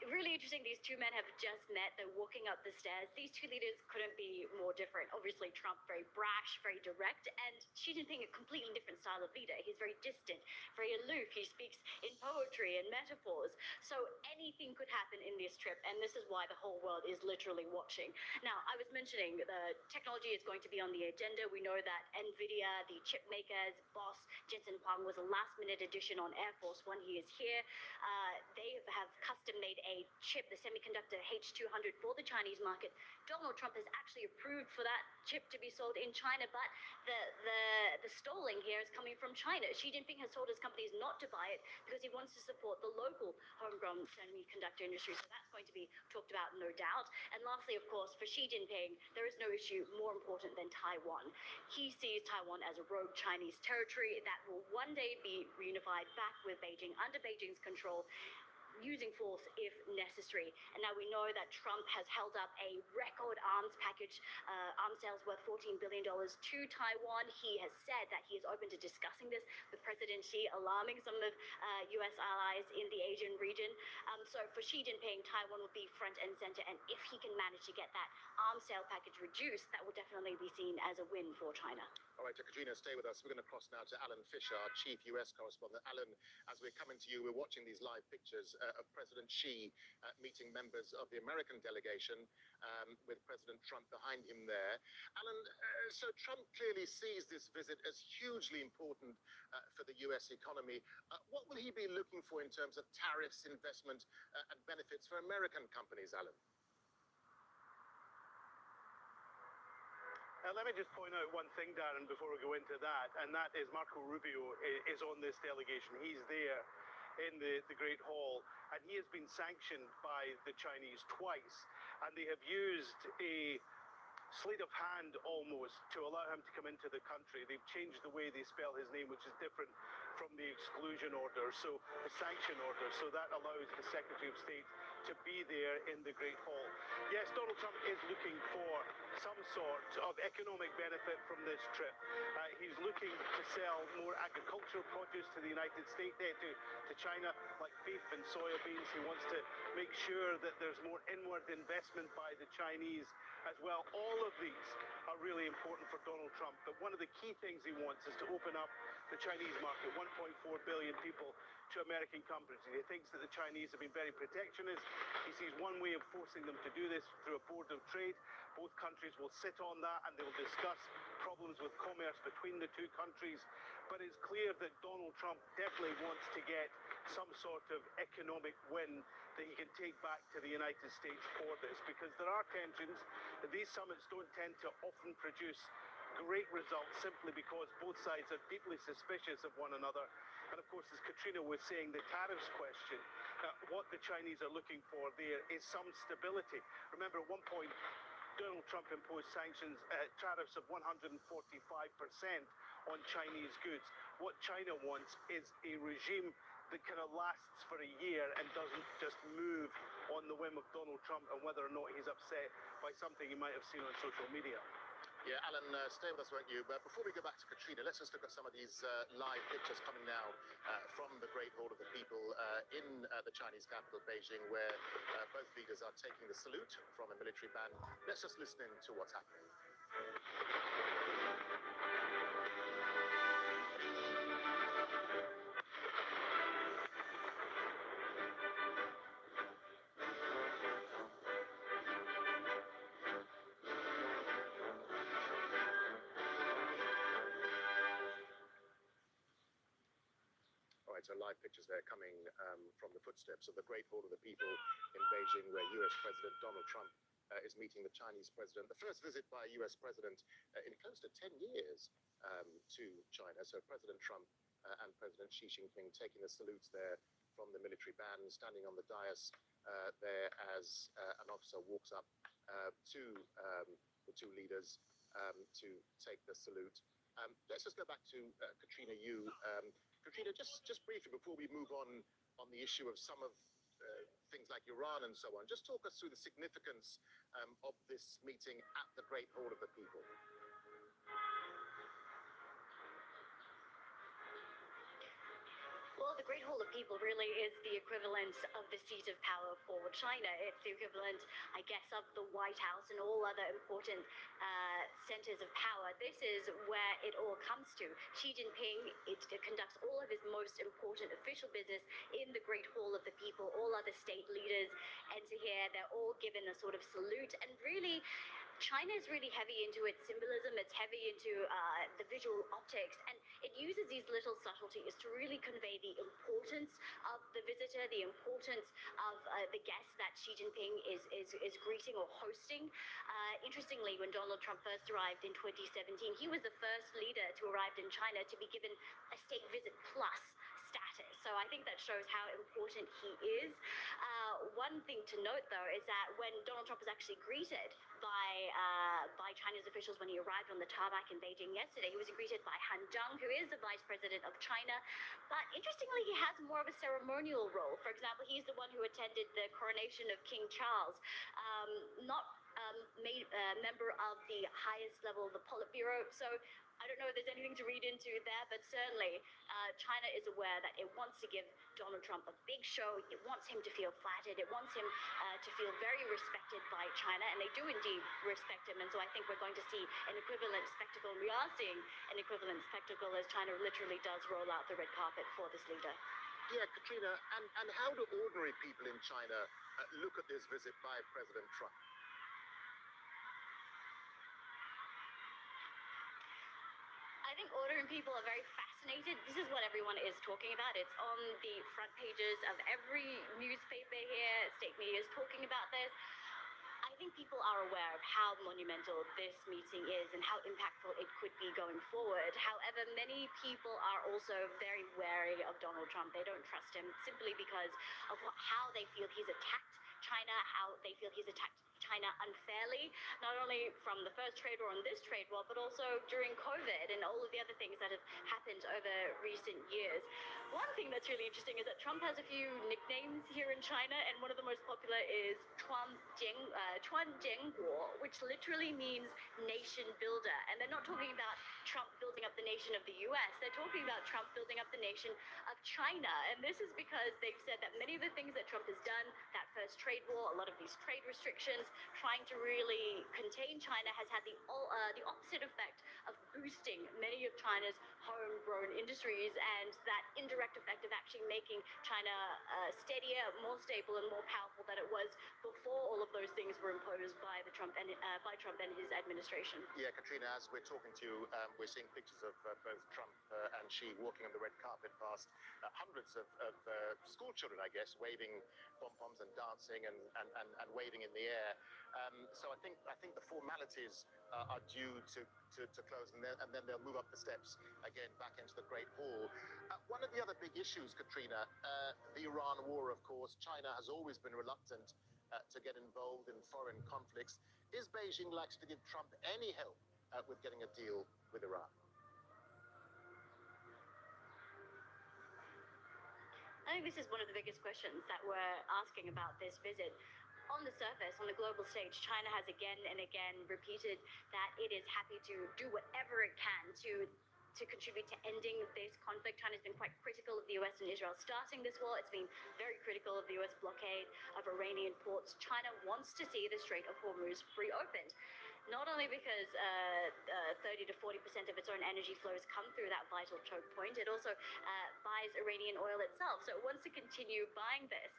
[SPEAKER 11] Really interesting. These two men have just met. They're walking up the stairs. These two leaders couldn't be more different. Obviously, Trump very brash, very direct, and Xi Jinping a completely different style of leader. He's very distant, very aloof. He speaks in poetry and metaphors. So anything could happen in this trip, and this is why the whole world is literally watching. Now, I was mentioning the technology is going to be on the agenda. We know that NVIDIA, the chip makers, boss Jensen Huang was a last-minute addition on Air Force One. He is here. They have custom-made a chip, the semiconductor H200 for the Chinese market. Donald Trump has actually approved for that chip to be sold in China, but the stalling here is coming from China. Xi Jinping has told his companies not to buy it because he wants to support the local homegrown semiconductor industry. So that's going to be talked about, no doubt. And lastly, of course, for Xi Jinping, there is no issue more important than Taiwan. He sees Taiwan as a rogue Chinese territory that will one day be reunified back with Beijing under Beijing's control, using force if necessary. And now we know that Trump has held up a record arms package, arms sales worth $14 billion to Taiwan. He has said that he is open to discussing this with President Xi, alarming some of US allies in the Asian region. So for Xi Jinping, Taiwan will be front and center. And if he can manage to get that arms sale package reduced, that will definitely be seen as a win for China.
[SPEAKER 9] All right, Katrina, stay with us. We're going to cross now to Alan Fisher, our chief US correspondent. Alan, as we're coming to you, we're watching these live pictures of President Xi meeting members of the American delegation with President Trump behind him there. Alan, so Trump clearly sees this visit as hugely important for the US economy. What will he be looking for in terms of tariffs, investment, and benefits for American companies, Alan?
[SPEAKER 12] Let me just point out one thing, Darren, before we go into that, and that is Marco Rubio is on this delegation. He's there in the Great Hall, and he has been sanctioned by the Chinese twice, and they have used a sleight of hand almost to allow him to come into the country. They've changed the way they spell his name, which is different from the exclusion order, so the sanction order, so that allows the Secretary of State to be there in the Great Hall. Yes, Donald Trump is looking for some sort of economic benefit from this trip. He's looking to sell more agricultural produce to the United States, to China, like beef and soybeans. He wants to make sure that there's more inward investment by the Chinese as well. All of these are really important for Donald Trump, but one of the key things he wants is to open up the Chinese market, 1.4 billion people, to American companies. He thinks that the Chinese have been very protectionist. He sees one way of forcing them to do this through a board of trade. Both countries will sit on that and they will discuss problems with commerce between the two countries. But it's clear that Donald Trump definitely wants to get some sort of economic win that he can take back to the United States for this, because there are tensions. These summits don't tend to often produce great results simply because both sides are deeply suspicious of one another. And of course, as Katrina was saying, the tariffs question, what the Chinese are looking for there is some stability. Remember, at one point, Donald Trump imposed sanctions, tariffs of 145% on Chinese goods. What China wants is a regime that kind of lasts for a year and doesn't just move on the whim of Donald Trump and whether or not he's upset by something he might have seen on social media.
[SPEAKER 9] Yeah, Alan, stay with us, won't you? But before we go back to Katrina, let's just look at some of these live pictures coming now from the Great Hall of the People in the Chinese capital, Beijing, where both leaders are taking the salute from a military band. Let's just listen in to what's happening. So live pictures there coming from the footsteps of the Great Hall of the People in Beijing, where US President Donald Trump is meeting the Chinese president. The first visit by a US president in close to 10 years to China. So President Trump and President Xi Jinping taking the salutes there from the military band, standing on the dais there as an officer walks up to the two leaders to take the salute. Let's just go back to Katrina Yu. Katrina, just briefly before we move on the issue of some of things like Iran and so on, just talk us through the significance of this meeting at the Great Hall of the People.
[SPEAKER 11] Well, the Great Hall of People really is the equivalent of the seat of power for China. It's the equivalent, I guess, of the White House and all other important centers of power. This is where it all comes to. Xi Jinping conducts all of his most important official business in the Great Hall of the People. All other state leaders enter here. They're all given a sort of salute, and really, China is really heavy into its symbolism. It's heavy into the visual optics, and it uses these little subtleties to really convey the importance of the visitor, the importance of the guest that Xi Jinping is greeting or hosting. Interestingly, when Donald Trump first arrived in 2017, he was the first leader to arrive in China to be given a state visit plus status. So I think that shows how important he is. One thing to note, though, is that when Donald Trump was actually greeted by China's officials when he arrived on the tarmac in Beijing yesterday, he was greeted by Han Zheng, who is the vice president of China. But interestingly, he has more of a ceremonial role. For example, he's the one who attended the coronation of King Charles, not made a member of the highest level of the Politburo. So I don't know if there's anything to read into there, but certainly China is aware that it wants to give Donald Trump a big show. It wants him to feel flattered. It wants him to feel very respected by China, and they do indeed respect him. And so I think we're going to see an equivalent spectacle. We are seeing an equivalent spectacle as China literally does roll out the red carpet for this leader.
[SPEAKER 9] Yeah, Katrina, and how do ordinary people in China look at this visit by President Trump?
[SPEAKER 11] I think ordinary people are very fascinated. This is what everyone is talking about. It's on the front pages of every newspaper here. State media is talking about this. I think people are aware of how monumental this meeting is and how impactful it could be going forward. However, many people are also very wary of Donald Trump. They don't trust him simply because of how they feel he's attacked China, how they feel he's attacked China unfairly, not only from the first trade war and this trade war, but also during COVID and all of the other things that have happened over recent years. One thing that's really interesting is that Trump has a few nicknames here in China, and one of the most popular is Chuan Jianguo, which literally means nation builder. And they're not talking about Trump building up the nation of the US, they're talking about Trump building up the nation of China. And this is because they've said that many of the things that Trump has done, that first trade war, a lot of these trade restrictions, trying to really contain China, has had the opposite effect of boosting many of China's homegrown industries, and that indirect effect of actually making China steadier, more stable, and more powerful than it was before all of those things were imposed by Trump and his administration.
[SPEAKER 9] Yeah, Katrina, as we're talking to you, we're seeing pictures of both Trump and Xi walking on the red carpet past hundreds of school children, I guess, waving pom-poms and dancing and waving in the air. So I think the formalities are due to close, and then they'll move up the steps again back into the Great Hall. One of the other big issues, Katrina, the Iran war, of course. China has always been reluctant to get involved in foreign conflicts. Is Beijing likely to give Trump any help with getting a deal with Iran?
[SPEAKER 11] I think this is one of the biggest questions that we're asking about this visit. On the surface, on the global stage, China has again and again repeated that it is happy to do whatever it can to contribute to ending this conflict. China's been quite critical of the US and Israel starting this war. It's been very critical of the US blockade of Iranian ports. China wants to see the Strait of Hormuz reopened, not only because 30 to 40% of its own energy flows come through that vital choke point, it also buys Iranian oil itself. So it wants to continue buying this.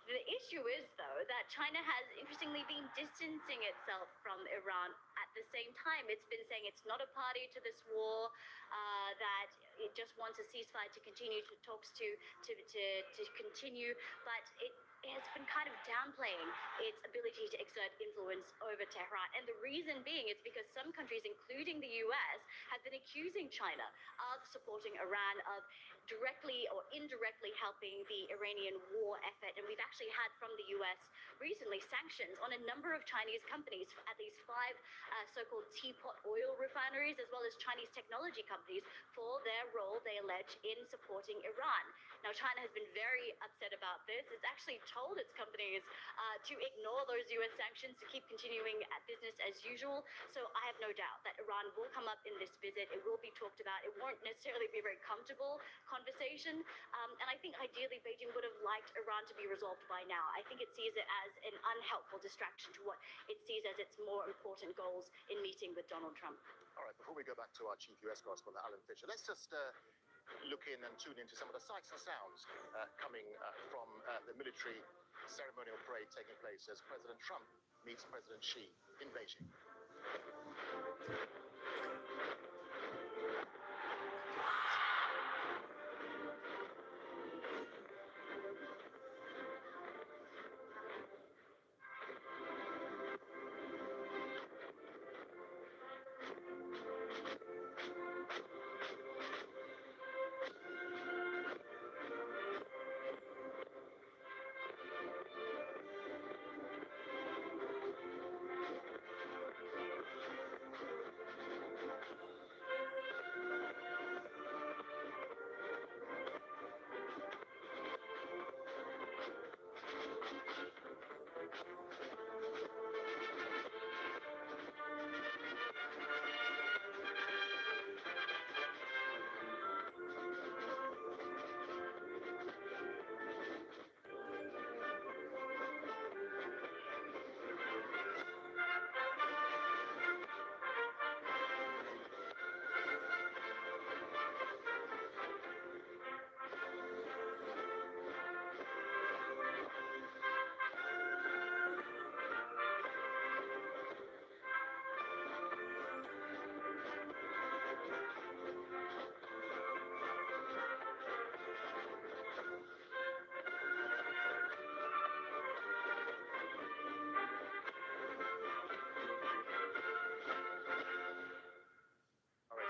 [SPEAKER 11] The issue is, though, that China has interestingly been distancing itself from Iran at the same time. It's been saying it's not a party to this war, that it just wants a ceasefire to continue to talks to continue, but it has been kind of downplaying its ability to exert influence over Tehran. And the reason being is because some countries, including the US, have been accusing China of supporting Iran, of directly or indirectly helping the Iranian war effort. And we've actually had from the US recently sanctions on a number of Chinese companies, at least 5 so-called teapot oil refineries, as well as Chinese technology companies, for their role, they allege, in supporting Iran. Now, China has been very upset about this. It's actually told its companies to ignore those US sanctions, to keep continuing business as usual. So I have no doubt that Iran will come up in this visit. It will be talked about. It won't necessarily be a very comfortable conversation. And I think ideally Beijing would have liked Iran to be resolved by now. I think it sees it as an unhelpful distraction to what it sees as its more important goals in meeting with Donald Trump.
[SPEAKER 9] All right, before we go back to our chief US correspondent, Alan Fisher, let's just look in and tune into some of the sights and sounds coming from the military ceremonial parade taking place as President Trump meets President Xi in Beijing.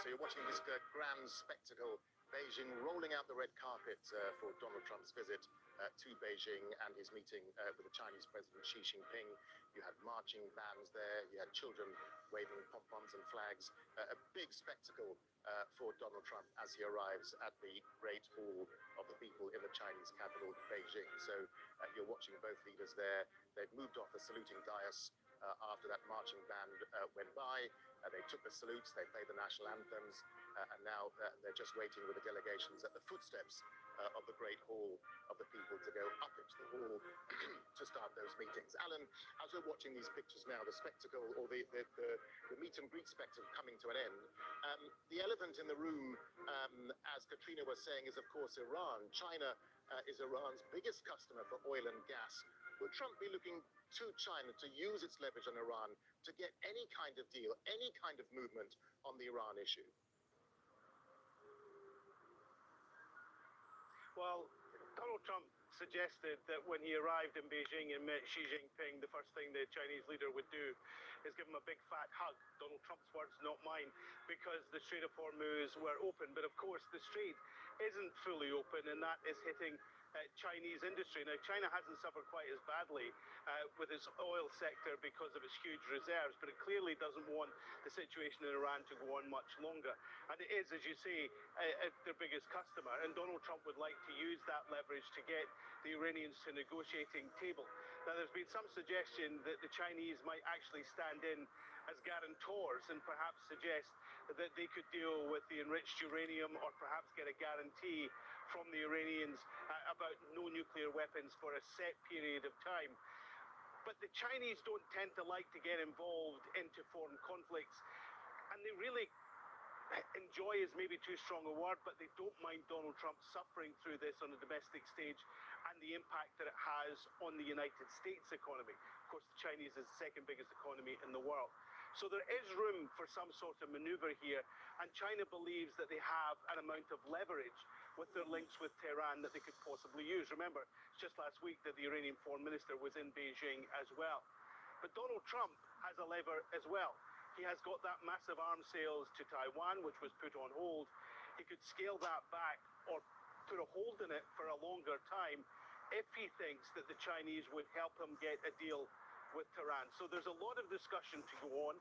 [SPEAKER 9] So you're watching this grand spectacle, Beijing rolling out the red carpet for Donald Trump's visit to Beijing and his meeting with the Chinese President Xi Jinping. You had marching bands there, you had children waving pom-poms and flags. A big spectacle for Donald Trump as he arrives at the Great Hall of the People in the Chinese capital, Beijing. So you're watching both leaders there. They've moved off the saluting dais after that marching band went by. They took the salutes, they played the national anthems, and now they're just waiting with the delegations at the footsteps of the Great Hall of the People to go up into the hall to start those meetings. Alan, as we're watching these pictures now, the spectacle, or the meet and greet spectacle coming to an end, the elephant in the room, as Katrina was saying, is of course Iran. China is Iran's biggest customer for oil and gas. Would Trump be looking to China to use its leverage on Iran to get any kind of deal, any kind of movement on the Iran issue?
[SPEAKER 12] Well, Donald Trump suggested that when he arrived in Beijing and met Xi Jinping, the first thing the Chinese leader would do is give him a big fat hug. Donald Trump's words, not mine, because the Strait of Hormuz were open. But of course, the strait isn't fully open, and that is hitting Chinese industry. Now, China hasn't suffered quite as badly with its oil sector because of its huge reserves, but it clearly doesn't want the situation in Iran to go on much longer. And it is, as you say, their biggest customer. And Donald Trump would like to use that leverage to get the Iranians to a negotiating table. Now, there's been some suggestion that the Chinese might actually stand in as guarantors and perhaps suggest that they could deal with the enriched uranium, or perhaps get a guarantee from the Iranians about no nuclear weapons for a set period of time. But the Chinese don't tend to like to get involved into foreign conflicts, and they really enjoy is maybe too strong a word, but they don't mind Donald Trump suffering through this on a domestic stage, and and the impact that it has on the United States economy. Of course, the Chinese is the second biggest economy in the world. So there is room for some sort of maneuver here, and China believes that they have an amount of leverage with their links with Tehran that they could possibly use. Remember, just last week that the Iranian foreign minister was in Beijing as well. But Donald Trump has a lever as well. He has got that massive arms sales to Taiwan, which was put on hold. He could scale that back or put a hold on it for a longer time if he thinks that the Chinese would help him get a deal with Tehran. So there's a lot of discussion to go on.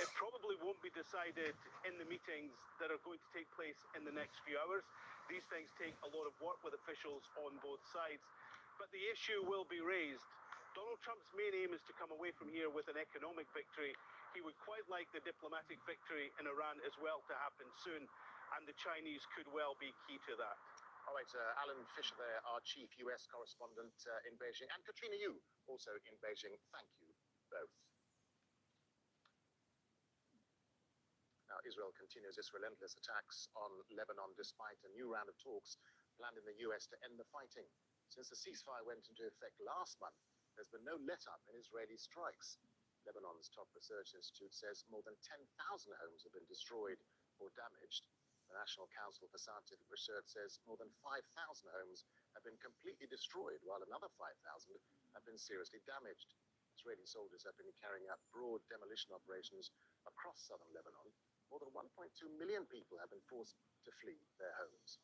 [SPEAKER 12] It probably won't be decided in the meetings that are going to take place in the next few hours. These things take a lot of work with officials on both sides. But the issue will be raised. Donald Trump's main aim is to come away from here with an economic victory. He would quite like the diplomatic victory in Iran as well to happen soon, and the Chinese could well be key to that.
[SPEAKER 9] All right, Alan Fisher there, our chief US correspondent in Beijing, and Katrina Yu, also in Beijing. Thank you both. Now, Israel continues its relentless attacks on Lebanon despite a new round of talks planned in the US to end the fighting. Since the ceasefire went into effect last month, there's been no let-up in Israeli strikes. Lebanon's top research institute says more than 10,000 homes have been destroyed or damaged. The National Council for Scientific Research says more than 5,000 homes have been completely destroyed, while another 5,000 have been seriously damaged. Israeli soldiers have been carrying out broad demolition operations across southern Lebanon. More than 1.2 million people have been forced to flee their homes.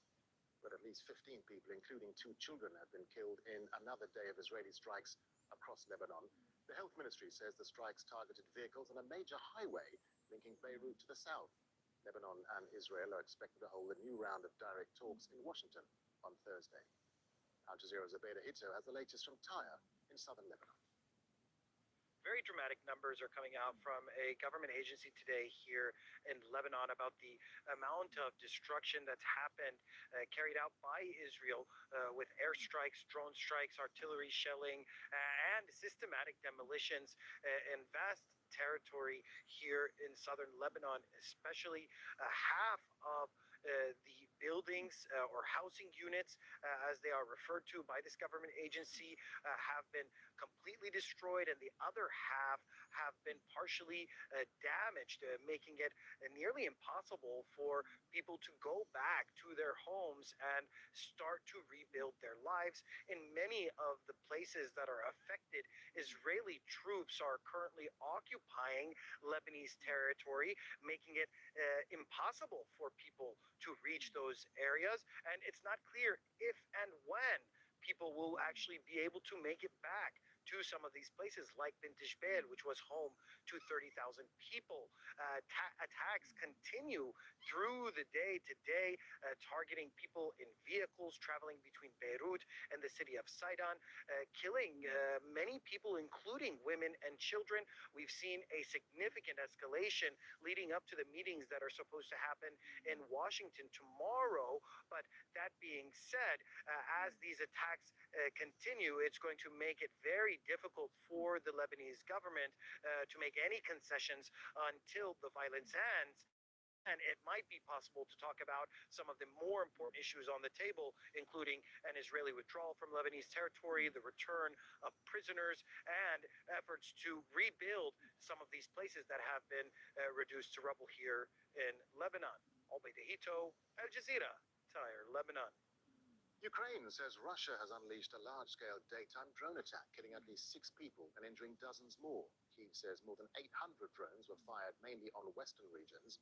[SPEAKER 9] But at least 15 people, including 2 children, have been killed in another day of Israeli strikes across Lebanon. The health ministry says the strikes targeted vehicles on a major highway linking Beirut to the south. Lebanon and Israel are expected to hold a new round of direct talks in Washington on Thursday. Al Jazeera's Abeda Hito has the latest from Tyre in southern Lebanon.
[SPEAKER 13] Very dramatic numbers are coming out from a government agency today here in Lebanon about the amount of destruction that's happened, carried out by Israel with airstrikes, drone strikes, artillery shelling, and systematic demolitions in vast territory here in southern Lebanon, especially half of the buildings or housing units, as they are referred to by this government agency, have been completely destroyed, and the other half have been partially damaged, making it nearly impossible for people to go back to their homes and start to rebuild their lives. In many of the places that are affected, Israeli troops are currently occupying Lebanese territory, making it impossible for people to reach those areas. And it's not clear if and when people will actually be able to make it back to some of these places like Bint Jbeil, which was home to 30,000 people. Attacks continue through the day today, targeting people in vehicles traveling between Beirut and the city of Sidon, killing many people, including women and children. We've seen a significant escalation leading up to the meetings that are supposed to happen in Washington tomorrow. But that being said, as these attacks continue, it's going to make it very difficult for the Lebanese government to make any concessions until the violence ends. And it might be possible to talk about some of the more important issues on the table, including an Israeli withdrawal from Lebanese territory, the return of prisoners, and efforts to rebuild some of these places that have been reduced to rubble here in Lebanon. Abeda Hito, Al Jazeera, Tyre, Lebanon.
[SPEAKER 9] Ukraine says Russia has unleashed a large-scale daytime drone attack, killing at least 6 people and injuring dozens more. Kyiv says more than 800 drones were fired, mainly on western regions.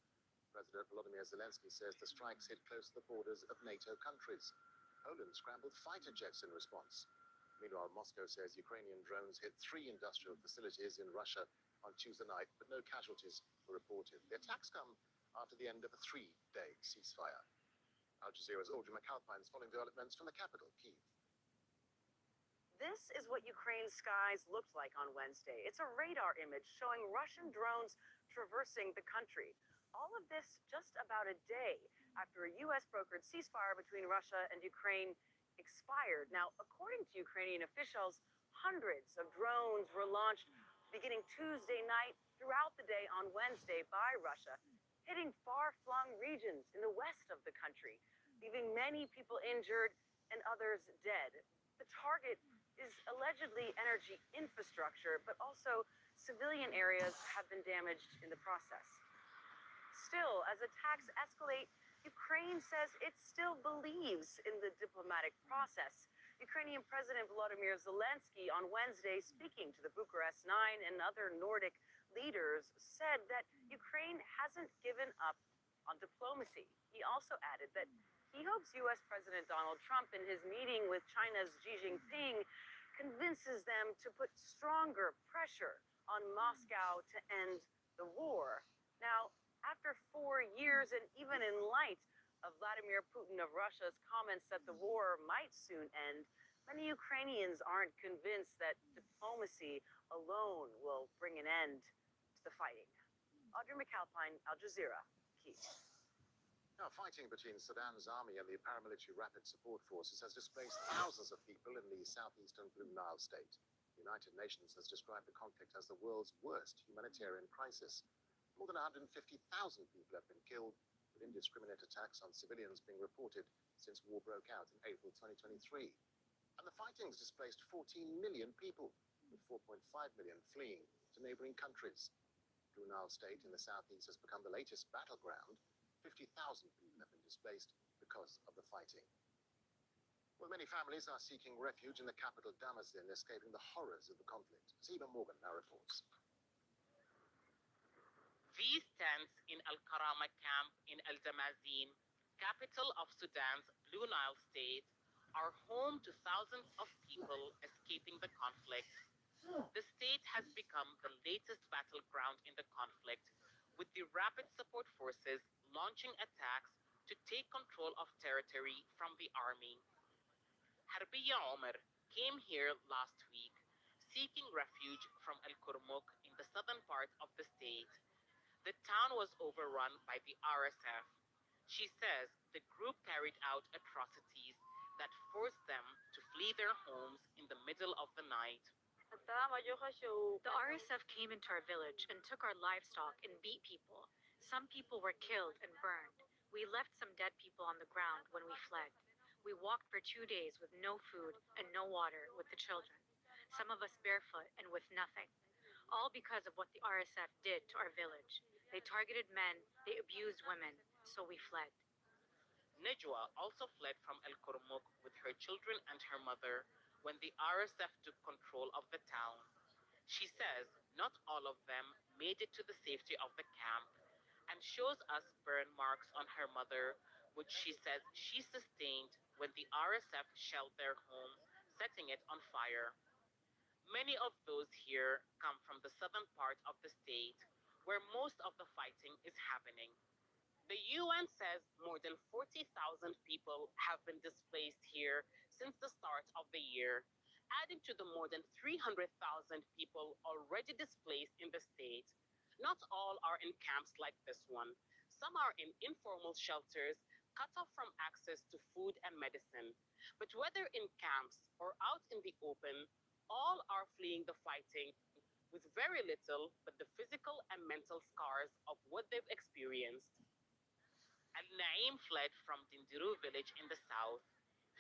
[SPEAKER 9] President Volodymyr Zelensky says the strikes hit close to the borders of NATO countries. Poland scrambled fighter jets in response. Meanwhile, Moscow says Ukrainian drones hit 3 industrial facilities in Russia on Tuesday night, but no casualties were reported. The attacks come after the end of a 3-day ceasefire. Al Jazeera's Audrey McAlpine is following developments from the capital, Kyiv.
[SPEAKER 10] This is what Ukraine's skies looked like on Wednesday. It's a radar image showing Russian drones traversing the country. All of this just about a day after a U.S.-brokered ceasefire between Russia and Ukraine expired. Now, according to Ukrainian officials, hundreds of drones were launched beginning Tuesday night throughout the day on Wednesday by Russia, hitting far-flung regions in the west of the country, leaving many people injured and others dead. The target is allegedly energy infrastructure, but also civilian areas have been damaged in the process. Still, as attacks escalate, Ukraine says it still believes in the diplomatic process. Ukrainian President Volodymyr Zelensky on Wednesday, speaking to the Bucharest Nine and other Nordic leaders, said that Ukraine hasn't given up on diplomacy. He also added that he hopes U.S. President Donald Trump, in his meeting with China's Xi Jinping, convinces them to put stronger pressure on Moscow to end the war. Now, after 4 years, and even in light of Vladimir Putin of Russia's comments that the war might soon end, many Ukrainians aren't convinced that diplomacy alone will bring an end to the fighting. Audrey McAlpine, Al Jazeera, Kyiv.
[SPEAKER 9] Now, fighting between Sudan's army and the paramilitary Rapid Support Forces has displaced thousands of people in the southeastern Blue Nile state. The United Nations has described the conflict as the world's worst humanitarian crisis. More than 150,000 people have been killed, with indiscriminate attacks on civilians being reported since war broke out in April 2023. And the fighting's displaced 14 million people, with 4.5 million fleeing to neighboring countries. Blue Nile state in the southeast has become the latest battleground. 50,000 people have been displaced because of the fighting. Well, many families are seeking refuge in the capital Damascene, escaping the horrors of the conflict. Ziba Morgan now reports.
[SPEAKER 14] These tents in Al-Karama camp in Al-Damazin, capital of Sudan's Blue Nile state, are home to thousands of people escaping the conflict. The state has become the latest battleground in the conflict, with the Rapid Support Forces launching attacks to take control of territory from the army. Harbiya Omar came here last week, seeking refuge from Al-Kurmuk in the southern part of the state. The town was overrun by the RSF. She says the group carried out atrocities that forced them to flee their homes in the middle of the night.
[SPEAKER 11] The RSF came into our village and took our livestock and beat people. Some people were killed and burned. We left some dead people on the ground when we fled. We walked for 2 days with no food and no water with the children. Some of us barefoot and with nothing. All because of what the RSF did to our village. They targeted men, they abused women, so we fled.
[SPEAKER 14] Nejwa also fled from Al-Kurmuk with her children and her mother when the RSF took control of the town. She says not all of them made it to the safety of the camp, and shows us burn marks on her mother, which she says she sustained when the RSF shelled their home, setting it on fire. Many of those here come from the southern part of the state, where most of the fighting is happening. The UN says more than 40,000 people have been displaced here since the start of the year, adding to the more than 300,000 people already displaced in the state. Not all are in camps like this one. Some are in informal shelters, cut off from access to food and medicine. But whether in camps or out in the open, all are fleeing the fighting with very little but the physical and mental scars of what they've experienced. Al-Naim fled from Dindiru village in the south.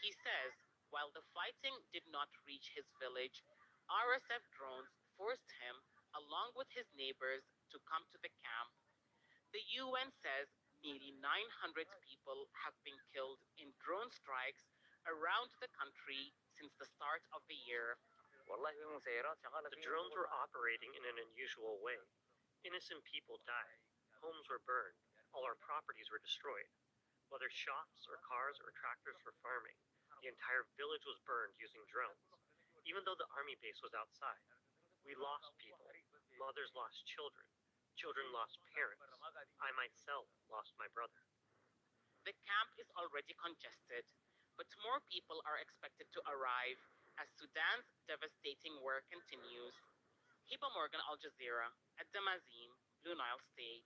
[SPEAKER 14] He says while the fighting did not reach his village, RSF drones forced him, along with his neighbors, to come to the camp. The UN says nearly 900 people have been killed in drone strikes around the country since the start of the year.
[SPEAKER 15] The drones were operating in an unusual way. Innocent people died. Homes were burned. All our properties were destroyed. Whether shops or cars or tractors for farming, the entire village was burned using drones. Even though the army base was outside, we lost people. Mothers lost children. Children lost parents. I myself lost my brother.
[SPEAKER 14] The camp is already congested, but more people are expected to arrive as Sudan's devastating war continues. Hiba Morgan, Al Jazeera, at Damazin, Blue Nile State.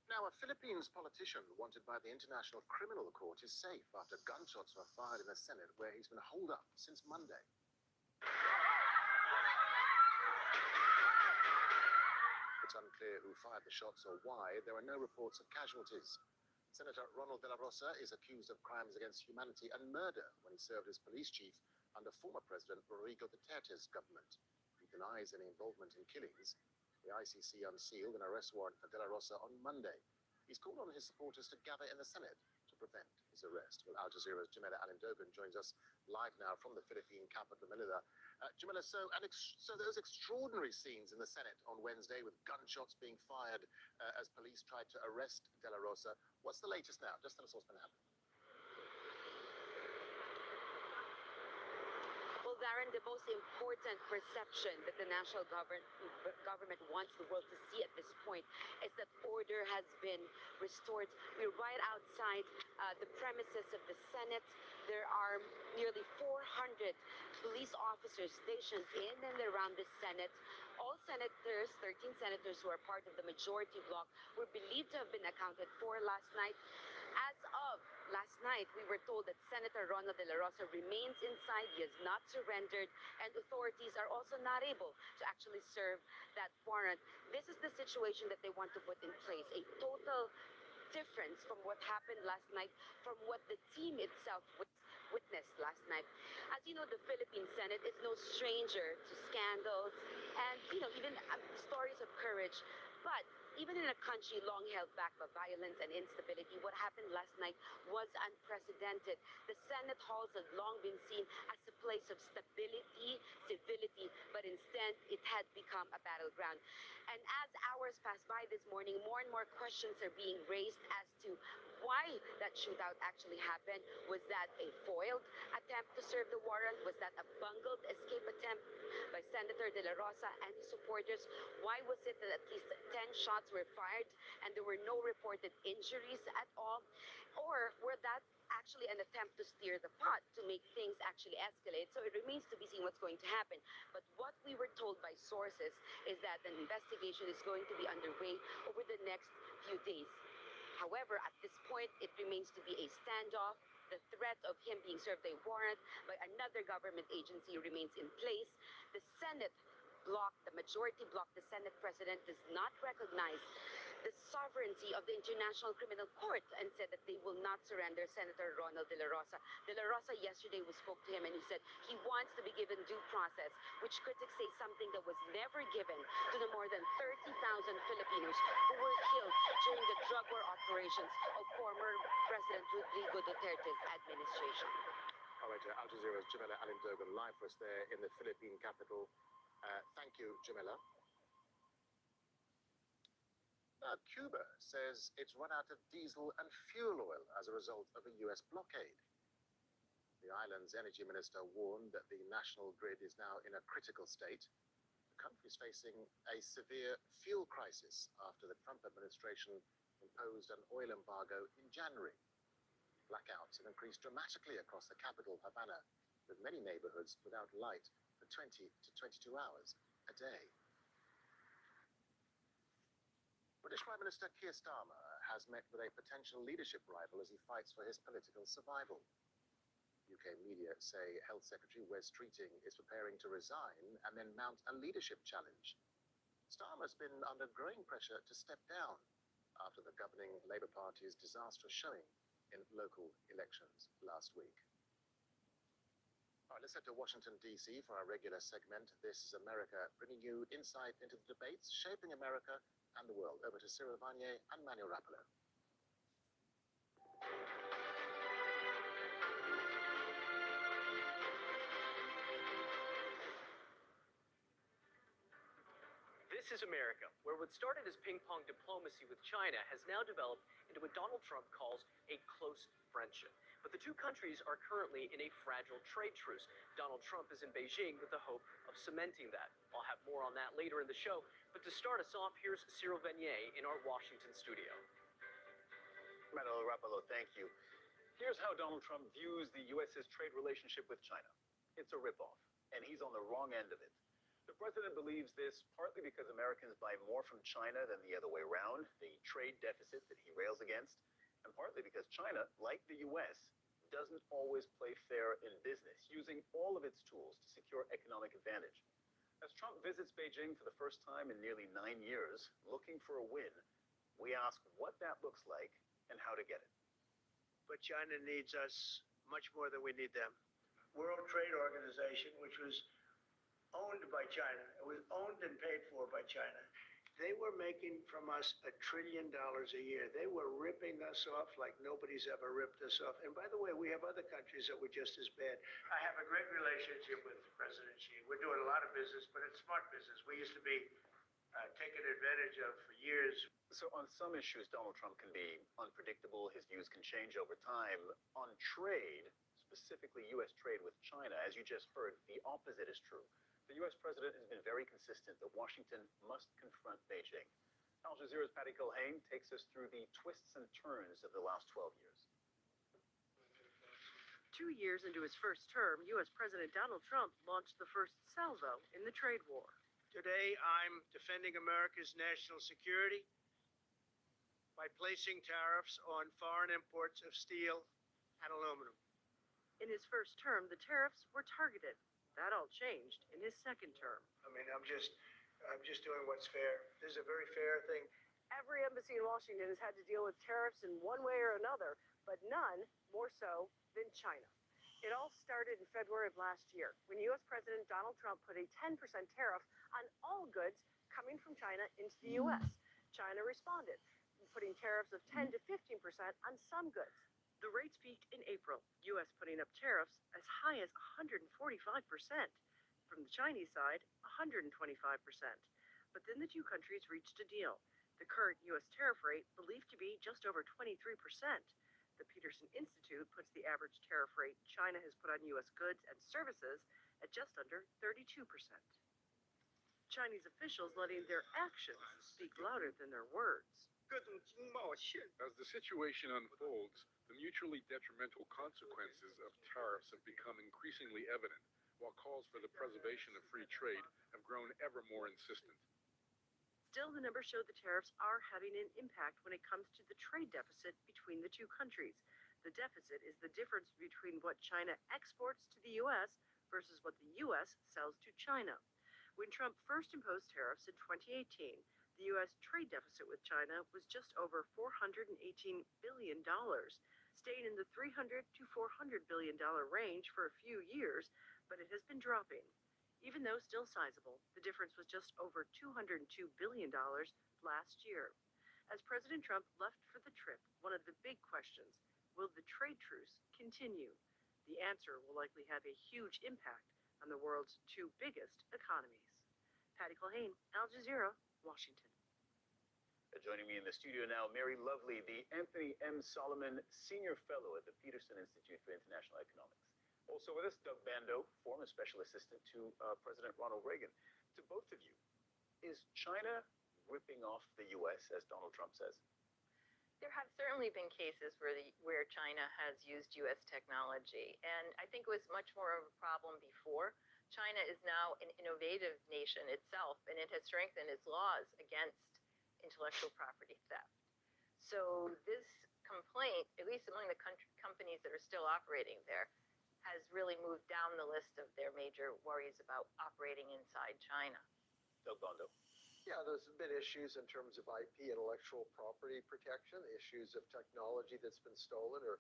[SPEAKER 9] Now, a Philippines politician wanted by the International Criminal Court is safe after gunshots were fired in the Senate, where he's been holed up since Monday. It's unclear who fired the shots or why. There are no reports of casualties. Senator Ronald de la Rosa is accused of crimes against humanity and murder when he served as police chief under former President Rodrigo Duterte's government. He denies any involvement in killings. The ICC unsealed an arrest warrant for De La Rosa on Monday. He's called on his supporters to gather in the Senate to prevent his arrest. Well, Al Jazeera's Jamila Alindogan joins us live now from the Philippine capital, Manila. Jamila, so those extraordinary scenes in the Senate on Wednesday with gunshots being fired as police tried to arrest De La Rosa. What's the latest now? Just tell us what's been happening.
[SPEAKER 5] Well, Darren, the most important perception that the national government wants the world to see at this point is that order has been restored. We're right outside the premises of the Senate. There are nearly 400 police officers stationed in and around the Senate. All senators, 13 senators who are part of the majority bloc, were believed to have been accounted for last night. As of last night, we were told that Senator Ronald De La Rosa remains inside. He has not surrendered, and authorities are also not able to actually serve that warrant. This is the situation that they want to put in place, a total difference from what happened last night, from what the team itself witnessed last night. As you know, the Philippine Senate is no stranger to scandals and, even stories of courage. But even in a country long held back by violence and instability, what happened last night was unprecedented. The Senate halls had long been seen as a place of stability, civility, but instead it had become a battleground. And as hours passed by this morning, more and more questions are being raised as to why that shootout actually happened. Was that a foiled attempt to serve the warrant? Was that a bungled escape attempt by Senator De La Rosa and his supporters? Why was it that at least 10 shots were fired and there were no reported injuries at all? Or were that actually an attempt to steer the pot to make things actually escalate? So it remains to be seen what's going to happen. But what we were told by sources is that an investigation is going to be underway over the next few days. However, at this point, it remains to be a standoff. The threat of him being served a warrant by another government agency remains in place. The Senate bloc, the majority bloc, the Senate president does not recognize the sovereignty of the International Criminal Court and said that they will not surrender Senator Ronald De La Rosa. De La Rosa yesterday, we spoke to him and he said he wants to be given due process, which critics say something that was never given to the more than 30,000 Filipinos who were killed during the drug war operations of former President Rodrigo Duterte's administration.
[SPEAKER 9] All right, Al Jazeera's Jamila Alindogan live for us there in the Philippine capital. Thank you, Jamila. Now, Cuba says it's run out of diesel and fuel oil as a result of a US blockade. The island's energy minister warned that the national grid is now in a critical state. The country is facing a severe fuel crisis after the Trump administration imposed an oil embargo in January. Blackouts have increased dramatically across the capital, Havana, with many neighborhoods without light for 20 to 22 hours a day. British Prime Minister Keir Starmer has met with a potential leadership rival as he fights for his political survival. UK media say Health Secretary Wes Streeting is preparing to resign and then mount a leadership challenge. Starmer's been under growing pressure to step down after the governing Labour Party's disastrous showing in local elections last week. All right, let's head to Washington, D.C. for our regular segment. This is America, bringing you insight into the debates shaping America and the world. Over to Cyril Vanier and Manuel Rapolo.
[SPEAKER 16] This is America, where what started as ping-pong diplomacy with China has now developed into what Donald Trump calls a close friendship. But the two countries are currently in a fragile trade truce. Donald Trump is in Beijing with the hope of cementing that. I'll have more on that later in the show. But to start us off, here's Cyril Vanier in our Washington studio.
[SPEAKER 17] Manuel Rapolo, thank you. Here's how Donald Trump views the U.S.'s trade relationship with China. It's a ripoff, and he's on the wrong end of it. The president believes this partly because Americans buy more from China than the other way around, the trade deficit that he rails against, and partly because China, like the U.S., doesn't always play fair in business, using all of its tools to secure economic advantage. As Trump visits Beijing for the first time in nearly 9 years, looking for a win, we ask what that looks like and how to get it.
[SPEAKER 8] But China needs us much more than we need them.
[SPEAKER 2] World Trade Organization, which was owned by China. It was owned and paid for by China. They were making from us $1 trillion a year. They were ripping us off like nobody's ever ripped us off. And by the way, we have other countries that were just as bad. I have a great relationship with President Xi. We're doing a lot of business, but it's smart business. We used to be taken advantage of for years.
[SPEAKER 17] So on some issues, Donald Trump can be unpredictable. His views can change over time. On trade, specifically U.S. trade with China, as you just heard, the opposite is true. The U.S. president has been very consistent that Washington must confront Beijing. Al Jazeera's Patty Culhane takes us through the twists and turns of the last 12 years.
[SPEAKER 10] 2 years into his first term, U.S. President Donald Trump launched the first salvo in the trade war.
[SPEAKER 2] Today, I'm defending America's national security by placing tariffs on foreign imports of steel and aluminum.
[SPEAKER 10] In his first term, the tariffs were targeted. That all changed in his second term.
[SPEAKER 2] I mean, I'm just doing what's fair. This is a very fair thing.
[SPEAKER 10] Every embassy in Washington has had to deal with tariffs in one way or another, but none more so than China. It all started in February of last year when U.S. President Donald Trump put a 10% tariff on all goods coming from China into the U.S. China responded, putting tariffs of 10 to 15% on some goods. The rates peaked in April, U.S. putting up tariffs as high as 145%. From the Chinese side, 125%. But then the two countries reached a deal. The current U.S. tariff rate believed to be just over 23%. The Peterson Institute puts the average tariff rate China has put on U.S. goods and services at just under 32%. Chinese officials letting their actions speak louder than their words.
[SPEAKER 18] As the situation unfolds, the mutually detrimental consequences of tariffs have become increasingly evident, while calls for the preservation of free trade have grown ever more insistent.
[SPEAKER 10] Still, the numbers show the tariffs are having an impact when it comes to the trade deficit between the two countries. The deficit is the difference between what China exports to the U.S. versus what the U.S. sells to China. When Trump first imposed tariffs in 2018, the U.S. trade deficit with China was just over $418 billion, staying in the $300 to $400 billion range for a few years, but it has been dropping. Even though still sizable, the difference was just over $202 billion last year. As President Trump left for the trip, one of the big questions, will the trade truce continue? The answer will likely have a huge impact on the world's two biggest economies. Patty Culhane, Al Jazeera, Washington.
[SPEAKER 17] Joining me in the studio now, Mary Lovely, the Anthony M. Solomon Senior Fellow at the Peterson Institute for International Economics. Also with us, Doug Bando, former Special Assistant to President Ronald Reagan. To both of you, is China ripping off the U.S., as Donald Trump says?
[SPEAKER 19] There have certainly been cases where China has used U.S. technology, and I think it was much more of a problem before. China is now an innovative nation itself, and it has strengthened its laws against intellectual property theft. So this complaint, at least among the companies that are still operating there, has really moved down the list of their major worries about operating inside China.
[SPEAKER 17] Doug Bando.
[SPEAKER 20] Yeah, there's been issues in terms of IP, intellectual property protection, issues of technology that's been stolen or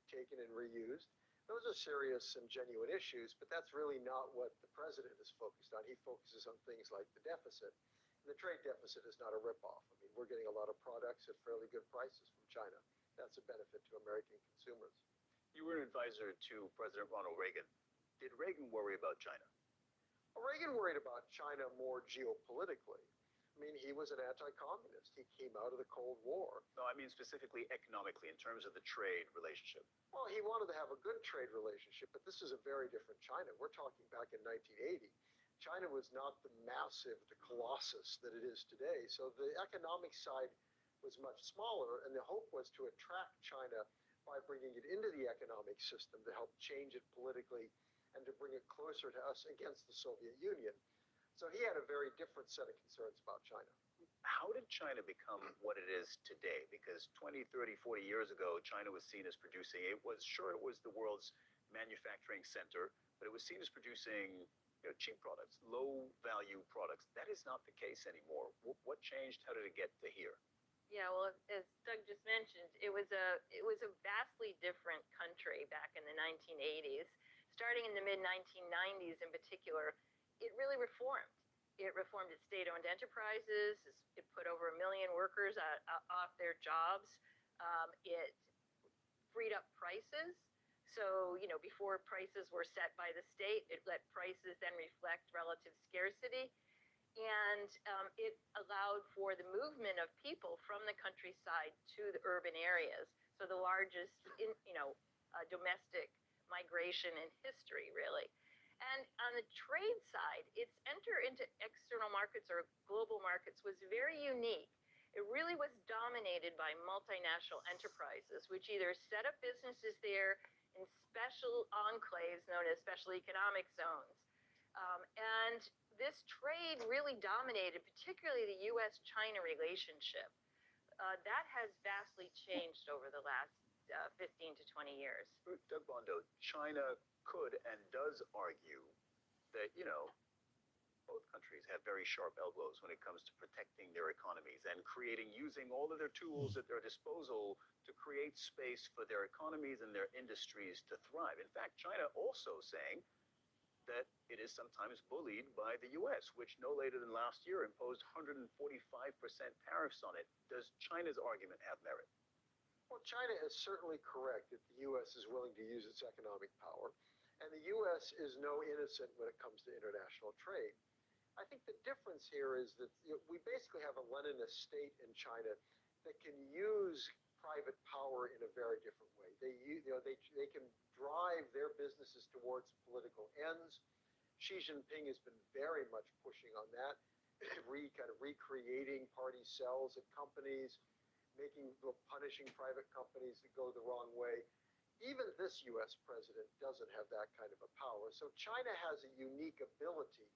[SPEAKER 20] taken and reused. Those are serious and genuine issues, but that's really not what the president is focused on. He focuses on things like the deficit. And the trade deficit is not a ripoff. I mean, we're getting a lot of products at fairly good prices from China. That's a benefit to American consumers.
[SPEAKER 17] You were an advisor to President Ronald Reagan. Did Reagan worry about China?
[SPEAKER 20] Well, Reagan worried about China more geopolitically. I mean, he was an anti-communist. He came out of the Cold War.
[SPEAKER 17] No, I mean specifically economically, in terms of the trade relationship.
[SPEAKER 20] Well, he wanted to have a good trade relationship, but this is a very different China. We're talking back in 1980. China was not the massive, the colossus that it is today. So the economic side was much smaller, and the hope was to attract China by bringing it into the economic system to help change it politically and to bring it closer to us against the Soviet Union. So he had a very different set of concerns about China.
[SPEAKER 17] How did China become what it is today? Because 20, 30, 40 years ago, China was seen as producing, it was the world's manufacturing center, but it was seen as producing cheap products, low-value products. That is not the case anymore. What changed? How did it get to here?
[SPEAKER 19] Yeah, well, as Doug just mentioned, it was a vastly different country back in the 1980s. starting in the mid-1990s in particular, it really reformed. It reformed its state-owned enterprises. It put over 1 million workers off their jobs. It freed up prices. So, before prices were set by the state, it let prices then reflect relative scarcity. And it allowed for the movement of people from the countryside to the urban areas. So the largest, domestic migration in history, really. And on the trade side, its enter into external markets or global markets was very unique. It really was dominated by multinational enterprises, which either set up businesses there in special enclaves known as special economic zones. And this trade really dominated, particularly the U.S.-China relationship. That has vastly changed over the last 15 to 20 years.
[SPEAKER 17] Doug Bondo, China could and does argue that, both countries have very sharp elbows when it comes to protecting their economies and using all of their tools at their disposal to create space for their economies and their industries to thrive. In fact, China also saying that it is sometimes bullied by the U.S., which no later than last year imposed 145% tariffs on it. Does China's argument have merit?
[SPEAKER 20] Well, China is certainly correct that the U.S. is willing to use its economic power, and the U.S. is no innocent when it comes to international trade. I think the difference here is that we basically have a Leninist state in China that can use private power in a very different way. They can drive their businesses towards political ends. Xi Jinping has been very much pushing on that, kind of recreating party cells at companies, punishing private companies that go the wrong way. Even this U.S. president doesn't have that kind of a power. So China has a unique ability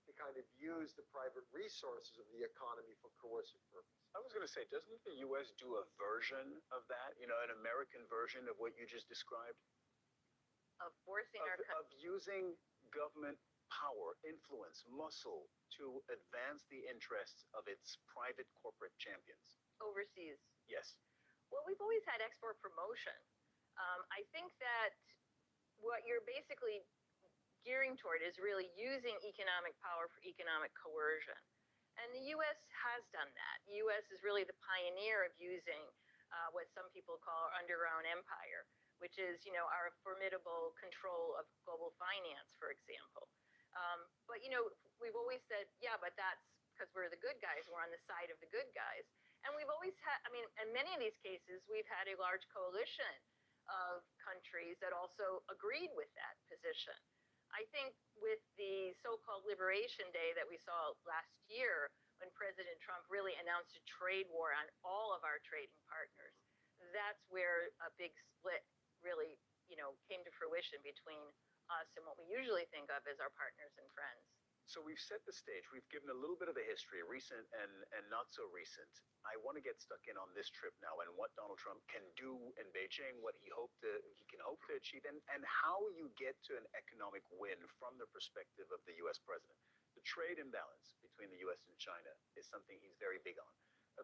[SPEAKER 20] to kind of use the private resources of the economy for coercive purposes.
[SPEAKER 17] I was going to say, doesn't the U.S. do a version of that, an American version of what you just described?
[SPEAKER 19] Of forcing
[SPEAKER 17] of using government power, influence, muscle to advance the interests of its private corporate champions.
[SPEAKER 19] Overseas.
[SPEAKER 17] Yes.
[SPEAKER 19] Well, we've always had export promotion. I think that what you're basically gearing toward is really using economic power for economic coercion. And the U.S. has done that. The U.S. is really the pioneer of using what some people call our underground empire, which is, our formidable control of global finance, for example. But, we've always said, yeah, but that's because we're the good guys. We're on the side of the good guys. And we've always had, in many of these cases, we've had a large coalition of countries that also agreed with that position. I think with the so-called Liberation Day that we saw last year, when President Trump really announced a trade war on all of our trading partners, that's where a big split really, came to fruition between us and what we usually think of as our partners and friends.
[SPEAKER 17] So we've set the stage. We've given a little bit of a history, recent and not so recent. I want to get stuck in on this trip now and what Donald Trump can do in Beijing, what he can hope to achieve, and how you get to an economic win from the perspective of the U.S. president. The trade imbalance between the U.S. and China is something he's very big on.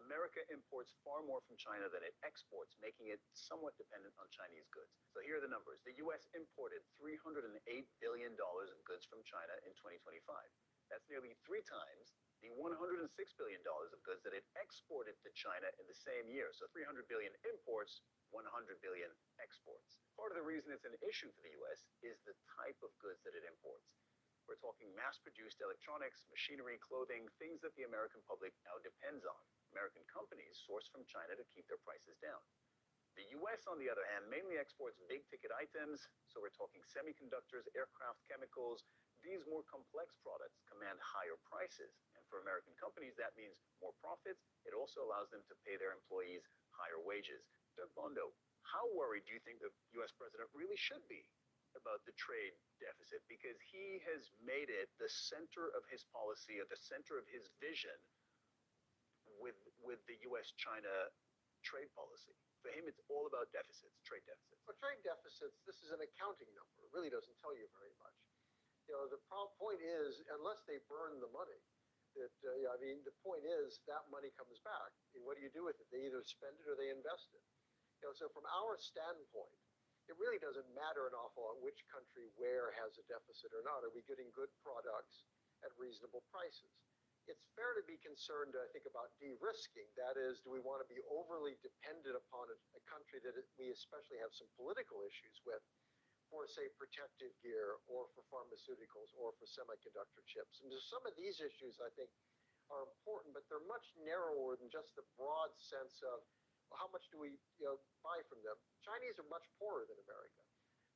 [SPEAKER 17] America imports far more from China than it exports, making it somewhat dependent on Chinese goods. So here are the numbers. The U.S. imported $308 billion of goods from China in 2025. That's nearly 3 times the $106 billion of goods that it exported to China in the same year. So 300 billion imports, 100 billion exports. Part of the reason it's an issue for the U.S. is the type of goods that it imports. We're talking mass-produced electronics, machinery, clothing, things that the American public now depends on. American companies source from China to keep their prices down. The U.S., on the other hand, mainly exports big-ticket items, so we're talking semiconductors, aircraft, chemicals. These more complex products command higher prices, and for American companies, that means more profits. It also allows them to pay their employees higher wages. Doug Bondo, how worried do you think the U.S. president really should be about the trade deficit? Because he has made it the center of his policy, or the center of his vision with the U.S.-China trade policy. For him, it's all about deficits, trade deficits.
[SPEAKER 20] For trade deficits, this is an accounting number. It really doesn't tell you very much. The point is, unless they burn the money, the point is that money comes back. And what do you do with it? They either spend it or they invest it. So from our standpoint, it really doesn't matter an awful lot which country where has a deficit or not. Are we getting good products at reasonable prices? It's fair to be concerned, I think, about de-risking. That is, do we want to be overly dependent upon a country that we especially have some political issues with for, say, protective gear or for pharmaceuticals or for semiconductor chips? And some of these issues, I think, are important, but they're much narrower than just the broad sense of, well, how much do we buy from them? Chinese are much poorer than America.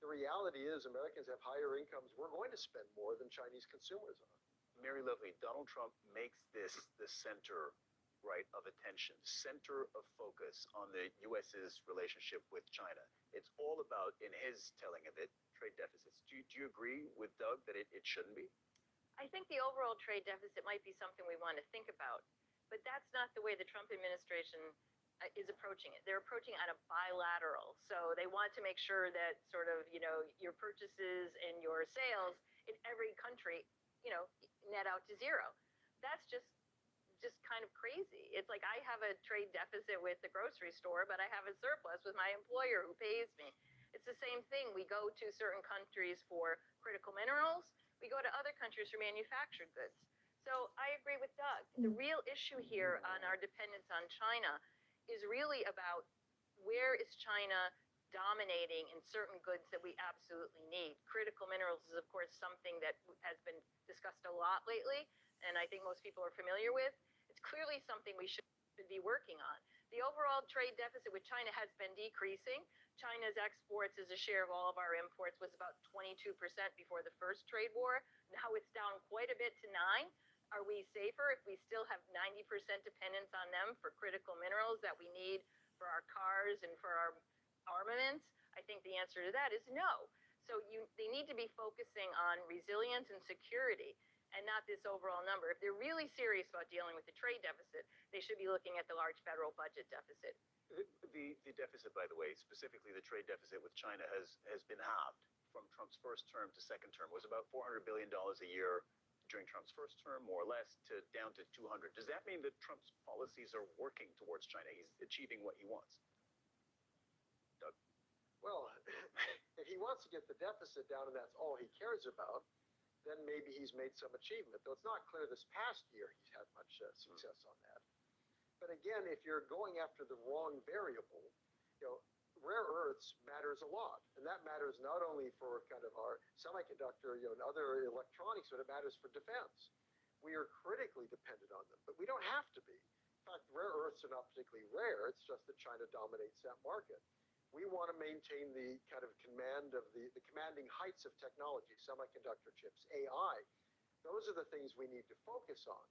[SPEAKER 20] The reality is Americans have higher incomes. We're going to spend more than Chinese consumers are.
[SPEAKER 17] Mary Lovely, Donald Trump makes this the center, right, of attention, center of focus on the U.S.'s relationship with China. It's all about, in his telling of it, trade deficits. Do you agree with Doug that it shouldn't be?
[SPEAKER 19] I think the overall trade deficit might be something we want to think about, but that's not the way the Trump administration is approaching it. They're approaching it on a bilateral. So they want to make sure that sort of, your purchases and your sales in every country, net out to zero. That's just kind of crazy. It's like I have a trade deficit with the grocery store, but I have a surplus with my employer who pays me. It's the same thing. We go to certain countries for critical minerals. We go to other countries for manufactured goods. So I agree with Doug. The real issue here on our dependence on China is really about where is China dominating in certain goods that we absolutely need. Critical minerals is, of course, something that has been discussed a lot lately, and I think most people are familiar with. It's clearly something we should be working on. The overall trade deficit with China has been decreasing. China's exports as a share of all of our imports was about 22% before the first trade war. Now it's down quite a bit to 9%. Are we safer if we still have 90% dependence on them for critical minerals that we need for our cars and for our armaments? I think the answer to that is no. So they need to be focusing on resilience and security and not this overall number. If they're really serious about dealing with the trade deficit, they should be looking at the large federal budget deficit.
[SPEAKER 17] The deficit, by the way, specifically the trade deficit with China has been halved from Trump's first term to second term. It was about $400 billion a year during Trump's first term, more or less, to down to 200. Does that mean that Trump's policies are working towards China? He's achieving what he wants? Doug?
[SPEAKER 20] Well, if he wants to get the deficit down and that's all he cares about, then maybe he's made some achievement. Though it's not clear this past year he's had much success on that. But again, if you're going after the wrong variable, rare earths matters a lot. And that matters not only for kind of our semiconductor, and other electronics, but it matters for defense. We are critically dependent on them, but we don't have to be. In fact, rare earths are not particularly rare. It's just that China dominates that market. We want to maintain the kind of command of the commanding heights of technology, semiconductor chips, AI. Those are the things we need to focus on.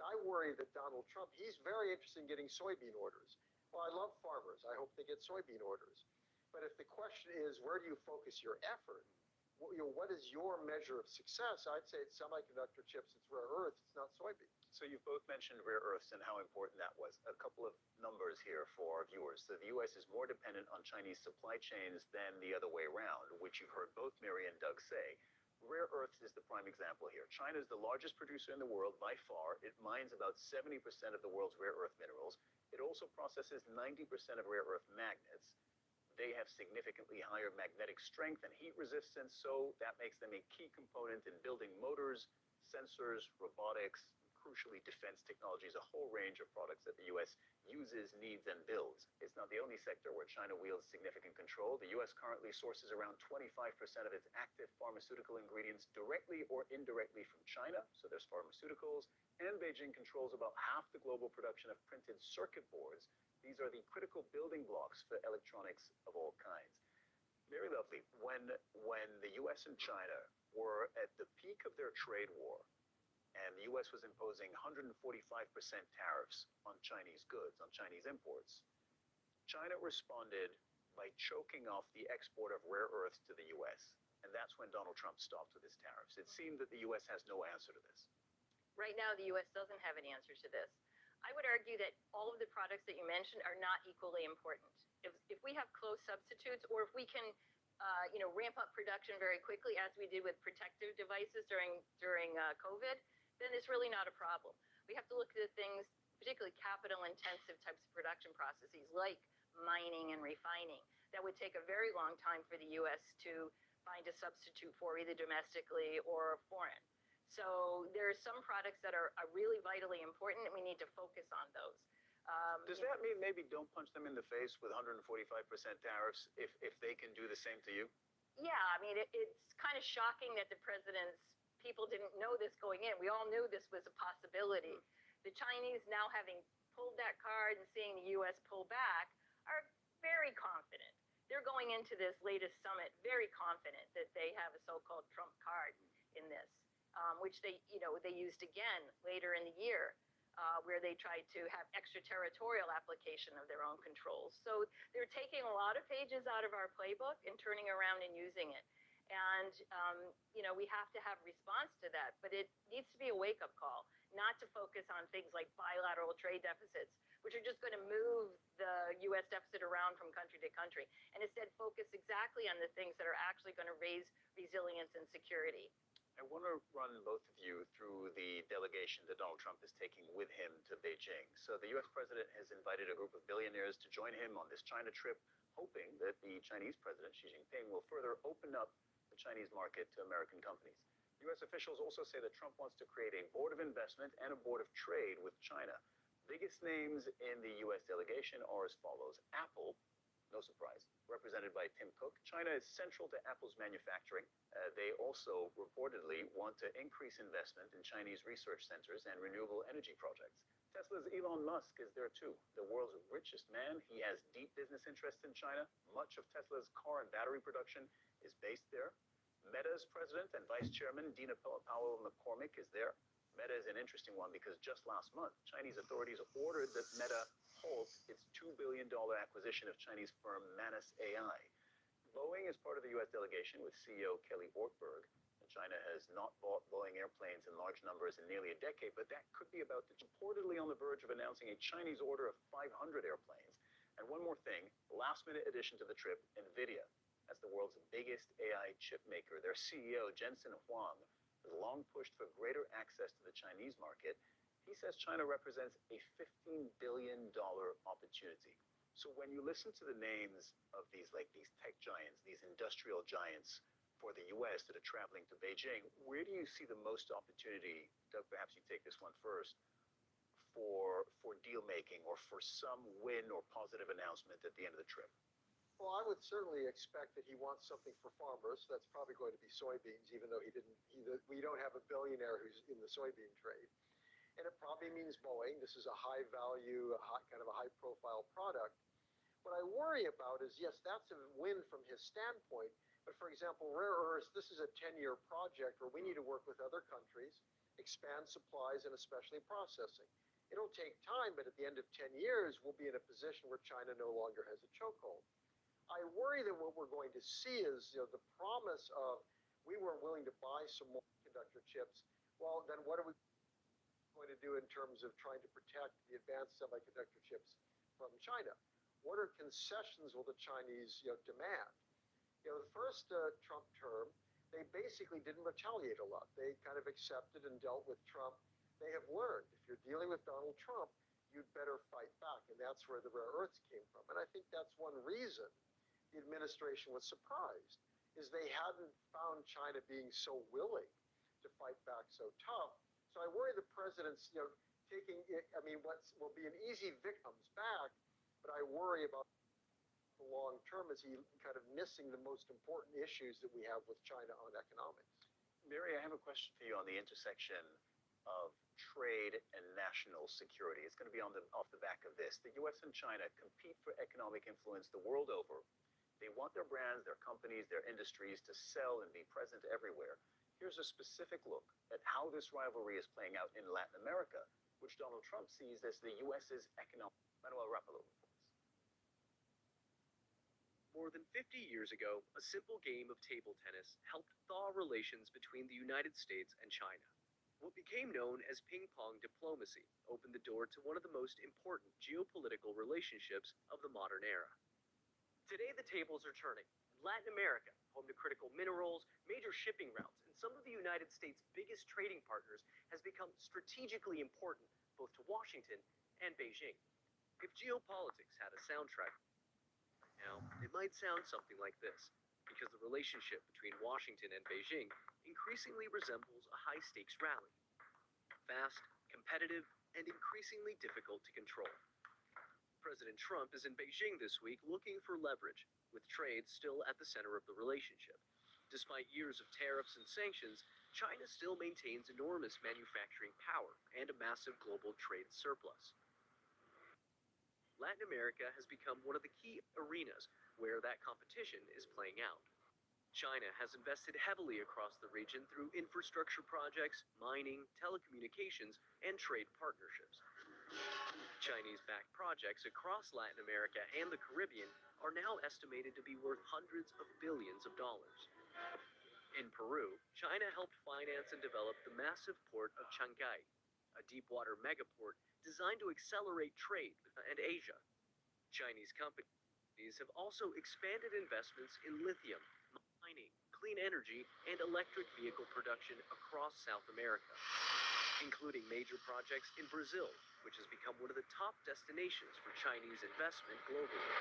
[SPEAKER 20] I worry that Donald Trump, he's very interested in getting soybean orders. Well, I love farmers. I hope they get soybean orders. But if the question is, where do you focus your effort? What is your measure of success? I'd say it's semiconductor chips, it's rare earths, it's not soybeans.
[SPEAKER 17] So you've both mentioned rare earths and how important that was. A couple of numbers here for our viewers. So the U.S. is more dependent on Chinese supply chains than the other way around, which you've heard both Mary and Doug say. Rare earths is the prime example here. China is the largest producer in the world by far. It mines about 70% of the world's rare earth minerals. It also processes 90% of rare earth magnets. They have significantly higher magnetic strength and heat resistance, so that makes them a key component in building motors, sensors, robotics, crucially defense technologies, a whole range of products that the U.S. uses, needs, and builds. It's not the only sector where China wields significant control. The U.S. currently sources around 25% of its active pharmaceutical ingredients directly or indirectly from China, so there's pharmaceuticals, and Beijing controls about half the global production of printed circuit boards. These are the critical building blocks for electronics of all kinds. Very lovely. When the U.S. and China were at the peak of their trade war, and the U.S. was imposing 145% tariffs on Chinese goods, on Chinese imports, China responded by choking off the export of rare earths to the U.S. And that's when Donald Trump stopped with his tariffs. It seemed that the U.S. has no answer to this.
[SPEAKER 19] Right now, the U.S. doesn't have an answer to this. I would argue that all of the products that you mentioned are not equally important. If we have close substitutes, or if we can ramp up production very quickly, as we did with protective devices during COVID, then it's really not a problem. We have to look at things, particularly capital-intensive types of production processes, like mining and refining. That would take a very long time for the U.S. to find a substitute for, either domestically or foreign. So there are some products that are really vitally important, and we need to focus on those.
[SPEAKER 17] Does that mean maybe don't punch them in the face with 145% tariffs if they can do the same to you?
[SPEAKER 19] Yeah, I mean, it's kind of shocking that the president's people didn't know this going in. We all knew this was a possibility. The Chinese, now having pulled that card and seeing the U.S. pull back, are very confident. They're going into this latest summit very confident that they have a so-called Trump card in this, which they used again later in the year, where they tried to have extraterritorial application of their own controls. So they're taking a lot of pages out of our playbook and turning around and using it. And, we have to have response to that, but it needs to be a wake-up call, not to focus on things like bilateral trade deficits, which are just going to move the U.S. deficit around from country to country, and instead focus exactly on the things that are actually going to raise resilience and security.
[SPEAKER 17] I want to run both of you through the delegation that Donald Trump is taking with him to Beijing. So the U.S. president has invited a group of billionaires to join him on this China trip, hoping that the Chinese president, Xi Jinping, will further open up the Chinese market to American companies. U.S. officials also say that Trump wants to create a board of investment and a board of trade with China. Biggest names in the U.S. delegation are as follows. Apple, no surprise, represented by Tim Cook. China is central to Apple's manufacturing. They also reportedly want to increase investment in Chinese research centers and renewable energy projects. Tesla's Elon Musk is there too, the world's richest man. He has deep business interests in China. Much of Tesla's car and battery production is based there. Meta's president and vice chairman, Dina Powell McCormick, is there. Meta is an interesting one because just last month, Chinese authorities ordered that Meta halt its $2 billion acquisition of Chinese firm Manus AI. Boeing is part of the U.S. delegation with CEO Kelly Ortberg. China has not bought Boeing airplanes in large numbers in nearly a decade, but that could be about to reportedly on the verge of announcing a Chinese order of 500 airplanes. And one more thing, last-minute addition to the trip, NVIDIA. As the world's biggest AI chip maker, their CEO, Jensen Huang, has long pushed for greater access to the Chinese market. He says China represents a $15 billion opportunity. So when you listen to the names of these tech giants, these industrial giants for the U.S. that are traveling to Beijing, where do you see the most opportunity? Doug, perhaps you take this one first, for deal making or for some win or positive announcement at the end of the trip.
[SPEAKER 20] Well, I would certainly expect that he wants something for farmers. That's probably going to be soybeans, even though we don't have a billionaire who's in the soybean trade. And it probably means Boeing. This is a high value, kind of a high profile product. What I worry about is, yes, that's a win from his standpoint. But for example, rare earths, this is a 10-year project where we need to work with other countries, expand supplies, and especially processing. It'll take time, but at the end of 10 years, we'll be in a position where China no longer has a chokehold. I worry that what we're going to see is the promise of we were willing to buy some more semiconductor chips. Well, then what are we going to do in terms of trying to protect the advanced semiconductor chips from China? What are concessions will the Chinese demand? The first Trump term, they basically didn't retaliate a lot. They kind of accepted and dealt with Trump. They have learned, if you're dealing with Donald Trump, you'd better fight back. And that's where the rare earths came from. And I think that's one reason the administration was surprised, is they hadn't found China being so willing to fight back so tough. So I worry the president's, taking, what will be an easy victims back, but I worry about the long term as he kind of missing the most important issues that we have with China on economics.
[SPEAKER 17] Mary, I have a question for you on the intersection of trade and national security. It's going to be off the back of this. The U.S. and China compete for economic influence the world over. They want their brands, their companies, their industries to sell and be present everywhere. Here's a specific look at how this rivalry is playing out in Latin America, which Donald Trump sees as the U.S.'s economic. Manuel Rapallo reports.
[SPEAKER 16] More than 50 years ago, a simple game of table tennis helped thaw relations between the United States and China. What became known as ping pong diplomacy opened the door to one of the most important geopolitical relationships of the modern era. Today, the tables are turning. Latin America, home to critical minerals, major shipping routes, and some of the United States' biggest trading partners, has become strategically important both to Washington and Beijing. If geopolitics had a soundtrack, It might sound something like this, because the relationship between Washington and Beijing increasingly resembles a high-stakes rally. Fast, competitive, and increasingly difficult to control. President Trump is in Beijing this week looking for leverage, with trade still at the center of the relationship. Despite years of tariffs and sanctions, China still maintains enormous manufacturing power and a massive global trade surplus. Latin America has become one of the key arenas where that competition is playing out. China has invested heavily across the region through infrastructure projects, mining, telecommunications, and trade partnerships. Chinese-backed projects across Latin America and the Caribbean are now estimated to be worth hundreds of billions of dollars. In Peru, China helped finance and develop the massive port of Shanghai, a deep-water megaport designed to accelerate trade and Asia. Chinese companies have also expanded investments in lithium, mining, clean energy, and electric vehicle production across South America, including major projects in Brazil, which has become one of the top destinations for Chinese investment globally.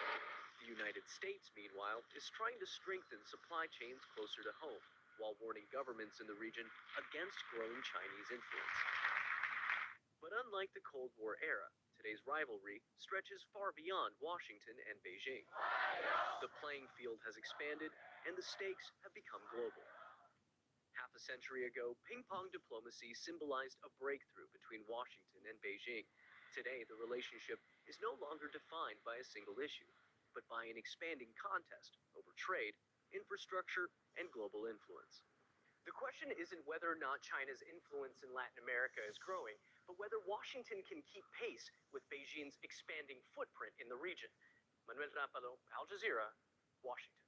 [SPEAKER 16] The United States, meanwhile, is trying to strengthen supply chains closer to home, while warning governments in the region against growing Chinese influence. But unlike the Cold War era, today's rivalry stretches far beyond Washington and Beijing. The playing field has expanded, and the stakes have become global. Half a century ago, ping-pong diplomacy symbolized a breakthrough between Washington and Beijing. Today, the relationship is no longer defined by a single issue, but by an expanding contest over trade, infrastructure, and global influence. The question isn't whether or not China's influence in Latin America is growing, but whether Washington can keep pace with Beijing's expanding footprint in the region. Manuel Rapalo, Al Jazeera, Washington.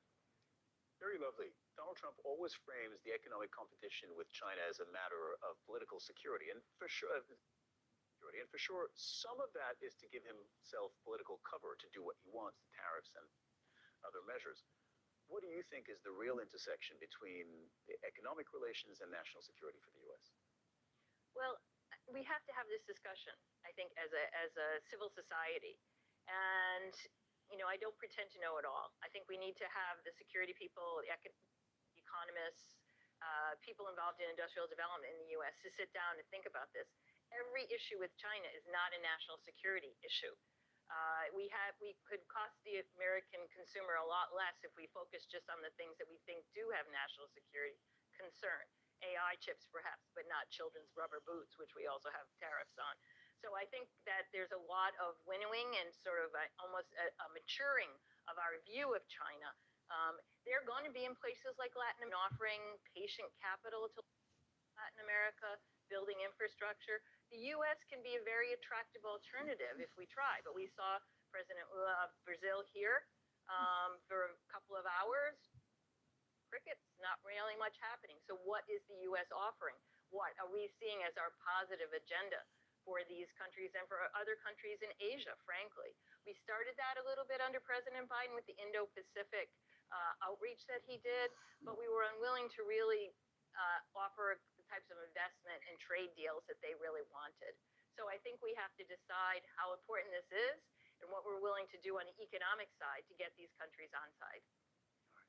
[SPEAKER 17] Very lovely. Donald Trump always frames the economic competition with China as a matter of political security, and for sure, some of that is to give himself political cover to do what he wants, the tariffs and other measures. What do you think is the real intersection between the economic relations and national security for the U.S.?
[SPEAKER 19] Well, we have to have this discussion, I think, as a civil society. And, I don't pretend to know it all. I think we need to have the security people, the economists, people involved in industrial development in the U.S. to sit down and think about this. Every issue with China is not a national security issue. We could cost the American consumer a lot less if we focus just on the things that we think do have national security concern. AI chips, perhaps, but not children's rubber boots, which we also have tariffs on. So I think that there's a lot of winnowing and sort of almost a maturing of our view of China. They're going to be in places like Latin America, offering patient capital to Latin America, building infrastructure. The U.S. can be a very attractive alternative if we try, but we saw President Lula of Brazil here for a couple of hours. Crickets, not really much happening. So what is the U.S. offering? What are we seeing as our positive agenda for these countries and for other countries in Asia, frankly? We started that a little bit under President Biden with the Indo-Pacific outreach that he did, but we were unwilling to really offer the types of investment and trade deals that they really wanted. So I think we have to decide how important this is and what we're willing to do on the economic side to get these countries on side.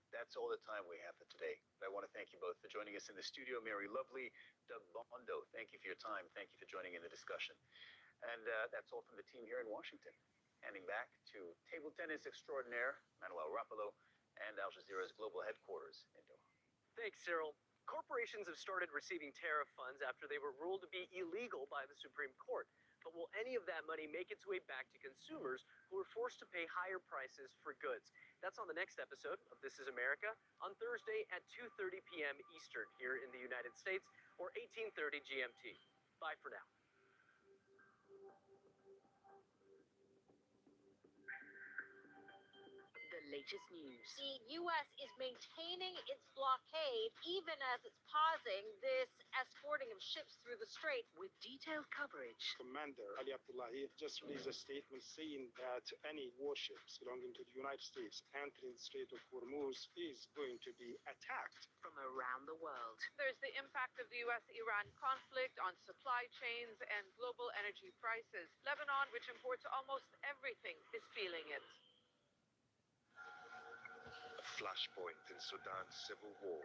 [SPEAKER 17] That's all the time we have for today. But I want to thank you both for joining us in the studio. Mary Lovely, Doug Bondo, thank you for your time. Thank you for joining in the discussion. And that's all from the team here in Washington. Handing back to table tennis extraordinaire Manuel Rapalo and Al Jazeera's global headquarters in Doha.
[SPEAKER 16] Thanks, Cyril. Corporations have started receiving tariff funds after they were ruled to be illegal by the Supreme Court. But will any of that money make its way back to consumers who are forced to pay higher prices for goods? That's on the next episode of This is America on Thursday at 2:30 p.m. Eastern here in the United States, or 18:30 GMT. Bye for now.
[SPEAKER 5] Latest news. The U.S. is maintaining its blockade even as it's pausing this escorting of ships through the strait with detailed coverage.
[SPEAKER 21] Commander Ali Abdullahi just released a statement saying that any warships belonging to the United States entering the Strait of Hormuz is going to be attacked.
[SPEAKER 5] From around the world.
[SPEAKER 22] There's the impact of the U.S.-Iran conflict on supply chains and global energy prices. Lebanon, which imports almost everything, is feeling it.
[SPEAKER 4] flashpoint in Sudan's civil war.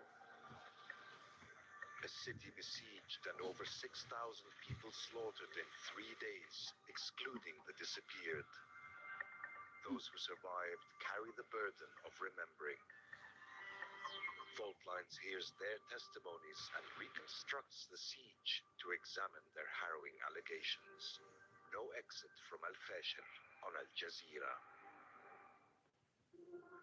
[SPEAKER 4] A city besieged and over 6,000 people slaughtered in 3 days, excluding the disappeared. Those who survived carry the burden of remembering. Fault Lines hears their testimonies and reconstructs the siege to examine their harrowing allegations. No exit from Al-Fashir on Al Jazeera.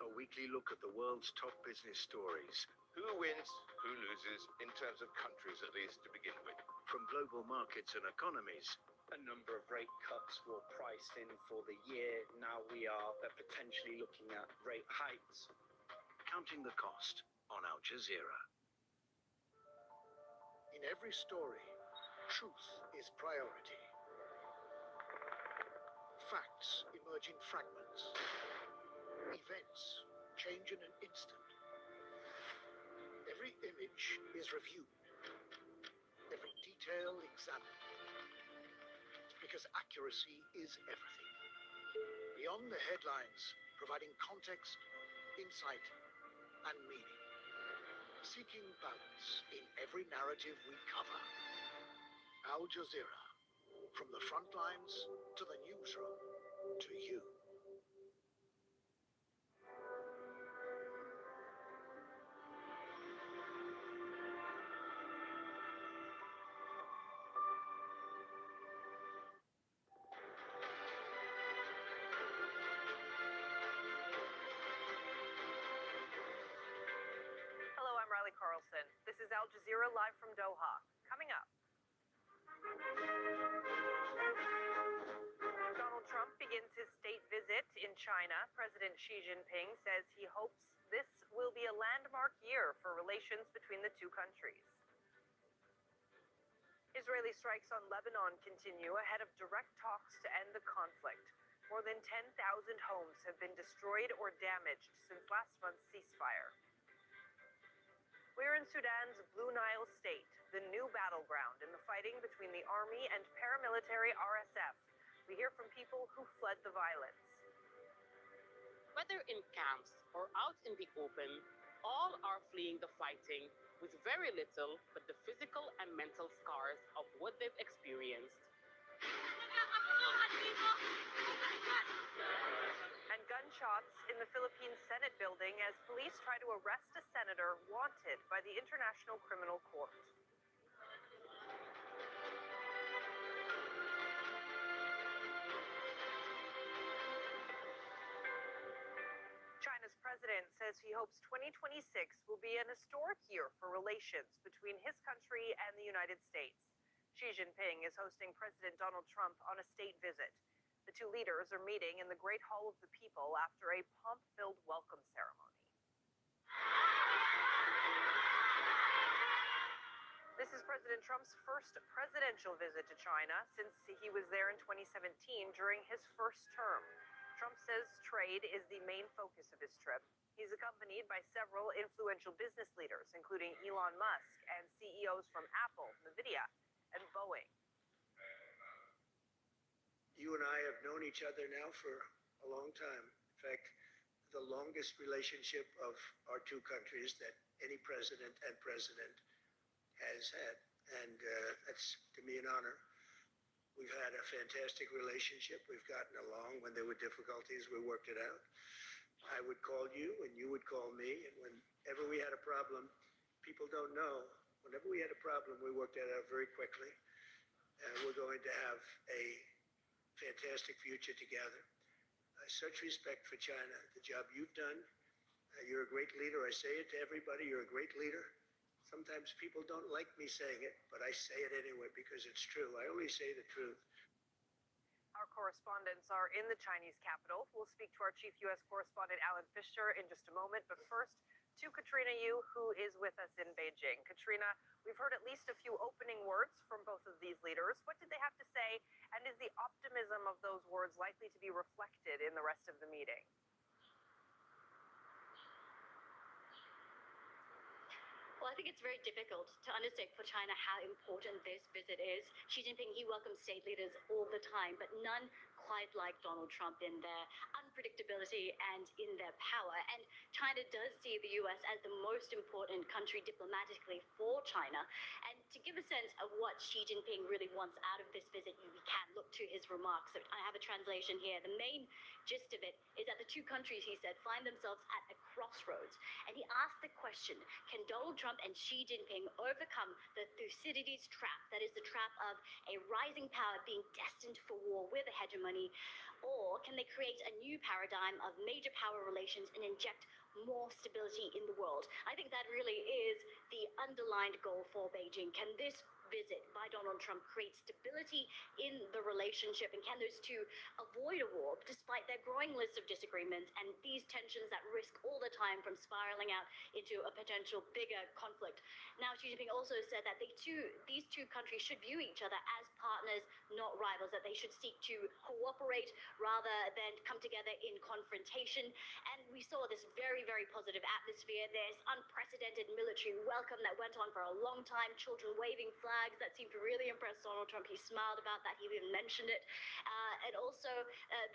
[SPEAKER 6] A weekly look at the world's top business stories.
[SPEAKER 23] Who wins, who loses, in terms of countries at least to begin with.
[SPEAKER 6] From global markets and economies.
[SPEAKER 24] A number of rate cuts were priced in for the year. Now we are potentially looking at rate hikes.
[SPEAKER 6] Counting the cost on Al Jazeera.
[SPEAKER 9] In every story, truth is priority. Facts emerge in fragments. Events change in an instant. Every image is reviewed. Every detail examined. Because accuracy is everything. Beyond the headlines, providing context, insight, and meaning. Seeking balance in every narrative we cover. Al Jazeera. From the front lines to the newsroom to you.
[SPEAKER 10] Hello, I'm Riley Carlson. This is Al Jazeera live from Doha. Coming up. Donald Trump begins his state visit in China. President Xi Jinping says he hopes this will be a landmark year for relations between the two countries. Israeli strikes on Lebanon continue ahead of direct talks to end the conflict. More than 10,000 homes have been destroyed or damaged since last month's ceasefire. We're in Sudan's Blue Nile state, the new battleground in the fighting between the army and paramilitary RSF. We hear from people who fled the violence.
[SPEAKER 14] Whether in camps or out in the open, all are fleeing the fighting with very little but the physical and mental scars of what they've experienced.
[SPEAKER 10] And gunshots in the Philippines Senate building as police try to arrest a senator wanted by the International Criminal Court. China's president says he hopes 2026 will be an historic year for relations between his country and the United States. Xi Jinping is hosting President Donald Trump on a state visit. The two leaders are meeting in the Great Hall of the People after a pomp-filled welcome ceremony. This is President Trump's first presidential visit to China since he was there in 2017 during his first term. Trump says trade is the main focus of his trip. He's accompanied by several influential business leaders, including Elon Musk and CEOs from Apple, NVIDIA, and Boeing.
[SPEAKER 25] You and I have known each other now for a long time. In fact, the longest relationship of our two countries that any president has had. And that's, to me, an honor. We've had a fantastic relationship. We've gotten along. When there were difficulties, we worked it out. I would call you and you would call me. And whenever we had a problem, people don't know, whenever we had a problem, we worked it out very quickly. And we're going to have a fantastic future together. Such respect for China, the job you've done. You're a great leader. I say it to everybody. You're a great leader. Sometimes people don't like me saying it, but I say it anyway because it's true. I only say the truth.
[SPEAKER 10] Our correspondents are in the Chinese capital. We'll speak to our chief U.S. correspondent, Alan Fisher, in just a moment. But first, to Katrina Yu, who is with us in Beijing. Katrina, we've heard at least a few opening words from both of these leaders. What did they have to say? And is the optimism of those words likely to be reflected in the rest of the meeting?
[SPEAKER 11] Well, I think it's very difficult to understate for China how important this visit is. Xi Jinping, he welcomes state leaders all the time, but none quite like Donald Trump in their unpredictability and in their power. And China does see the US as the most important country diplomatically for China. And to give a sense of what Xi Jinping really wants out of this visit, we can look to his remarks. So I have a translation here. The main gist of it is that the two countries, he said, find themselves at a crossroads. And he asked the question, can Donald Trump and Xi Jinping overcome the Thucydides trap, that is the trap of a rising power being destined for war with a hegemony, or can they create a new paradigm of major power relations and inject more stability in the world? I think that really is the underlined goal for Beijing. Can this visit by Donald Trump create stability in the relationship, and can those two avoid a war despite their growing list of disagreements and these tensions that risk all the time from spiraling out into a potential bigger conflict? Now, Xi Jinping also said that these two countries should view each other as partners, not rivals, that they should seek to cooperate rather than come together in confrontation. And we saw this very, very positive atmosphere, this unprecedented military welcome that went on for a long time, children waving flags that seemed to really impress Donald Trump. He smiled about that, he even mentioned it. And also,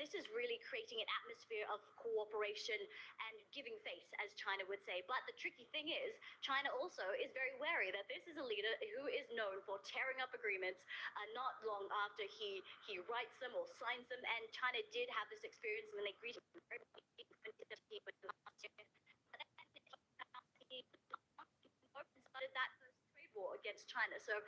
[SPEAKER 11] this is really creating an atmosphere of cooperation and giving face, as China would say. But the tricky thing is, China also is very wary that this is a leader who is known for tearing up agreements not long after he writes them or signs them. And China did have this experience when they greeted him very started that first trade war against China. So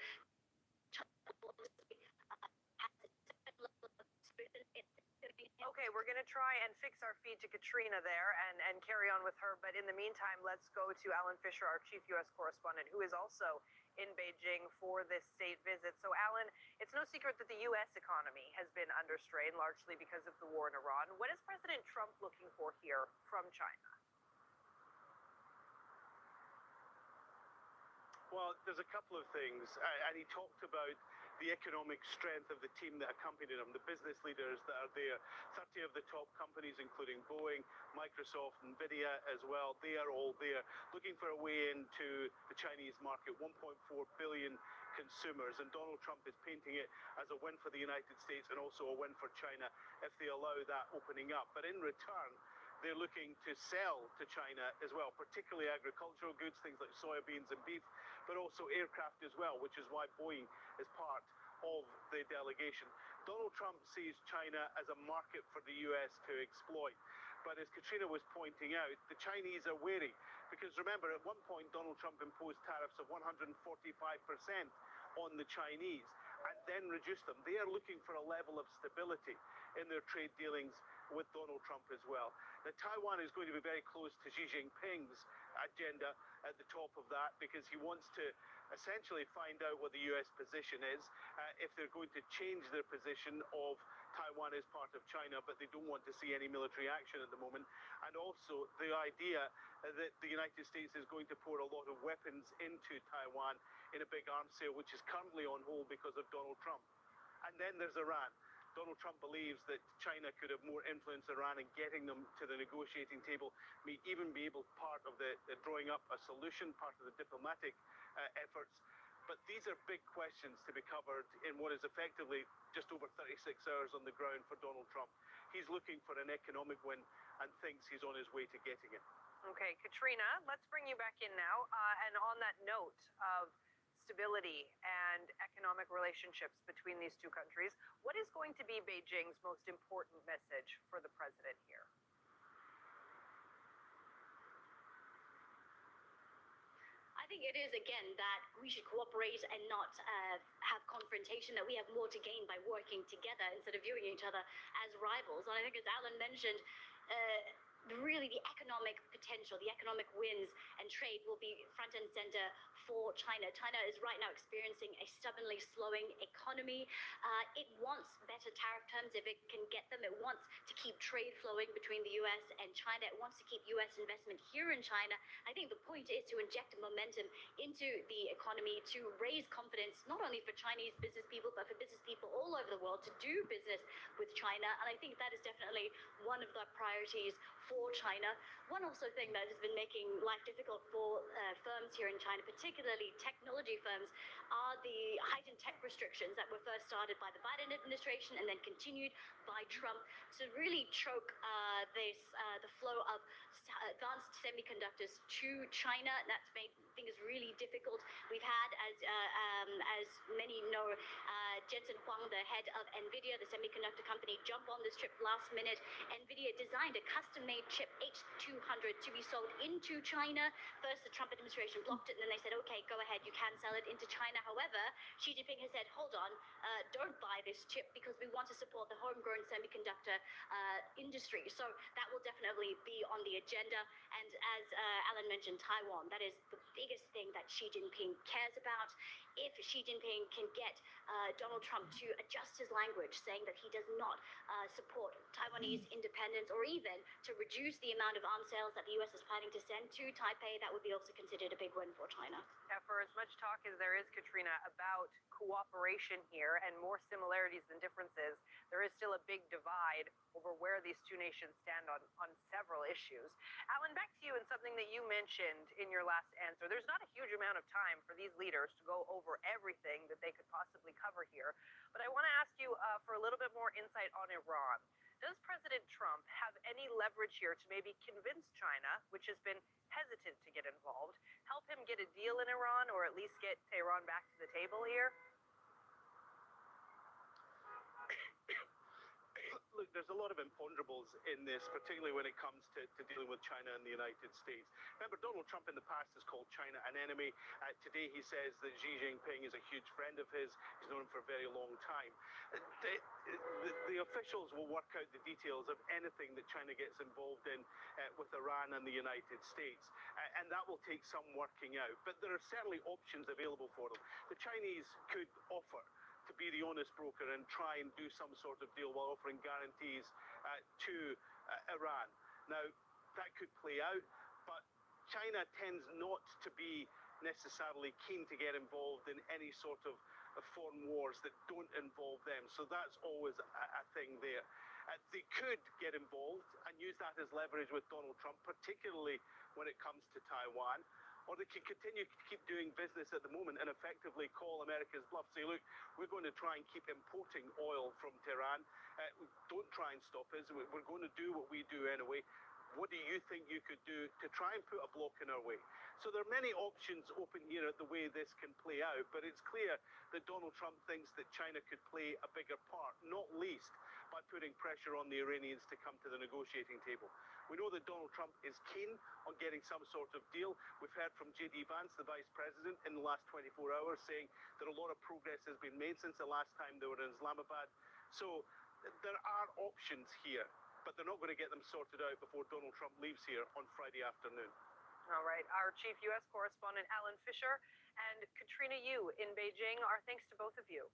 [SPEAKER 10] Okay, we're going to try and fix our feed to Katrina there and carry on with her. But in the meantime, let's go to Alan Fisher, our chief U.S. correspondent, who is also in Beijing for this state visit. So, Alan, it's no secret that the U.S. economy has been under strain, largely because of the war in Iran. What is President Trump looking for here from China?
[SPEAKER 8] Well, there's a couple of things, and he talked about the economic strength of the team that accompanied him, the business leaders that are there. 30 of the top companies, including Boeing, Microsoft, Nvidia as well, they are all there looking for a way into the Chinese market. 1.4 billion consumers, and Donald Trump is painting it as a win for the United States and also a win for China if they allow that opening up. But in return, they're looking to sell to China as well, particularly agricultural goods, things like soybeans and beef, but also aircraft as well, which is why Boeing is part of the delegation. Donald Trump sees China as a market for the US to exploit. But as Katrina was pointing out, the Chinese are wary. Because remember, at one point, Donald Trump imposed tariffs of 145% on the Chinese and then reduced them. They are looking for a level of stability in their trade dealings with Donald Trump as well. Now, Taiwan is going to be very close to Xi Jinping's agenda at the top of that, because he wants to essentially find out what the US position is, if they're going to change their position of Taiwan as part of China, but they don't want to see any military action at the moment. And also the idea that the United States is going to pour a lot of weapons into Taiwan in a big arms sale, which is currently on hold because of Donald Trump. And then there's Iran. Donald Trump believes that China could have more influence Iran in getting them to the negotiating table, may even be able part of the drawing up a solution, part of the diplomatic efforts. But these are big questions to be covered in what is effectively just over 36 hours on the ground for Donald Trump. He's looking for an economic win and thinks he's on his way to getting it.
[SPEAKER 10] Okay, Katrina, let's bring you back in now. And on that note of stability and economic relationships between these two countries, what is going to be Beijing's most important message for the president here?
[SPEAKER 11] I think it is, again, that we should cooperate and not have confrontation, that we have more to gain by working together instead of viewing each other as rivals. And I think, as Alan mentioned, really the economic potential, the economic wins and trade will be front and center for China. China is right now experiencing a stubbornly slowing economy. It wants better tariff terms if it can get them. It wants to keep trade flowing between the US and China. It wants to keep US investment here in China. I think the point is to inject momentum into the economy, to raise confidence, not only for Chinese business people, but for business people all over the world to do business with China. And I think that is definitely one of the priorities for China. One also thing that has been making life difficult for firms here in China, particularly technology firms, are the heightened tech restrictions that were first started by the Biden administration and then continued by Trump to really choke the flow of advanced semiconductors to China. That's made things really difficult. We've had, as many know, Jensen Huang, the head of NVIDIA, the semiconductor company, jump on this trip last minute. NVIDIA designed a custom-made chip H200 to be sold into China. First, the Trump administration blocked it, and then they said, okay, go ahead, you can sell it into China. However, Xi Jinping has said, hold on, don't buy this chip because we want to support the homegrown semiconductor industry. So that will definitely be on the agenda. And as Alan mentioned, Taiwan, that is the biggest thing that Xi Jinping cares about. If Xi Jinping can get Donald Trump to adjust his language, saying that he does not support Taiwanese independence, or even to reduce the amount of arms sales that the US is planning to send to Taipei, that would be also considered a big win for China.
[SPEAKER 10] Yeah, for as much talk as there is, Katrina, about cooperation here and more similarities than differences, there is still a big divide over where these two nations stand on several issues. Alan, back to you, and something that you mentioned in your last answer. There's not a huge amount of time for these leaders to go over everything that they could possibly cover here, but I want to ask you for a little bit more insight on Iran. Does President Trump have any leverage here to maybe convince China, which has been hesitant to get involved, help him get a deal in Iran, or at least get Tehran back to the table here?
[SPEAKER 1] Look, there's a lot of imponderables in this, particularly when it comes to dealing with China and the United States. Remember, Donald Trump in the past has called China an enemy. Today he says that Xi Jinping is a huge friend of his. He's known him for a very long time. The officials will work out the details of anything that China gets involved in with Iran and the United States, and that will take some working out. But there are certainly options available for them. The Chinese could offer to be the honest broker and try and do some sort of deal while offering guarantees to Iran. Now, that could play out, but China tends not to be necessarily keen to get involved in any sort of foreign wars that don't involve them. So that's always a thing there. They could get involved and use that as leverage with Donald Trump, particularly when it comes to Taiwan. Or they can continue to keep doing business at the moment and effectively call America's bluff. Say, look, we're going to try and keep importing oil from Tehran. Don't try and stop us. We're going to do what we do anyway. What do you think you could do to try and put a block in our way? So there are many options open here at the way this can play out, but it's clear that Donald Trump thinks that China could play a bigger part, not least by putting pressure on the Iranians to come to the negotiating table. We know that Donald Trump is keen on getting some sort of deal. We've heard from J.D. Vance, the Vice President, in the last 24 hours saying that a lot of progress has been made since the last time they were in Islamabad. So there are options here, but they're not going to get them sorted out before Donald Trump leaves here on Friday afternoon.
[SPEAKER 10] All right. Our chief U.S. correspondent, Alan Fisher, and Katrina Yu in Beijing, our thanks to both of you.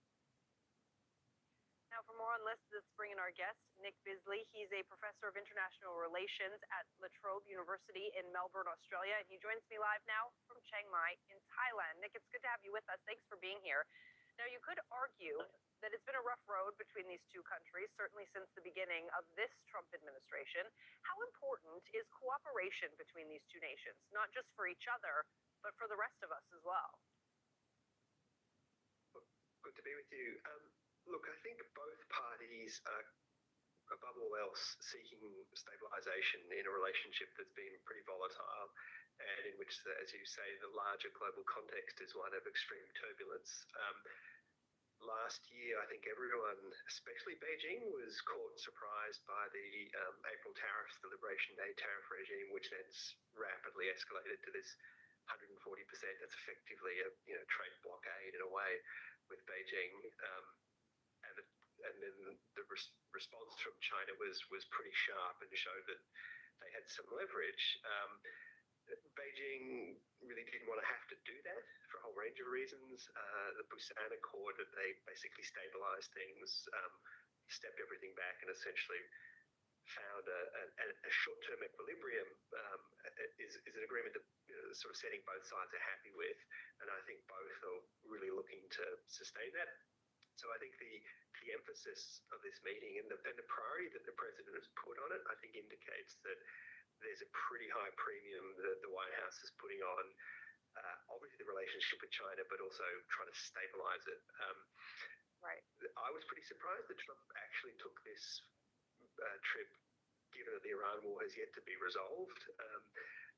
[SPEAKER 10] Now, for more on this, let's bring in our guest, Nick Bisley. He's a professor of international relations at La Trobe University in Melbourne, Australia, and he joins me live now from Chiang Mai in Thailand. Nick, it's good to have you with us. Thanks for being here. Now, you could argue that it's been a rough road between these two countries, certainly since the beginning of this Trump administration. How important is cooperation between these two nations, not just for each other, but for the rest of us as well?
[SPEAKER 3] Good to be with you. Look, I think both parties are, above all else, seeking stabilization in a relationship that's been pretty volatile and in which, as you say, the larger global context is one of extreme turbulence. Last year, I think everyone, especially Beijing, was caught surprised by the April tariffs, the Liberation Day tariff regime, which then rapidly escalated to this 140%. That's effectively a trade blockade in a way with Beijing. And then the response from China was pretty sharp and showed that they had some leverage. Beijing really didn't want to have to do that for a whole range of reasons. The Busan Accord, that they basically stabilized things, stepped everything back, and essentially found a short-term equilibrium is an agreement that sort of setting both sides are happy with, and I think both are really looking to sustain that. So I think the emphasis of this meeting and the priority that the president has put on it, I think indicates that there's a pretty high premium that the White House is putting on, obviously the relationship with China, but also trying to stabilize it.
[SPEAKER 10] Right.
[SPEAKER 3] I was pretty surprised that Trump actually took this trip, given that the Iran war has yet to be resolved.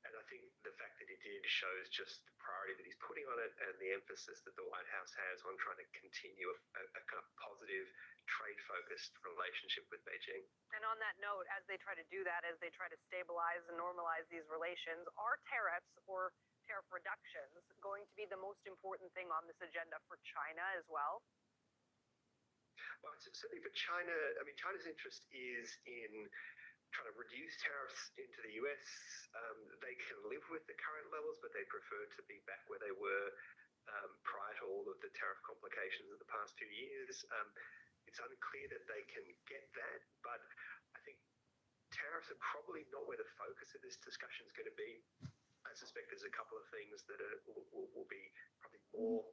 [SPEAKER 3] And I think the fact that he did shows just the priority that he's putting on it and the emphasis that the White House has on trying to continue a kind of positive, trade-focused relationship with Beijing.
[SPEAKER 10] And on that note, as they try to do that, as they try to stabilize and normalize these relations, are tariffs or tariff reductions going to be the most important thing on this agenda for China as well?
[SPEAKER 3] Well, certainly for China, I mean, China's interest is in trying to reduce tariffs into the US. They can live with the current levels, but they prefer to be back where they were prior to all of the tariff complications of the past 2 years. It's unclear that they can get that, but I think tariffs are probably not where the focus of this discussion is going to be. I suspect there's a couple of things that will be probably more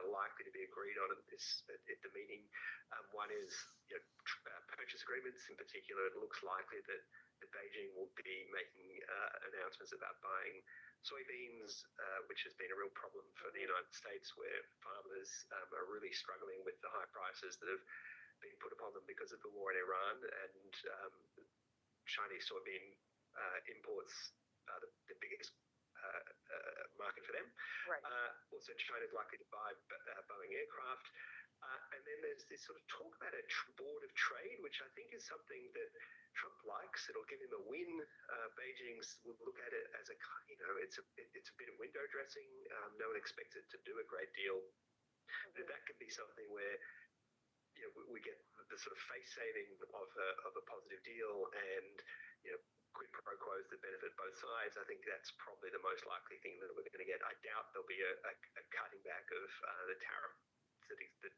[SPEAKER 3] likely to be agreed on at the meeting. One is purchase agreements. In particular, it looks likely that Beijing will be making announcements about buying soybeans, which has been a real problem for the United States, where farmers are really struggling with the high prices that have been put upon them because of the war in Iran, and Chinese soybean imports are the biggest market for them.
[SPEAKER 10] Right.
[SPEAKER 3] Also, China is likely to buy Boeing aircraft. And then there's this sort of talk about a board of trade, which I think is something that Trump likes. It'll give him a win. Beijing will look at it as it's a bit of window dressing. No one expects it to do a great deal. But that can be something where we get the sort of face saving of a positive deal and quid pro quos that benefit both sides. I think that's probably the most likely thing that we're going to get. I doubt there'll be a cutting back of the tariff that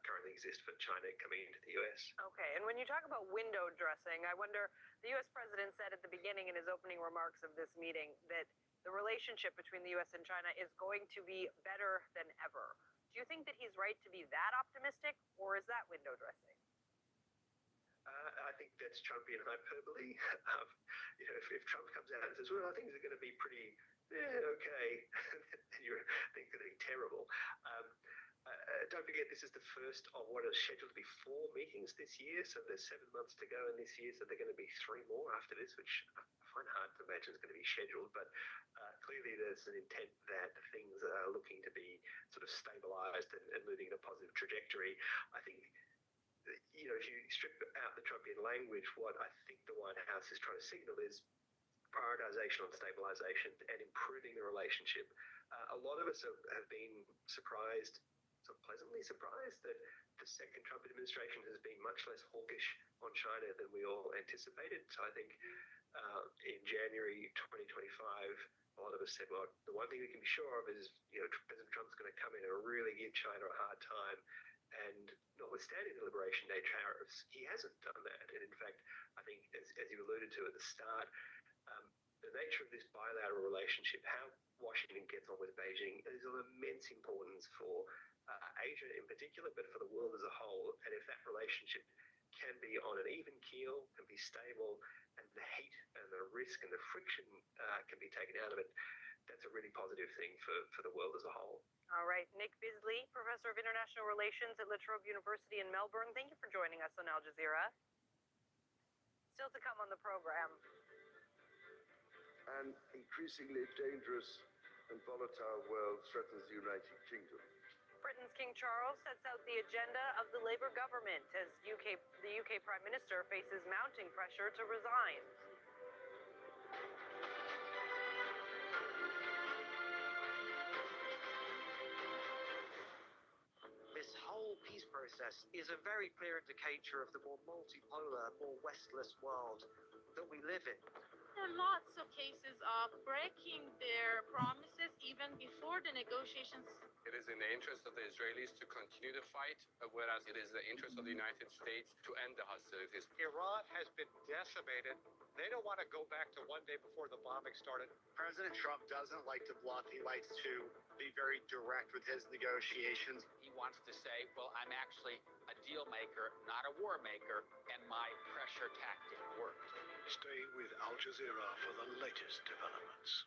[SPEAKER 3] currently exist for China coming into the US.
[SPEAKER 10] Okay, and when you talk about window dressing, I wonder, the US president said at the beginning in his opening remarks of this meeting that the relationship between the US and China is going to be better than ever. Do you think that he's right to be that optimistic, or is that window dressing?
[SPEAKER 3] I think that's Trumpian hyperbole. If Trump comes out and says, well, I think they're going to be pretty okay, and you're thinking they're going to be terrible. Don't forget, this is the first of what is scheduled to be 4 meetings this year, so there's 7 months to go in this year, so there are going to be 3 more after this, which I find hard to imagine is going to be scheduled, but clearly there's an intent that things are looking to be sort of stabilized and moving in a positive trajectory. I think, if you strip out the Trumpian language, what I think the White House is trying to signal is prioritization on stabilization and improving the relationship. A lot of us have been surprised, sort of pleasantly surprised, that the second Trump administration has been much less hawkish on China than we all anticipated. So I think in January 2025, a lot of us said, well, the one thing we can be sure of is, President Trump's going to come in and really give China a hard time. And notwithstanding the Liberation Day tariffs, he hasn't done that. And in fact, I think, as you alluded to at the start, the nature of this bilateral relationship, how Washington gets on with Beijing, is of immense importance for Asia in particular, but for the world as a whole. And if that relationship can be on an even keel, can be stable, and the heat and the risk and the friction can be taken out of it, that's a really positive thing for the world as a whole.
[SPEAKER 10] All right. Nick Bisley, Professor of International Relations at La Trobe University in Melbourne, thank you for joining us on Al Jazeera. Still to come on the program.
[SPEAKER 2] An increasingly dangerous and volatile world threatens the United Kingdom.
[SPEAKER 10] Britain's King Charles sets out the agenda of the Labour government as the UK Prime Minister faces mounting pressure to resign.
[SPEAKER 7] This whole peace process is a very clear indicator of the more multipolar, more restless world that we live in.
[SPEAKER 22] were lots of cases of breaking their promises even before the negotiations.
[SPEAKER 12] It is in the interest of the Israelis to continue the fight, whereas it is the interest of the United States to end the hostilities.
[SPEAKER 13] Iran has been decimated. They don't want to go back to one day before the bombing started.
[SPEAKER 9] President Trump doesn't like to bluff. He likes to be very direct with his negotiations.
[SPEAKER 15] He wants to say, well, I'm actually a deal maker, not a war maker, and my pressure tactic worked.
[SPEAKER 6] Stay with Al Jazeera for the latest developments.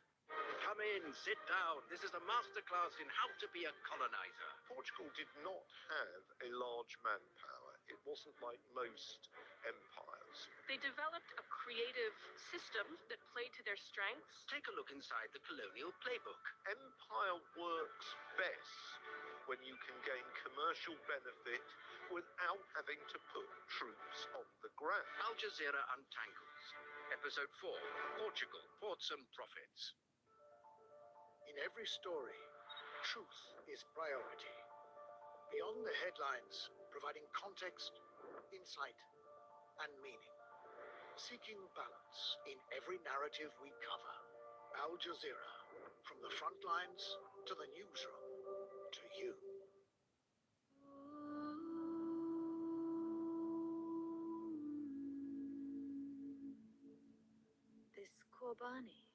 [SPEAKER 6] Come in, sit down. This is a masterclass in how to be a colonizer.
[SPEAKER 2] Portugal did not have a large manpower. It wasn't like most empires.
[SPEAKER 22] They developed a creative system that played to their strengths.
[SPEAKER 6] Take a look inside the colonial playbook.
[SPEAKER 2] Empire works best when you can gain commercial benefit without having to put troops on the ground.
[SPEAKER 6] Al Jazeera Untangles. Episode 4, Portugal, Ports and Profits. In every story, truth is priority. Beyond the headlines, providing context, insight, and meaning. Seeking balance in every narrative we cover. Al Jazeera, from the front lines to the newsroom, to you.
[SPEAKER 18] This Qurbani,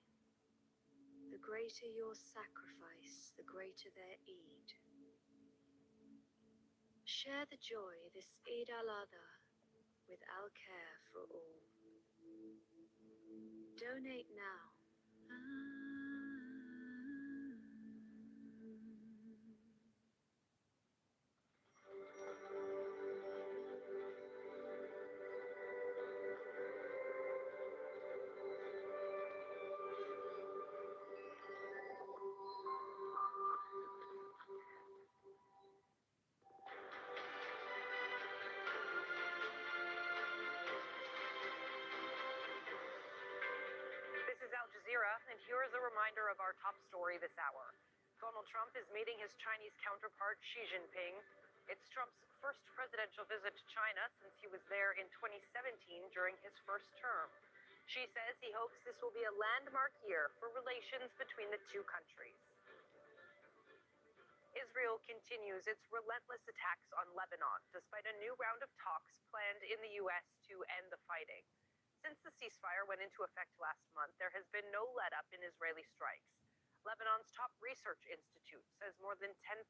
[SPEAKER 18] the greater your sacrifice, the greater their Eid. Share the joy this Eid al-Adha with Al-Care for all. Donate now.
[SPEAKER 10] This is Al Jazeera, and here is a reminder of our top story this hour. Donald Trump is meeting his Chinese counterpart Xi Jinping. It's Trump's first presidential visit to China since he was there in 2017 during his first term. Xi says he hopes this will be a landmark year for relations between the two countries. Israel continues its relentless attacks on Lebanon, despite a new round of talks planned in the U.S. to end the fighting. Since the ceasefire went into effect last month, there has been no let-up in Israeli strikes. Lebanon's top research institute says more than 10,000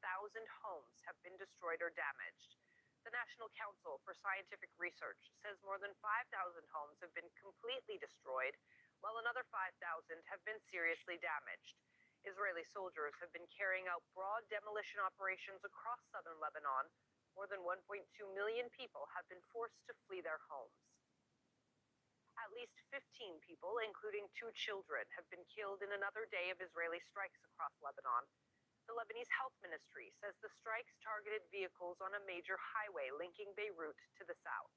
[SPEAKER 10] homes have been destroyed or damaged. The National Council for Scientific Research says more than 5,000 homes have been completely destroyed, while another 5,000 have been seriously damaged. Israeli soldiers have been carrying out broad demolition operations across southern Lebanon. More than 1.2 million people have been forced to flee their homes. At least 15 people, including 2 children, have been killed in another day of Israeli strikes across Lebanon. The Lebanese Health Ministry says the strikes targeted vehicles on a major highway linking Beirut to the south.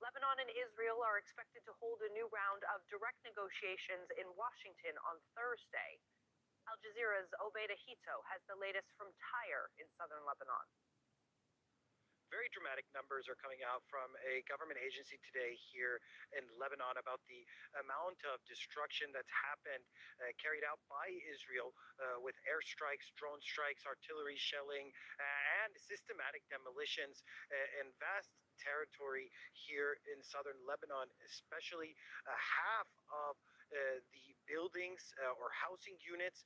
[SPEAKER 10] Lebanon and Israel are expected to hold a new round of direct negotiations in Washington on Thursday. Al Jazeera's Obeida Hito has the latest from Tyre in southern Lebanon.
[SPEAKER 20] Very dramatic numbers are coming out from a government agency today here in Lebanon about the amount of destruction that's happened, carried out by Israel with airstrikes, drone strikes, artillery shelling, and systematic demolitions in vast territory here in southern Lebanon, especially half of the buildings or housing units,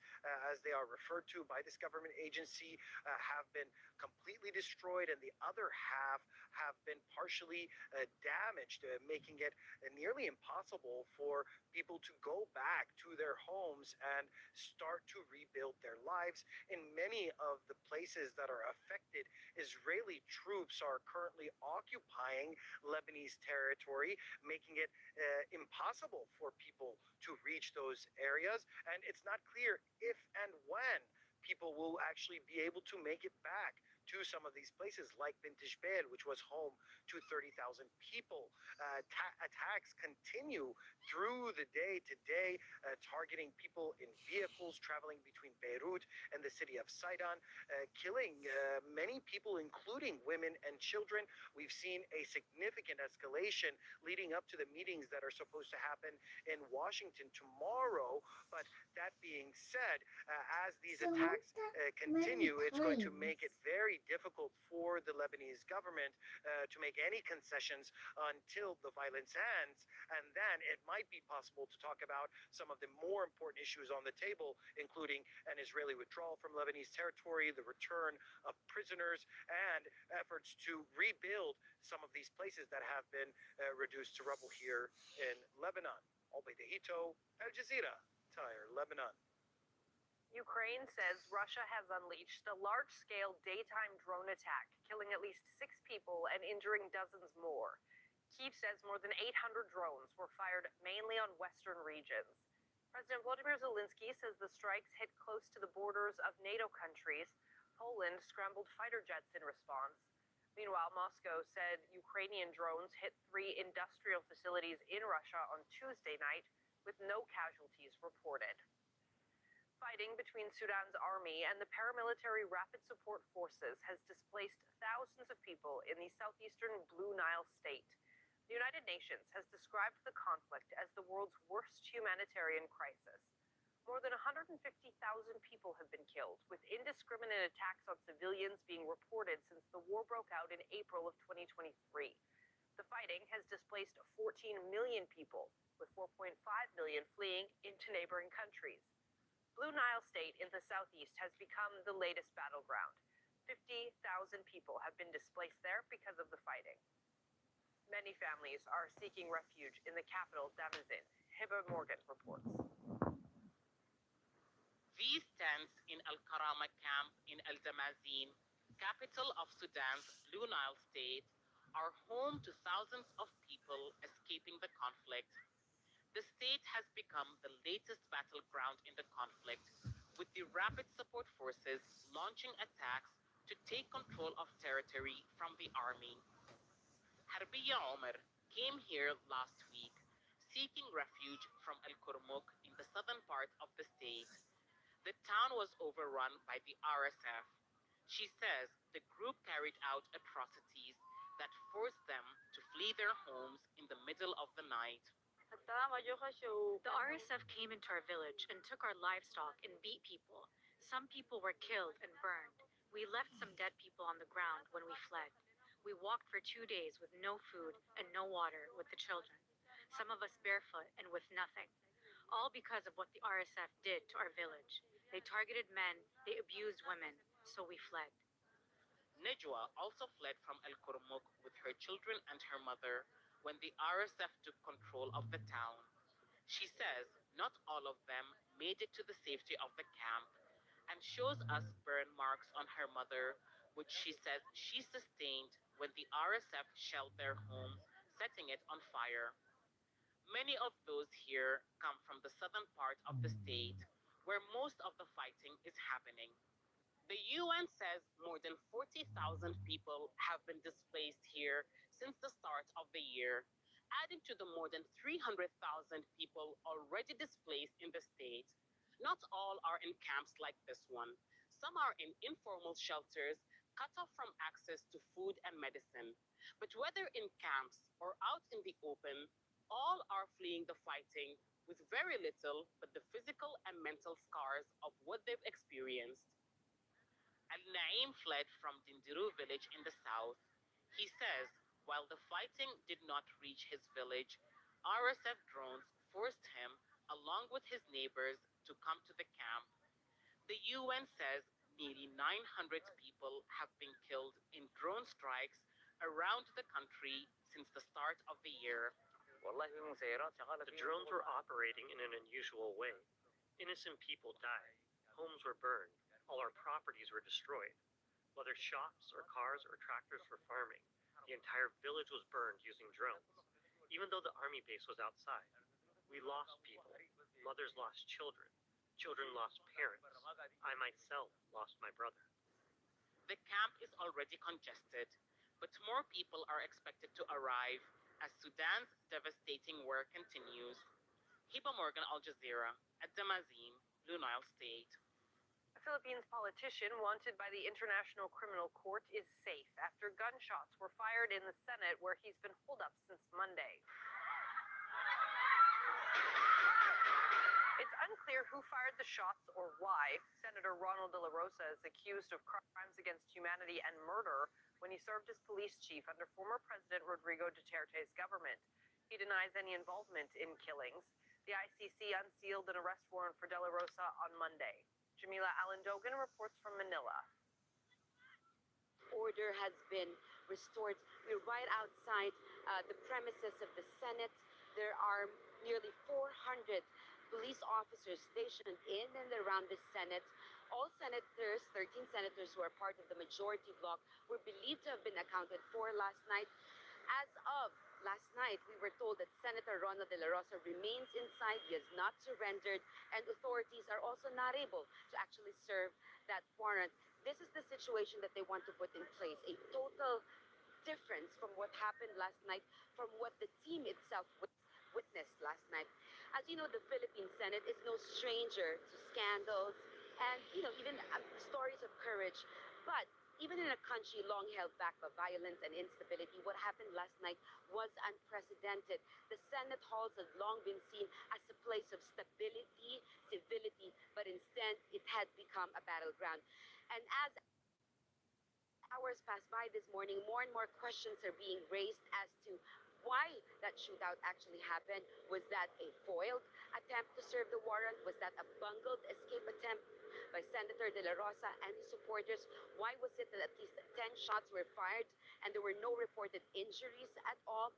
[SPEAKER 20] as they are referred to by this government agency, have been completely destroyed, and the other half have been partially damaged, making it nearly impossible for people to go back to their homes and start to rebuild their lives. In many of the places that are affected, Israeli troops are currently occupying Lebanese territory, making it impossible for people to reach those areas. And it's not clear if and when people will actually be able to make it back to some of these places, like Bintishbel, which was home to 30,000 people. Attacks continue through the day today, targeting people in vehicles traveling between Beirut and the city of Sidon, killing many people, including women and children. We've seen a significant escalation leading up to the meetings that are supposed to happen in Washington tomorrow. But that being said, as these attacks continue, it's going to make it very difficult for the Lebanese government to make any concessions until the violence ends. And then it might be possible to talk about some of the more important issues on the table, including an Israeli withdrawal from Lebanese territory, the return of prisoners, and efforts to rebuild some of these places that have been reduced to rubble here in Lebanon. Albeidehito, Al Jazeera, Tyre, Lebanon.
[SPEAKER 10] Ukraine says Russia has unleashed a large-scale daytime drone attack, killing at least 6 people and injuring dozens more. Kyiv says more than 800 drones were fired mainly on western regions. President Volodymyr Zelensky says the strikes hit close to the borders of NATO countries. Poland scrambled fighter jets in response. Meanwhile, Moscow said Ukrainian drones hit 3 industrial facilities in Russia on Tuesday night, with no casualties reported. Fighting between Sudan's army and the paramilitary Rapid Support Forces has displaced thousands of people in the southeastern Blue Nile state. The United Nations has described the conflict as the world's worst humanitarian crisis. More than 150,000 people have been killed, with indiscriminate attacks on civilians being reported since the war broke out in April of 2023. The fighting has displaced 14 million people, with 4.5 million fleeing into neighboring countries. Blue Nile State in the southeast has become the latest battleground. 50,000 people have been displaced there because of the fighting. Many families are seeking refuge in the capital, Damazin. Hiba Morgan reports.
[SPEAKER 14] These tents in Al-Karama camp in El Damazin, capital of Sudan's Blue Nile State, are home to thousands of people escaping the conflict. The state has become the latest battleground in the conflict, with the Rapid Support Forces launching attacks to take control of territory from the army. Harbiya Omar came here last week, seeking refuge from El Kurmuk in the southern part of the state. The town was overrun by the RSF. She says the group carried out atrocities that forced them to flee their homes in the middle of the night.
[SPEAKER 11] The RSF came into our village and took our livestock and beat people. Some people were killed and burned. We left some dead people on the ground when we fled. We walked for 2 days with no food and no water with the children. Some of us barefoot and with nothing. All because of what the RSF did to our village. They targeted men, they abused women, so we fled.
[SPEAKER 14] Nejwa also fled from El Kurmuk with her children and her mother when the RSF took control of the town. She says not all of them made it to the safety of the camp, and shows us burn marks on her mother, which she says she sustained when the RSF shelled their home, setting it on fire. Many of those here come from the southern part of the state, where most of the fighting is happening. The UN says more than 40,000 people have been displaced here since the start of the year, adding to the more than 300,000 people already displaced in the state. Not all are in camps like this one. Some are in informal shelters, cut off from access to food and medicine. But whether in camps or out in the open, all are fleeing the fighting with very little but the physical and mental scars of what they've experienced. Al-Naim fled from Dindiru village in the south. He says while the fighting did not reach his village, RSF drones forced him, along with his neighbors, to come to the camp. The UN says nearly 900 people have been killed in drone strikes around the country since the start of the year.
[SPEAKER 5] The drones were operating in an unusual way. Innocent people died. Homes were burned. All our properties were destroyed. Whether shops or cars or tractors for farming, the entire village was burned using drones. Even though the army base was outside, we lost people. Mothers lost children. Children lost parents. I myself lost my brother.
[SPEAKER 14] The camp is already congested, but more people are expected to arrive as Sudan's devastating war continues. Hiba Morgan, Al Jazeera, at Damazin, Blue Nile State.
[SPEAKER 10] A Philippines politician wanted by the International Criminal Court is safe after gunshots were fired in the Senate where he's been holed up since Monday. It's unclear who fired the shots or why. Senator Ronald De La Rosa is accused of crimes against humanity and murder when he served as police chief under former President Rodrigo Duterte's government. He denies any involvement in killings. The ICC unsealed an arrest warrant for De La Rosa on Monday. Jamila Allen-Dogan reports from Manila.
[SPEAKER 4] Order has been restored. We're right outside the premises of the Senate. There are nearly 400 police officers stationed in and around the Senate. All senators, 13 senators who are part of the majority bloc, were believed to have been accounted for last night. As of last night, we were told that Senator Ronald De La Rosa remains inside. He has not surrendered, and authorities are also not able to actually serve that warrant. This is the situation that they want to put in place, a total difference from what happened last night, from what the team itself witnessed last night. As you know, the Philippine Senate is no stranger to scandals and, even stories of courage. But even in a country long held back by violence and instability, what happened last night was unprecedented. The Senate halls had long been seen as a place of stability, civility, but instead it had become a battleground. And as hours pass by this morning, more and more questions are being raised as to why that shootout actually happened. Was that a foiled attempt to serve the warrant? Was that a bungled escape attempt by Senator De La Rosa and his supporters? Why was it that at least 10 shots were fired and there were no reported injuries at all?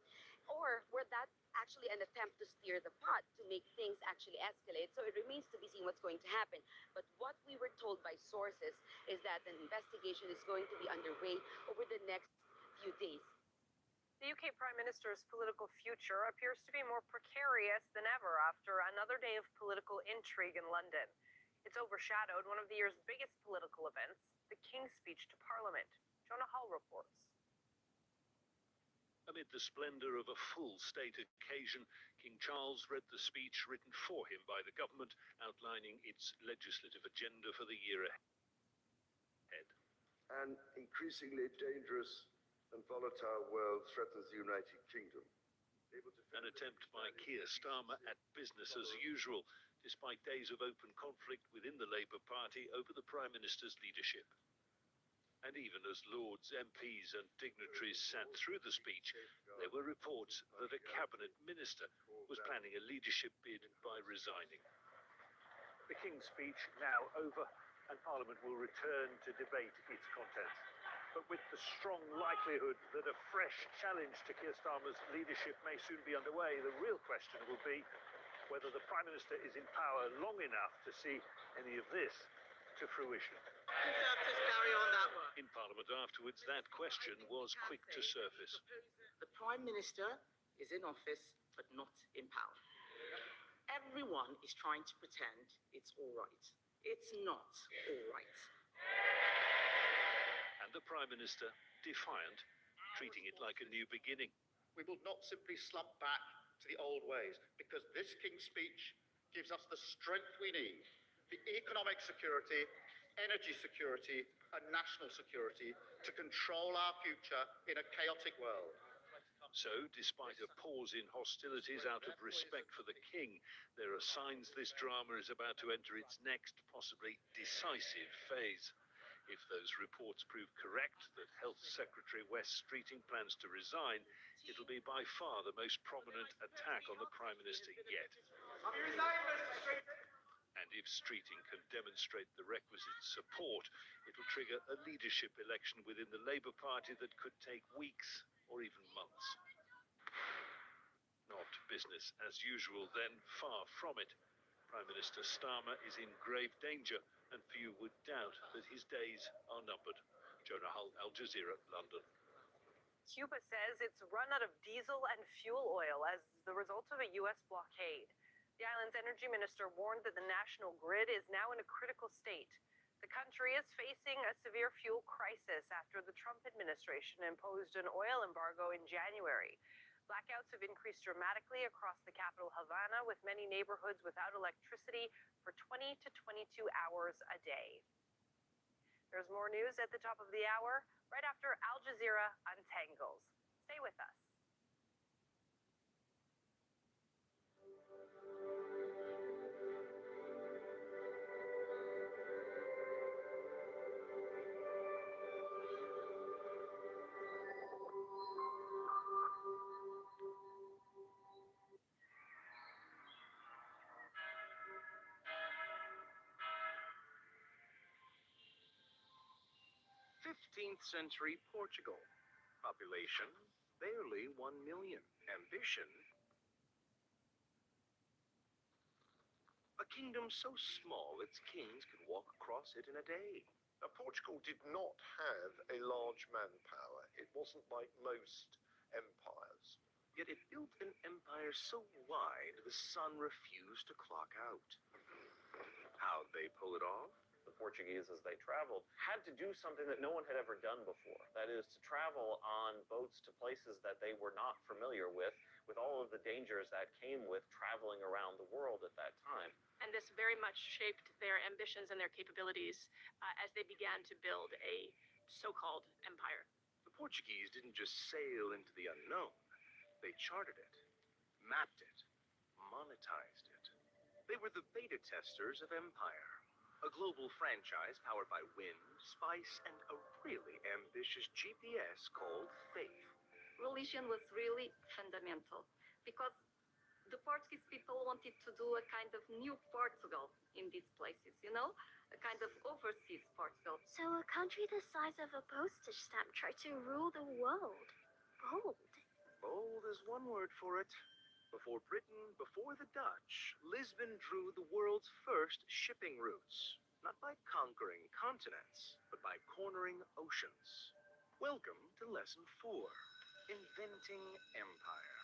[SPEAKER 4] Or were that actually an attempt to steer the pot to make things actually escalate? So it remains to be seen what's going to happen. But what we were told by sources is that an investigation is going to be underway over the next few days.
[SPEAKER 10] The UK Prime Minister's political future appears to be more precarious than ever after another day of political intrigue in London. It's overshadowed one of the year's biggest political events, the King's Speech to Parliament. Jonah Hall reports.
[SPEAKER 16] Amid the splendor of a full state occasion, King Charles read the speech written for him by the government, outlining its legislative agenda for the year ahead.
[SPEAKER 17] An increasingly dangerous and volatile world threatens the United Kingdom.
[SPEAKER 16] An attempt by Keir Starmer at business as usual, despite days of open conflict within the Labour Party over the Prime Minister's leadership. And even as Lords, MPs and dignitaries sat through the speech, there were reports that a cabinet minister was planning a leadership bid by resigning.
[SPEAKER 19] The King's Speech now over, and Parliament will return to debate its contents. But with the strong likelihood that a fresh challenge to Keir Starmer's leadership may soon be underway, the real question will be whether the Prime Minister is in power long enough to see any of this to fruition.
[SPEAKER 14] Conservatives carry on that one.
[SPEAKER 16] In Parliament afterwards, that question was quick to surface.
[SPEAKER 14] The Prime Minister is in office, but not in power. Everyone is trying to pretend it's all right. It's not all right.
[SPEAKER 16] And the Prime Minister, defiant, treating it like a new beginning.
[SPEAKER 13] We will not simply slump back to the old ways, because this King's Speech gives us the strength we need, the economic security, energy security, and national security to control our future in a chaotic world.
[SPEAKER 16] So, despite a pause in hostilities out of respect for the King, there are signs this drama is about to enter its next, possibly decisive phase. If those reports prove correct that Health Secretary Wes Streeting plans to resign, it'll be by far the most prominent attack on the Prime Minister yet.
[SPEAKER 13] Have you resigned, Mr. Streeting?
[SPEAKER 16] And if Streeting can demonstrate the requisite support, it'll trigger a leadership election within the Labour Party that could take weeks or even months. Not business as usual then, far from it. Prime Minister Starmer is in grave danger, and few would doubt that his days are numbered. Jonah Hull, Al Jazeera, London.
[SPEAKER 10] Cuba says it's run out of diesel and fuel oil as the result of a U.S. blockade. The island's energy minister warned that the national grid is now in a critical state. The country is facing a severe fuel crisis after the Trump administration imposed an oil embargo in January. Blackouts have increased dramatically across the capital, Havana, with many neighborhoods without electricity for 20 to 22 hours a day. There's more news at the top of the hour, right after Al Jazeera untangles. Stay with us.
[SPEAKER 8] '15th century Portugal. Population, barely 1 million. Ambition, a kingdom so small its kings could walk across it in a day.
[SPEAKER 2] Now, Portugal did not have a large manpower. It wasn't like most empires.
[SPEAKER 8] Yet it built an empire so wide the sun refused to clock out. How'd they pull it off?
[SPEAKER 21] The Portuguese, as they traveled, had to do something that no one had ever done before. That is, to travel on boats to places that they were not familiar with all of the dangers that came with traveling around the world at that time.
[SPEAKER 23] And this very much shaped their ambitions and their capabilities as they began to build a so-called empire.
[SPEAKER 8] The Portuguese didn't just sail into the unknown. They charted it, mapped it, monetized it. They were the beta testers of empire. A global franchise powered by wind, spice, and a really ambitious GPS called Faith.
[SPEAKER 24] Religion was really fundamental because the Portuguese people wanted to do a kind of new Portugal in these places, you know? A kind of overseas Portugal.
[SPEAKER 11] So a country the size of a postage stamp tried to rule the world. Bold.
[SPEAKER 8] Bold is one word for it. Before Britain, before the Dutch, Lisbon drew the world's first shipping routes. Not by conquering continents, but by cornering oceans. Welcome to Lesson 4, Inventing Empire.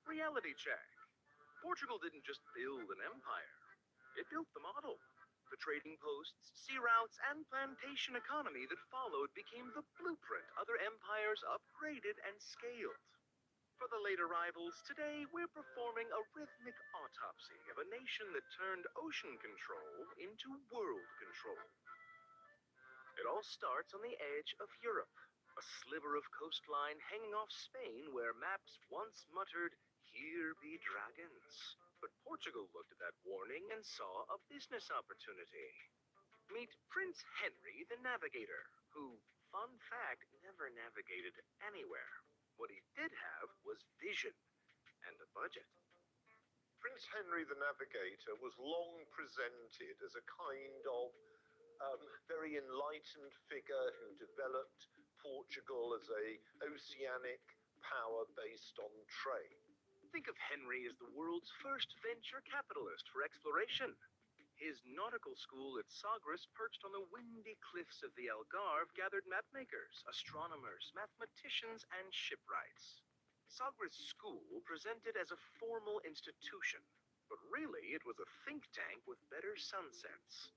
[SPEAKER 8] Reality check. Portugal didn't just build an empire. It built the model. The trading posts, sea routes, and plantation economy that followed became the blueprint other empires upgraded and scaled. For the late arrivals, today we're performing a rhythmic autopsy of a nation that turned ocean control into world control. It all starts on the edge of Europe, a sliver of coastline hanging off Spain where maps once muttered, "Here be dragons." But Portugal looked at that warning and saw a business opportunity. Meet Prince Henry the Navigator, who, fun fact, never navigated anywhere. What he did have was vision and a budget.
[SPEAKER 2] Prince Henry the Navigator was long presented as a kind of very enlightened figure who developed Portugal as a oceanic power based on trade.
[SPEAKER 8] Think of Henry as the world's first venture capitalist for exploration. His nautical school at Sagres, perched on the windy cliffs of the Algarve, gathered mapmakers, astronomers, mathematicians, and shipwrights. Sagres School presented as a formal institution, but really it was a think tank with better sunsets.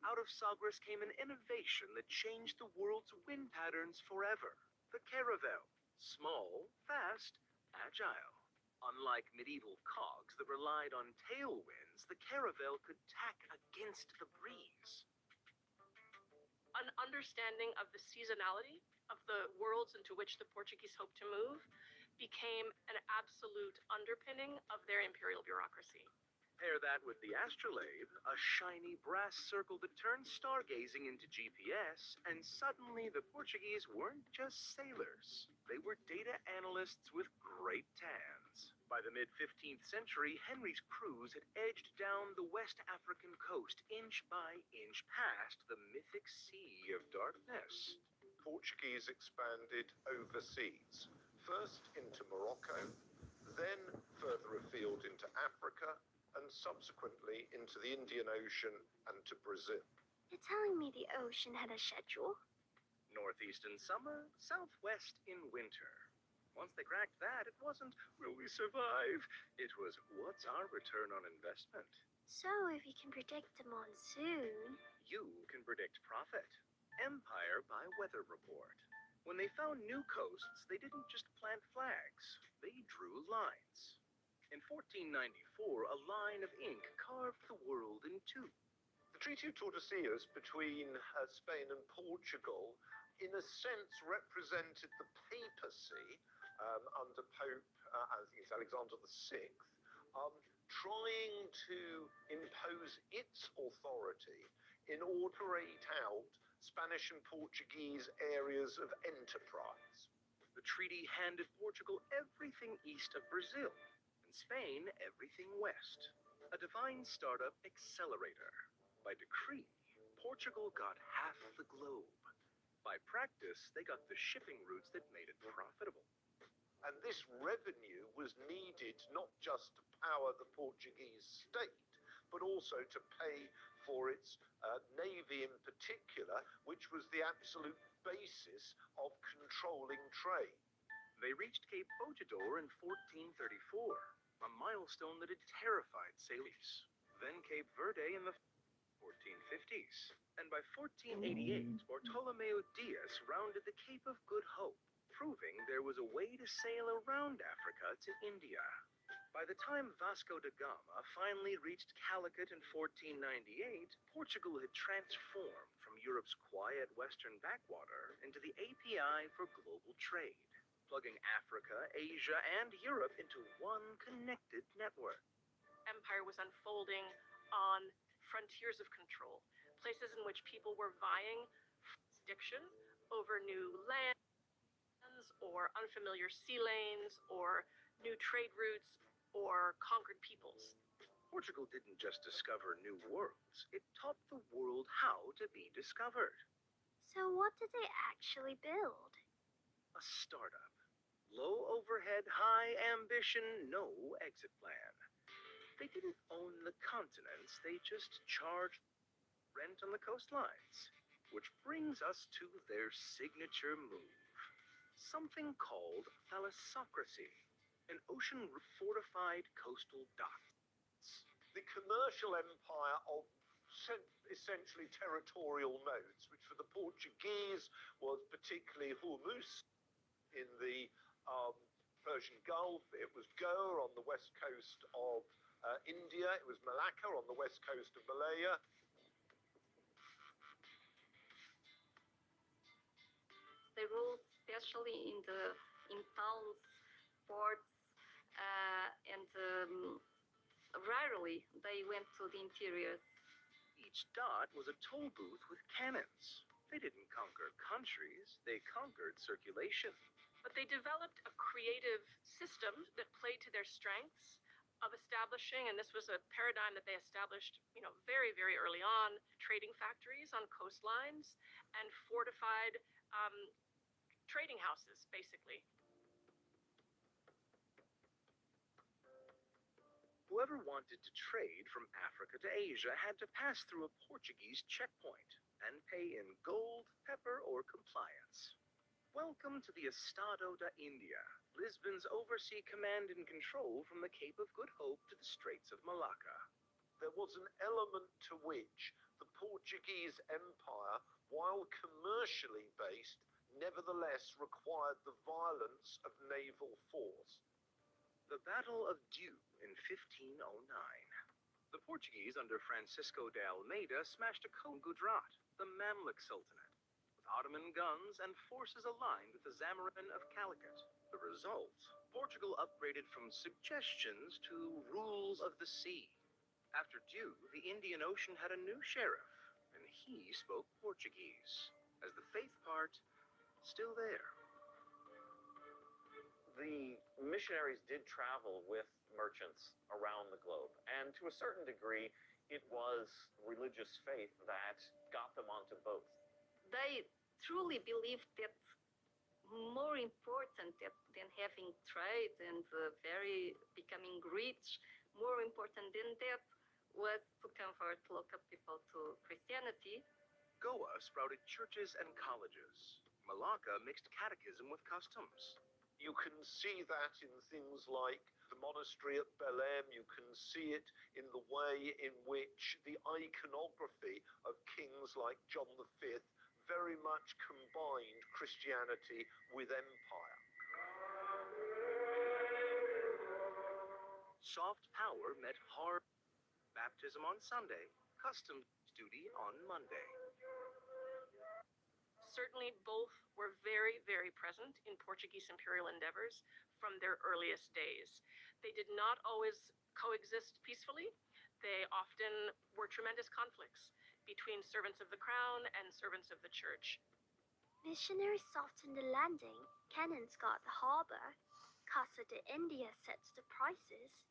[SPEAKER 8] Out of Sagres came an innovation that changed the world's wind patterns forever. The caravel. Small, fast, agile. Unlike medieval cogs that relied on tailwinds, the caravel could tack against the breeze.
[SPEAKER 23] An understanding of the seasonality of the worlds into which the Portuguese hoped to move became an absolute underpinning of their imperial bureaucracy.
[SPEAKER 8] Pair that with the astrolabe, a shiny brass circle that turned stargazing into GPS, and suddenly the Portuguese weren't just sailors. They were data analysts with great tans. By the mid-15th century, Henry's crews had edged down the West African coast, inch by inch, past the mythic Sea of Darkness.
[SPEAKER 2] Portuguese expanded overseas, first into Morocco, then further afield into Africa, and subsequently into the Indian Ocean and to Brazil.
[SPEAKER 1] You're telling me the ocean had a schedule?
[SPEAKER 8] Northeast in summer, southwest in winter. Once they cracked that, it wasn't, will we survive? It was, what's our return on investment?
[SPEAKER 1] So, if you can predict the monsoon...
[SPEAKER 8] You can predict profit. Empire by weather report. When they found new coasts, they didn't just plant flags. They drew lines. In 1494, a line of ink carved the world in two.
[SPEAKER 2] The Treaty of Tordesillas between Spain and Portugal, in a sense, represented the papacy under Pope, I think it's Alexander VI, trying to impose its authority in order to rate out Spanish and Portuguese areas of enterprise.
[SPEAKER 8] The treaty handed Portugal everything east of Brazil, and Spain everything west. A divine startup accelerator. By decree, Portugal got half the globe. By practice, they got the shipping routes that made it profitable.
[SPEAKER 2] And this revenue was needed not just to power the Portuguese state, but also to pay for its navy in particular, which was the absolute basis of controlling trade.
[SPEAKER 8] They reached Cape Bojador in 1434, a milestone that had terrified sailors. Then Cape Verde in the 1450s. And by 1488, Bartolomeo Diaz rounded the Cape of Good Hope, proving there was a way to sail around Africa to India. By the time Vasco da Gama finally reached Calicut in 1498, Portugal had transformed from Europe's quiet western backwater into the API for global trade, plugging Africa, Asia, and Europe into one connected network.
[SPEAKER 23] Empire was unfolding on frontiers of control, places in which people were vying for jurisdiction over new lands or unfamiliar sea lanes or new trade routes or conquered peoples.
[SPEAKER 8] Portugal didn't just discover new worlds, it taught the world how to be discovered.
[SPEAKER 1] So what did they actually build?
[SPEAKER 8] A startup. Low overhead, high ambition, no exit plan. They didn't own the continents, they just charged rent on the coastlines. Which brings us to their signature move. Something called thalassocracy. An ocean-fortified coastal dots.
[SPEAKER 2] The commercial empire of essentially territorial nodes, which for the Portuguese was particularly Hormuz in the Persian Gulf, it was Goa on the west coast of India, it was Malacca on the west coast of Malaya.
[SPEAKER 24] They ruled especially in towns, ports, and rarely they went to the interiors.
[SPEAKER 8] Each dot was a toll booth with cannons. They didn't conquer countries, they conquered circulation.
[SPEAKER 23] But they developed a creative system that played to their strengths of establishing, and this was a paradigm that they established, very, very early on, trading factories on coastlines and fortified trading houses, basically.
[SPEAKER 8] Whoever wanted to trade from Africa to Asia had to pass through a Portuguese checkpoint and pay in gold, pepper, or compliance. Welcome to the Estado da India, Lisbon's oversea command and control from the Cape of Good Hope to the Straits of Malacca.
[SPEAKER 2] There was an element to which the Portuguese Empire, while commercially based, nevertheless required the violence of naval force.
[SPEAKER 8] The Battle of Diu in 1509. The Portuguese under Francisco de Almeida smashed a Gujarat, the Mamluk Sultanate, with Ottoman guns and forces aligned with the Zamorin of Calicut. The result, Portugal upgraded from suggestions to rules of the sea. After Diu, the Indian Ocean had a new sheriff, and he spoke Portuguese, as the faith part still there.
[SPEAKER 21] The missionaries did travel with merchants around the globe, and to a certain degree, it was religious faith that got them onto boats.
[SPEAKER 24] They truly believed that more important than having trade and very becoming rich, more important than that was to convert local people to Christianity.
[SPEAKER 8] Goa sprouted churches and colleges. Malacca mixed catechism with customs.
[SPEAKER 2] You can see that in things like the monastery at Belém. You can see it in the way in which the iconography of kings like John V very much combined Christianity with empire.
[SPEAKER 8] Soft power met hard baptism on Sunday, customs duty on Monday.
[SPEAKER 23] Certainly, both were very, very present in Portuguese imperial endeavors from their earliest days. They did not always coexist peacefully. They often were tremendous conflicts between servants of the crown and servants of the church.
[SPEAKER 1] Missionaries softened the landing, cannons guard the harbor, Casa de India sets the prices.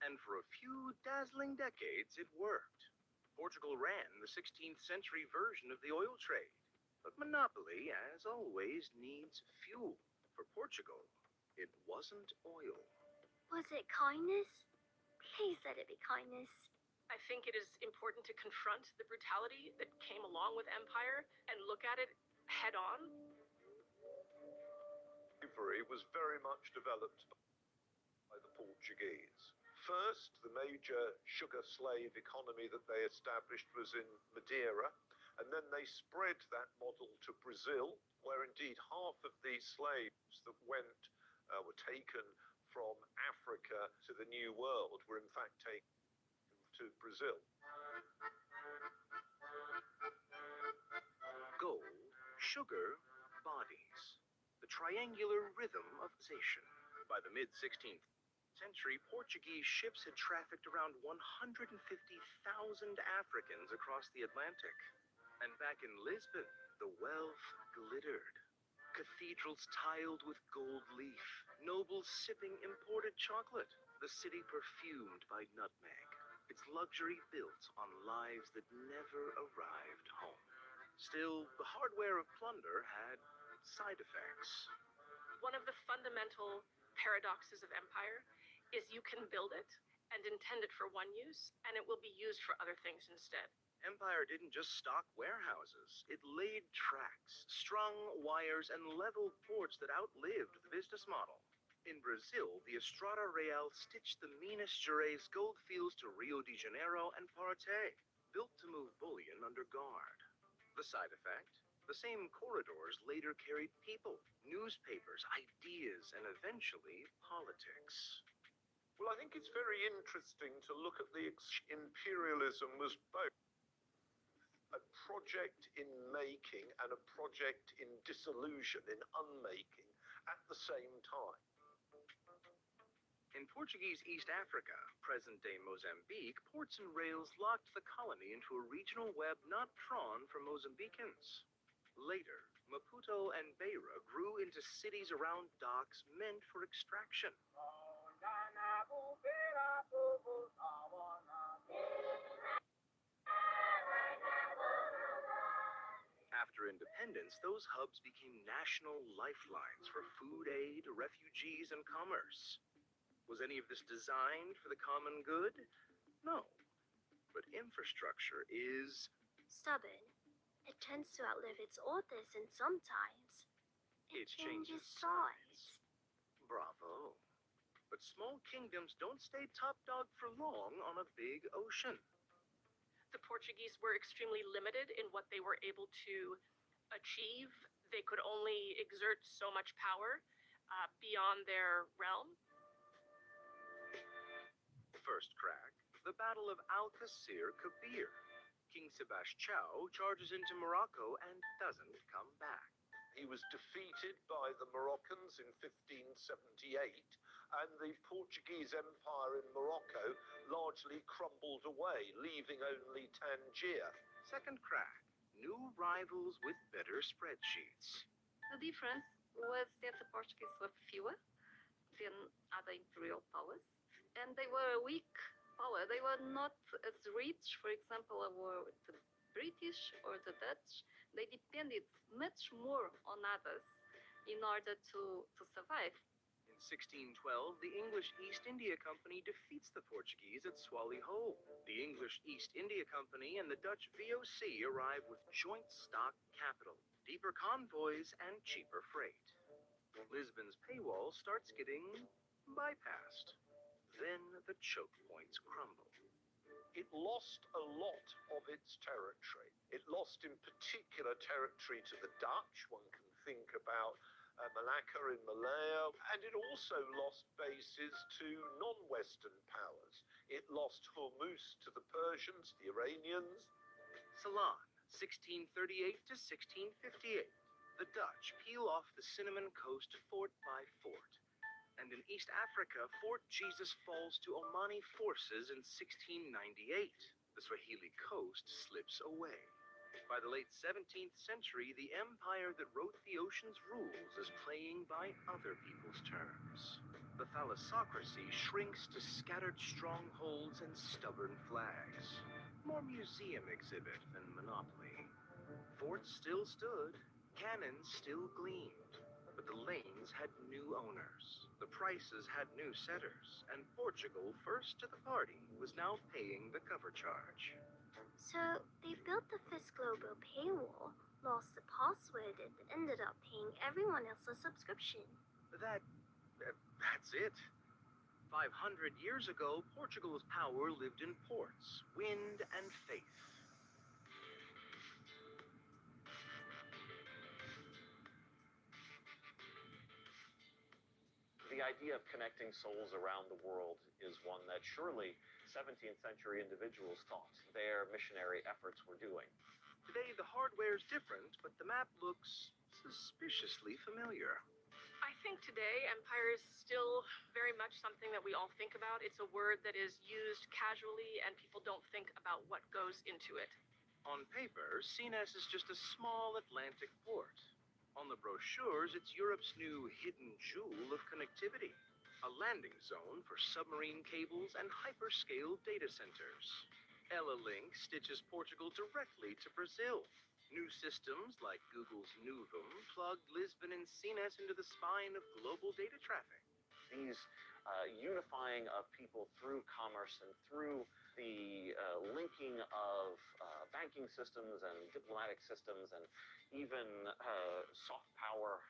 [SPEAKER 8] And for a few dazzling decades, it worked. Portugal ran the 16th century version of the oil trade. But monopoly, as always, needs fuel. For Portugal, it wasn't oil.
[SPEAKER 1] Was it kindness? Please let it be kindness.
[SPEAKER 23] I think it is important to confront the brutality that came along with empire and look at it head on.
[SPEAKER 2] Slavery was very much developed by the Portuguese. First, the major sugar slave economy that they established was in Madeira. And then they spread that model to Brazil, where indeed half of these slaves that were taken from Africa to the New World were in fact taken to Brazil.
[SPEAKER 8] Gold, sugar, bodies. The triangular rhythm of civilization. By the mid-16th century, Portuguese ships had trafficked around 150,000 Africans across the Atlantic. And back in Lisbon, the wealth glittered. Cathedrals tiled with gold leaf, nobles sipping imported chocolate, the city perfumed by nutmeg, its luxury built on lives that never arrived home. Still, the hardware of plunder had side effects.
[SPEAKER 23] One of the fundamental paradoxes of empire is you can build it and intend it for one use, and it will be used for other things instead.
[SPEAKER 8] Empire didn't just stock warehouses. It laid tracks, strung wires, and leveled ports that outlived the business model. In Brazil, the Estrada Real stitched the Minas Gerais gold fields to Rio de Janeiro and Partey, built to move bullion under guard. The side effect? The same corridors later carried people, newspapers, ideas, and eventually politics.
[SPEAKER 2] Well, I think it's very interesting to look at the imperialism was both a project in making and a project in dissolution, in unmaking, at the same time.
[SPEAKER 8] In Portuguese East Africa, present-day Mozambique, ports and rails locked the colony into a regional web not drawn from Mozambicans. Later, Maputo and Beira grew into cities around docks meant for extraction. After independence, those hubs became national lifelines for food aid, refugees, and commerce. Was any of this designed for the common good? No. But infrastructure is
[SPEAKER 1] stubborn. It tends to outlive its authors, and sometimes it changes sides.
[SPEAKER 8] Bravo. But small kingdoms don't stay top dog for long on a big ocean.
[SPEAKER 23] The Portuguese were extremely limited in what they were able to achieve. They could only exert so much power beyond their realm.
[SPEAKER 8] First crack, the Battle of Alcácer Quibir. King Sebastião charges into Morocco and doesn't come back.
[SPEAKER 2] He was defeated by the Moroccans in 1578, and the Portuguese Empire in Morocco largely crumbled away, leaving only Tangier.
[SPEAKER 8] Second crack, new rivals with better spreadsheets.
[SPEAKER 24] The difference was that the Portuguese were fewer than other imperial powers, and they were a weak power. They were not as rich, for example, were the British or the Dutch. they depended much more on others in order to survive.
[SPEAKER 8] In 1612, the English East India Company defeats the Portuguese at Swally-Ho. The English East India Company and the Dutch VOC arrive with joint stock capital, deeper convoys, and cheaper freight. Lisbon's paywall starts getting bypassed. Then the choke points crumble.
[SPEAKER 2] It lost a lot of its territory. It lost in particular territory to the Dutch. One can think about Malacca in Malaya, and it also lost bases to non-Western powers. It lost Hormuz to the Persians, the Iranians.
[SPEAKER 8] Ceylon, 1638 to 1658. The Dutch peel off the Cinnamon Coast fort by fort. And in East Africa, Fort Jesus falls to Omani forces in 1698. The Swahili coast slips away. By the late 17th century, the empire that wrote the ocean's rules is playing by other people's terms. The thalassocracy shrinks to scattered strongholds and stubborn flags. More museum exhibit than monopoly. Forts still stood, cannons still gleamed, but the lanes had new owners. The prices had new setters, and Portugal, first to the party, was now paying the cover charge.
[SPEAKER 1] So they built the Fisk Global paywall, lost the password, and ended up paying everyone else a subscription.
[SPEAKER 8] That's it. 500 years ago, Portugal's power lived in ports, wind, and faith.
[SPEAKER 21] The idea of connecting souls around the world is one that surely 17th century individuals thought their missionary efforts were doing.
[SPEAKER 8] Today, the hardware's different, but the map looks suspiciously familiar.
[SPEAKER 23] I think today empire is still very much something that we all think about. It's a word that is used casually and people don't think about what goes into it.
[SPEAKER 8] On paper, Sines is just a small Atlantic port. On the brochures, it's Europe's new hidden jewel of connectivity. A landing zone for submarine cables and hyperscale data centers. Ella-Link stitches Portugal directly to Brazil. New systems like Google's Nuvum plugged Lisbon and Sines into the spine of global data traffic.
[SPEAKER 21] These unifying of people through commerce and through the linking of banking systems and diplomatic systems and even soft power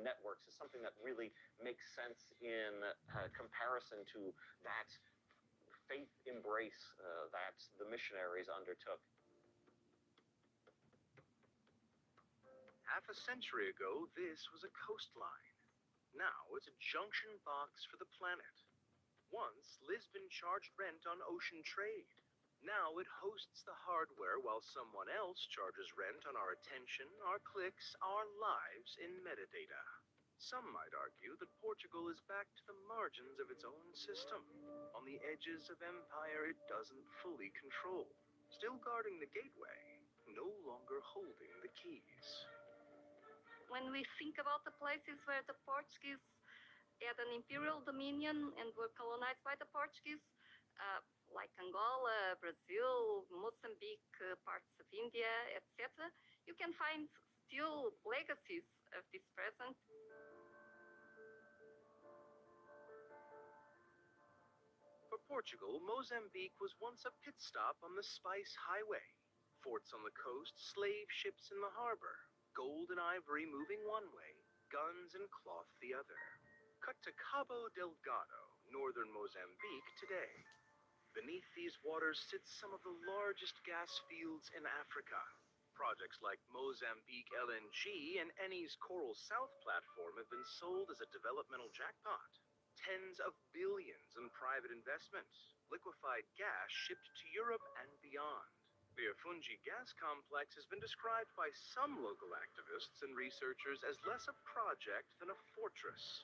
[SPEAKER 21] networks is something that really makes sense in comparison to that faith embrace that the missionaries undertook.
[SPEAKER 8] Half a century ago, this was a coastline. Now it's a junction box for the planet. Once, Lisbon charged rent on ocean trade. Now it hosts the hardware while someone else charges rent on our attention, our clicks, our lives in metadata. Some might argue that Portugal is back to the margins of its own system, on the edges of empire it doesn't fully control, still guarding the gateway, no longer holding the keys.
[SPEAKER 24] When we think about the places where the Portuguese had an imperial dominion and were colonized by the Portuguese, like Angola, Brazil, Mozambique, parts of India, etc., you can find still legacies of this present.
[SPEAKER 8] For Portugal, Mozambique was once a pit stop on the Spice Highway. Forts on the coast, slave ships in the harbor. Gold and ivory moving one way, guns and cloth the other. Cut to Cabo Delgado, northern Mozambique today. Beneath these waters sits some of the largest gas fields in Africa. Projects like Mozambique LNG and Eni's Coral South platform have been sold as a developmental jackpot. Tens of billions in private investment, liquefied gas shipped to Europe and beyond. The Afungi gas complex has been described by some local activists and researchers as less a project than a fortress.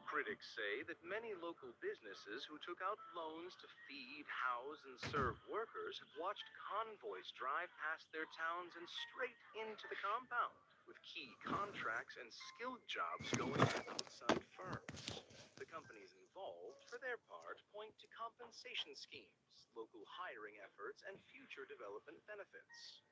[SPEAKER 8] Critics say that many local businesses who took out loans to feed, house, and serve workers have watched convoys drive past their towns and straight into the compound, with key contracts and skilled jobs going to outside firms. The companies involved, for their part, point to compensation schemes, local hiring efforts, and future development benefits.